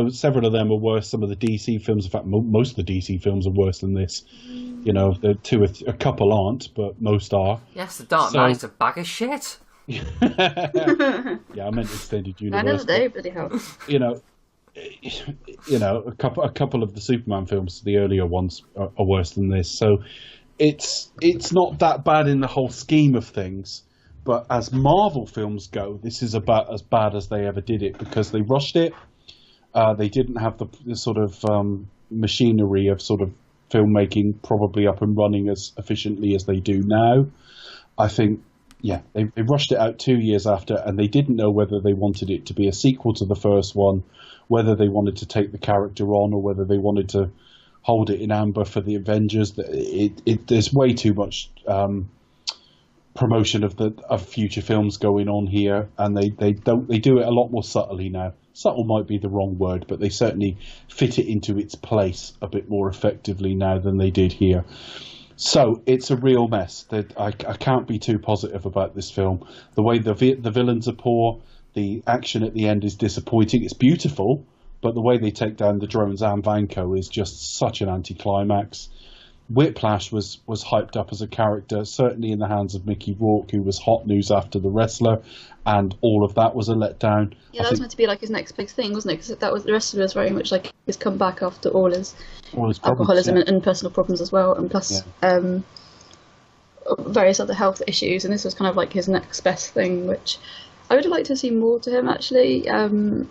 several of them are worse. Some of the DC films, in fact, most of the DC films are worse than this. A couple aren't, but most are. Yes, the Dark Knight's a bag of shit. Yeah, I meant extended universe. I know they bloody hell. A couple of the Superman films, the earlier ones, are worse than this. So it's not that bad in the whole scheme of things. But as Marvel films go, this is about as bad as they ever did it because they rushed it. They didn't have the sort of machinery of sort of filmmaking probably up and running as efficiently as they do now. I think, yeah, they rushed it out 2 years after, and they didn't know whether they wanted it to be a sequel to the first one, whether they wanted to take the character on, or whether they wanted to hold it in amber for the Avengers. There's way too much promotion of future films going on here, and they do it a lot more subtly now. Subtle might be the wrong word, but they certainly fit it into its place a bit more effectively now than they did here. So it's a real mess. I can't be too positive about this film. The way the villains are poor, the action at the end is disappointing. It's beautiful, but the way they take down the drones and Vanko is just such an anticlimax. Whiplash was hyped up as a character, certainly in the hands of Mickey Rourke, who was hot news after The Wrestler, and all of that was a letdown. Yeah, that was meant to be like his next big thing, wasn't it? Because that was The Wrestler was very much like his comeback after all his alcoholism and personal problems as well, and plus various other health issues. And this was kind of like his next best thing, which I would have liked to see more to him. Actually, I think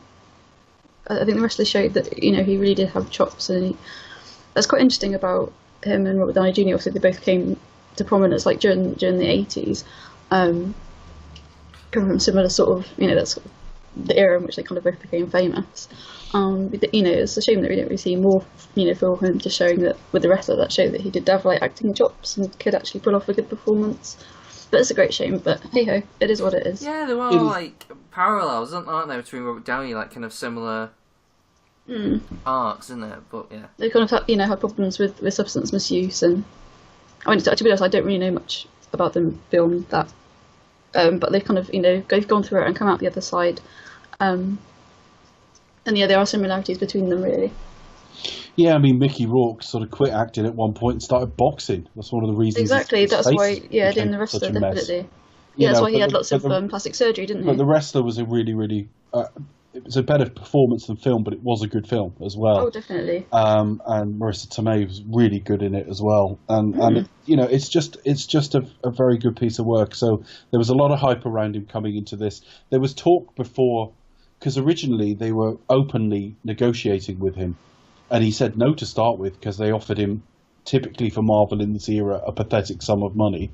The Wrestler showed that he really did have chops, and that's quite interesting about him and Robert Downey Jr. Obviously, they both came to prominence like during the 80s, coming from similar sort of that's the era in which they kind of both became famous. It's a shame that we didn't really see more for him, just showing that with The Wrestler that showed that he did have like acting chops and could actually pull off a good performance. But it's a great shame. But hey ho, it is what it is. Yeah, there were like parallels, aren't there, between Robert Downey, like kind of similar. Arcs, isn't it? But yeah, they kind of had problems with substance misuse, and I mean, to be honest, I don't really know much about them beyond that. But they've kind of they've gone through it and come out the other side, and yeah, there are similarities between them really. Yeah, I mean, Mickey Rourke sort of quit acting at one point and started boxing. That's one of the reasons. Exactly, that's why. Yeah, in The Wrestler, definitely. Yeah, that's why he had lots of plastic surgery, didn't he? But The Wrestler was a really, really. It was a better performance than film, but it was a good film as well. Oh, definitely. And Marissa Tomei was really good in it as well. And it's just a very good piece of work. So there was a lot of hype around him coming into this. There was talk before, because originally they were openly negotiating with him, and he said no to start with because they offered him, typically for Marvel in this era, a pathetic sum of money.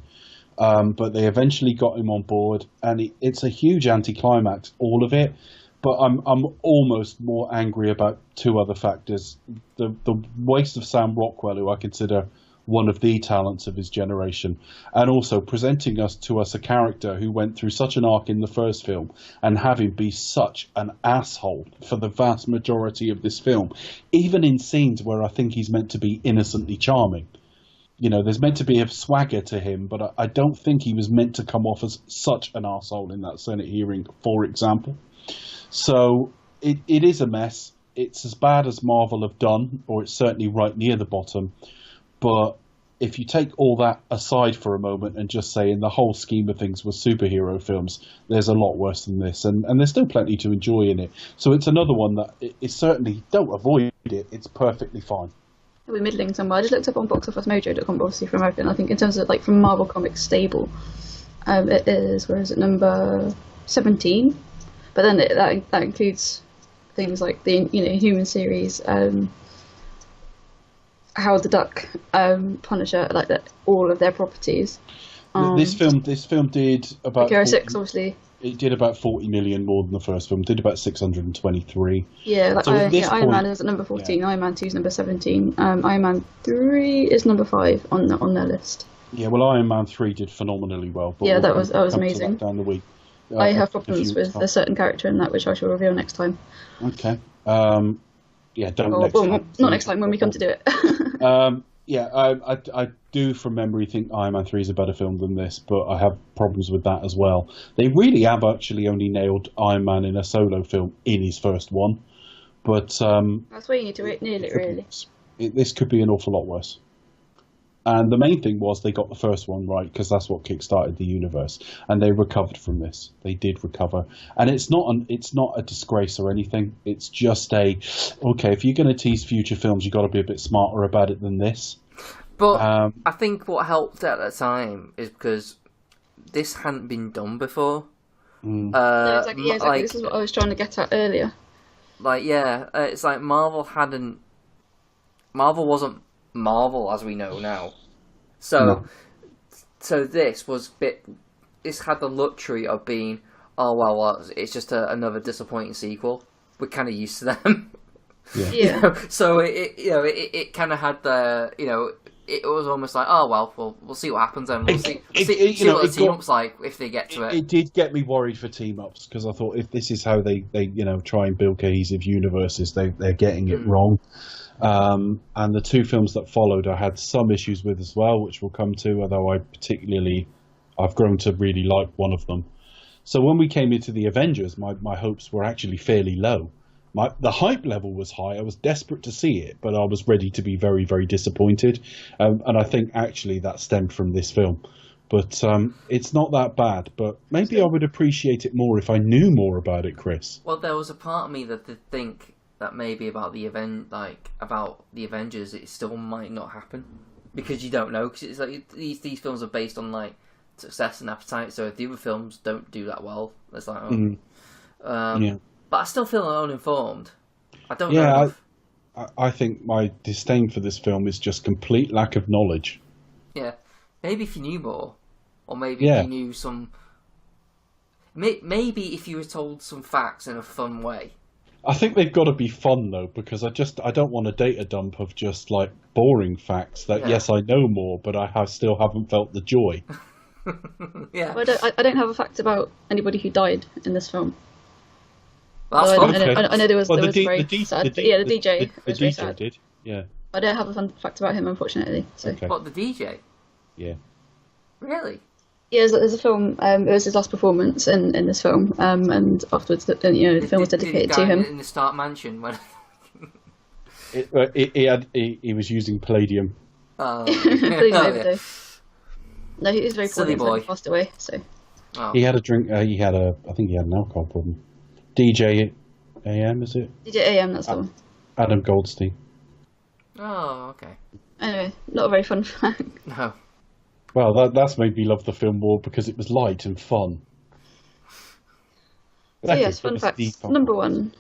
But they eventually got him on board, and it's a huge anticlimax, all of it. But I'm almost more angry about two other factors. The waste of Sam Rockwell, who I consider one of the talents of his generation, and also presenting to us a character who went through such an arc in the first film and have him be such an asshole for the vast majority of this film, even in scenes where I think he's meant to be innocently charming. There's meant to be a swagger to him, but I don't think he was meant to come off as such an asshole in that Senate hearing, for example. So it is a mess. It's as bad as Marvel have done, or it's certainly right near the bottom. But if you take all that aside for a moment and just say in the whole scheme of things with superhero films, there's a lot worse than this. And there's still plenty to enjoy in it. So it's another one that is certainly, don't avoid it. It's perfectly fine. It'll be middling somewhere. I just looked up on boxofficemojo.com, obviously for American. I think in terms of like from Marvel Comics stable, it is, where is it, number 17? But then that includes things like the Human series, Howard the Duck, Punisher, like that, all of their properties. This film did about Hero 6, obviously. It did about 40 million more than the first film. It did about 623. Yeah, so Iron Man is at number 14. Yeah. Iron Man 2 is number 17. Iron Man 3 is number 5 on their list. Yeah, well, Iron Man 3 did phenomenally well. But yeah, that was amazing. Down the week. I have problems with a certain character in that, which I shall reveal next time. Okay. Not next time, when we come to do it. I do from memory think Iron Man 3 is a better film than this, but I have problems with that as well. They really have actually only nailed Iron Man in a solo film in his first one. But that's why you need to nail it, really. This could be an awful lot worse. And the main thing was they got the first one right, because that's what kickstarted the universe, and they recovered from this. They did recover, and it's not a disgrace or anything. It's just if you're going to tease future films, you've got to be a bit smarter about it than this. But I think what helped at that time is because this hadn't been done before. No, exactly. This is what I was trying to get at earlier. It's like Marvel wasn't Marvel as we know now. So this had the luxury of being, it's just another disappointing sequel. We're kind of used to them. Yeah. So it kind of had the, it was almost like, we'll see what happens, and we'll see what the team up's like if they get to it. It did get me worried for team ups, because I thought if this is how they try and build cohesive universes, they're getting it wrong. And the two films that followed, I had some issues with as well, which we'll come to. Although I've grown to really like one of them. So when we came into the Avengers, my hopes were actually fairly low. The hype level was high. I was desperate to see it, but I was ready to be very, very disappointed. And I think actually that stemmed from this film. But it's not that bad. But maybe I would appreciate it more if I knew more about it, Chris. Well, there was a part of me that did think that maybe about the Avengers, it still might not happen, because you don't know. Because it's like these films are based on like success and appetite. So if the other films don't do that well, it's like, yeah. But I still feel uninformed. I don't know. I think my disdain for this film is just complete lack of knowledge. Yeah. Maybe if you knew more. Or maybe if you knew some... Maybe if you were told some facts in a fun way. I think they've got to be fun, though, because I don't want a data dump of just, like, boring facts that, yes, I know more, but I still haven't felt the joy. Yeah. Well, I don't have a fact about anybody who died in this film. That's fun. I know there was very sad. The DJ. The DJ did, yeah. I don't have a fun fact about him, unfortunately. So. Okay. What, the DJ? Yeah. Really? Yeah, there's a film. It was his last performance in this film, and afterwards, the film was dedicated to him. In the Stark Mansion, when he was using palladium. Palladium overdose. No, he was very silly poorly. boy. He passed away. So he had a drink. I think he had an alcohol problem. DJ AM, is it? DJ AM, that's the one. Adam Goldstein. Oh, okay. Anyway, not a very fun fact. No. Well, that's made me love the film more because it was light and fun. So yes, fun facts. Number one,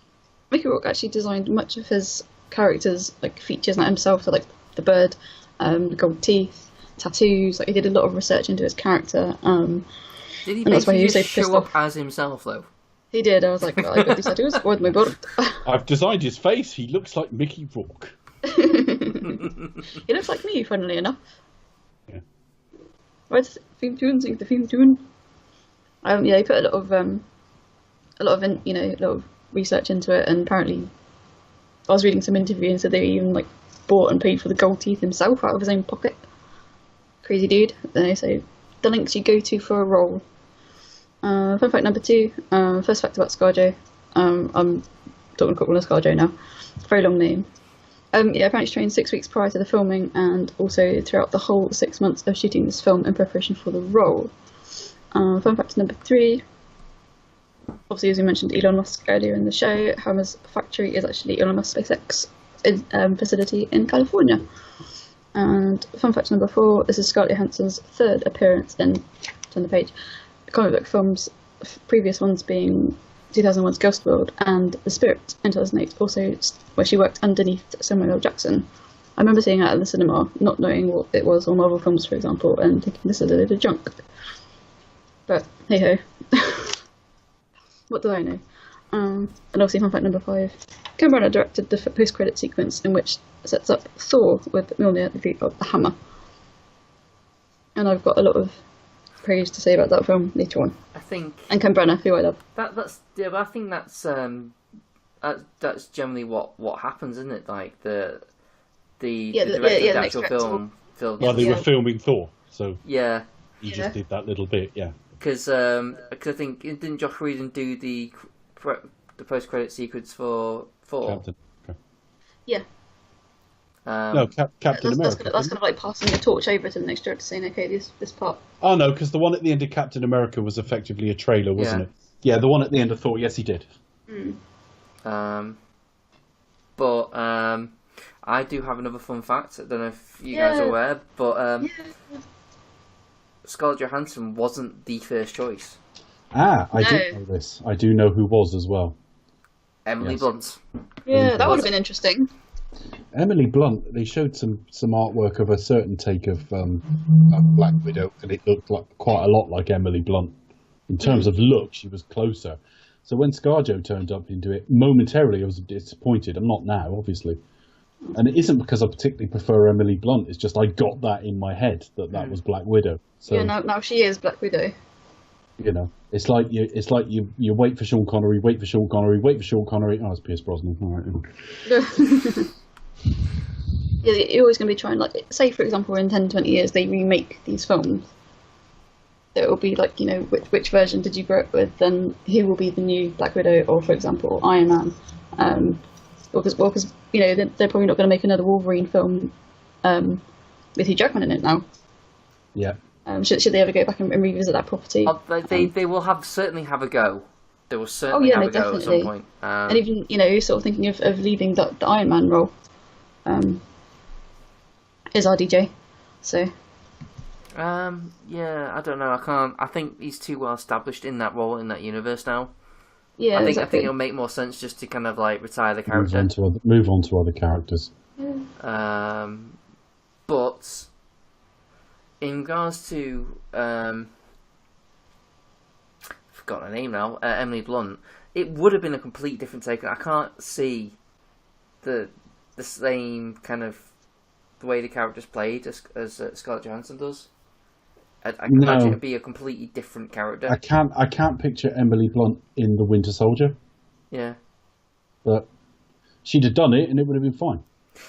Mickey Rourke actually designed much of his characters, like features, like himself, so like the bird, the gold teeth, tattoos. Like he did a lot of research into his character. Did he basically just show up as himself, though? He did. I was like, I got these tattoos with my bird. I've designed his face. He looks like Mickey Rourke. He looks like me, funnily enough. Yeah. Where's the theme tune? Sing the theme tune. Yeah, he put a lot of research into it, and apparently, I was reading some interview and said they even like bought and paid for the gold teeth himself out of his own pocket. Crazy dude. So the links you go to for a role. Fun fact number two. First fact about ScarJo. I'm talking to call him ScarJo now. Very long name. Apparently trained 6 weeks prior to the filming, and also throughout the whole 6 months of shooting this film in preparation for the role. Fun fact number three. Obviously, as we mentioned Elon Musk earlier in the show, Hammer's factory is actually Elon Musk's SpaceX facility in California. And fun fact number four, this is Scarlett Johansson's third appearance in, on the page, comic book films, previous ones being 2001's Ghost World and The Spirit in 2008, also where she worked underneath Samuel L. Jackson. I remember seeing that in the cinema, not knowing what it was, or Marvel films, for example, and thinking this is a load of junk. But hey ho. What do I know? And obviously, fun fact number five, Ken Branagh directed the post-credit sequence in which sets up Thor with Mjolnir at the feet of the hammer. And I've got a lot of praise to say about that film later on. I think. And Ken Branagh, who I love. But I think that's generally what happens, isn't it? Like the director of the actual film. Well, they were filming Thor, so yeah, he just did that little bit, yeah. Because I think didn't Josh Whedon do the post-credit sequence for Thor? Captain. Okay. Yeah. No, Captain America. That's kind of like passing the torch over to the next director, saying, okay, this part. Oh no, because the one at the end of Captain America was effectively a trailer, wasn't it? Yeah, the one at the end of Thor, yes, he did. But I do have another fun fact. I don't know if you guys are aware, but Scarlett Johansson wasn't the first choice. I do know this. I do know who was as well. Emily Blunt. Yeah, that would have been interesting. Emily Blunt, they showed some artwork of a certain take of Black Widow, and it looked like quite a lot like Emily Blunt. In terms of look, she was closer. So when ScarJo turned up into it, momentarily I was disappointed. I'm not now, obviously. And it isn't because I particularly prefer Emily Blunt, it's just I got that in my head that was Black Widow. So, yeah, now she is Black Widow. You know, it's like you wait for Sean Connery, wait for Sean Connery, wait for Sean Connery. Oh, it's Pierce Brosnan. All right. Yeah, you're always going to be trying, like, say for example in 10, 20 years they remake these films. It will be like, you know, which version did you grow up with, then who will be the new Black Widow, or for example Iron Man. Because you know they're probably not going to make another Wolverine film with Hugh Jackman in it now. Yeah. Should they ever go back and revisit that property? They will certainly have a go. They will certainly have a go at some point. And even, you know, sort of thinking of leaving the Iron Man role is RDJ. So. Yeah, I don't know. I think he's too well established in that role in that universe now. Yeah, I think it'll make more sense just to kind of like retire the character. Move on to other characters. But in regards to forgotten her name now, Emily Blunt, it would have been a complete different take. I can't see the same kind of the way the character's played as Scarlett Johansson does. I can imagine it'd be a completely different character. I can't picture Emily Blunt in The Winter Soldier. Yeah. But she'd have done it and it would have been fine.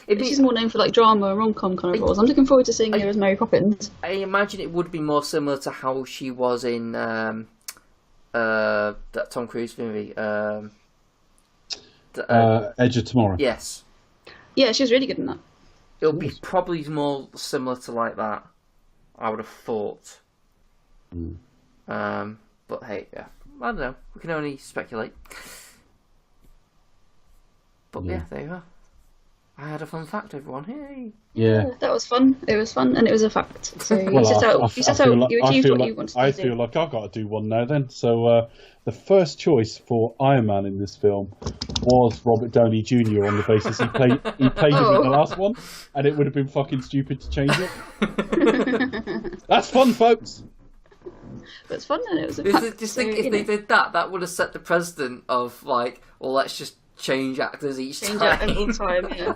She's more known for like drama, rom-com kind of roles. I'm looking forward to seeing her as Mary Poppins. I imagine it would be more similar to how she was in that Tom Cruise movie. Edge of Tomorrow. Yes. Yeah, she was really good in that. It'll be probably more similar to like that, I would have thought. But hey, yeah, I don't know. We can only speculate. But yeah, there you are. I had a fun fact, everyone. Hey. Yeah. That was fun. It was fun, and it was a fact. So you achieved what you wanted to do. I feel like I've got to do one now then. So the first choice for Iron Man in this film was Robert Downey Jr. on the basis he played him in the last one, and it would have been fucking stupid to change it. That's fun, folks. But it's fun, and it was a fact. Just think, if they did that, that would have set the precedent of like, well, let's just change actors each time. All time, yeah.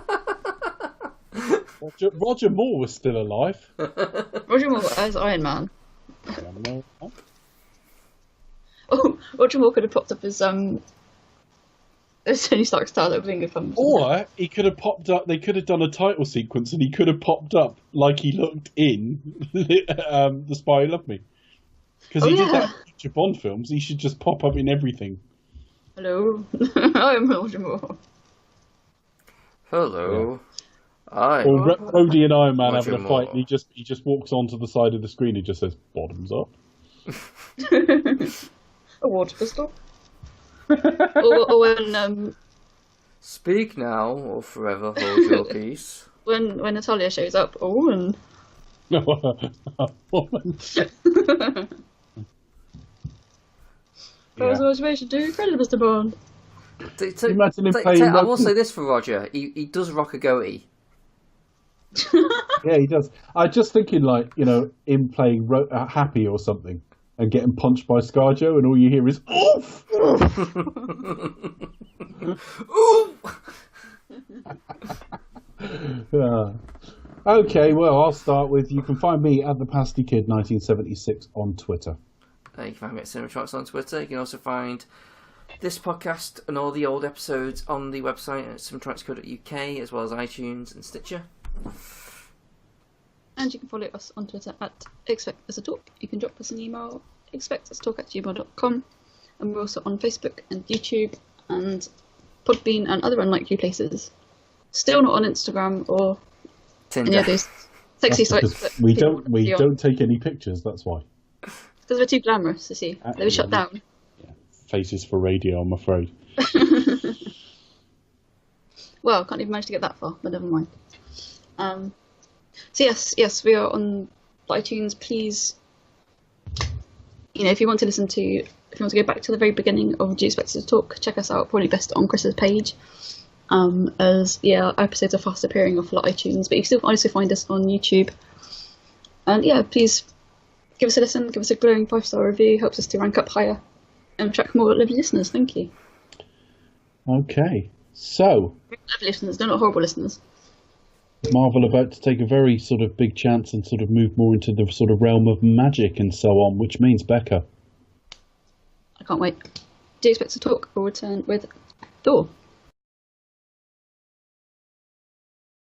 Roger Moore was still alive. Roger Moore as Iron Man. Oh, Roger Moore could have popped up as Tony Stark's Tyler Winger film. Or he could have popped up. They could have done a title sequence, and he could have popped up like he looked in The Spy Who Loved Me. Because he did that in future Bond films. He should just pop up in everything. Hello, I'm Roger Moore. Hello, Or Rhodey and Iron Man having a fight, and he just walks onto the side of the screen and just says, "Bottoms up." A water pistol. or when speak now or forever hold your peace. When Natalia shows up, and that was the motivation to credit Mr. Bond. I will say this for Roger: he does rock a goatee. Yeah, he does. I'm just thinking, like, you know, him playing Happy or something and getting punched by ScarJo, and all you hear is "Oof!" Okay, well, I'll start with, you can find me at ThePastyKid1976 on Twitter. You can find me at Cinematronics on Twitter. You can also find this podcast and all the old episodes on the website at cinematronics.co.uk, as well as iTunes and Stitcher. And you can follow us on Twitter at ExpectUsToTalk. You can drop us an email, expectustalk@gmail.com. And we're also on Facebook and YouTube and Podbean and other unlikely places. Still not on Instagram or Tinder. any of those sexy sites. That We don't take any pictures, that's why. Because we're too glamorous, you see. They were shut down. Yeah. Faces for radio, I'm afraid. Well, I can't even manage to get that far, but never mind. So yes, we are on iTunes. Please, if you want to go back to the very beginning of Do You Expect Us to Talk, check us out. Probably best on Chris's page. As episodes are fast appearing off iTunes, but you can still also find us on YouTube. And please give us a listen, give us a glowing 5-star review. Helps us to rank up higher and attract more lovely listeners. Thank you. Okay, so Lovely listeners, they're not horrible listeners. Marvel about to take a very sort of big chance and sort of move more into the sort of realm of magic and so on, which means Becca. I can't wait. Do You Expect Us to Talk will return with Thor.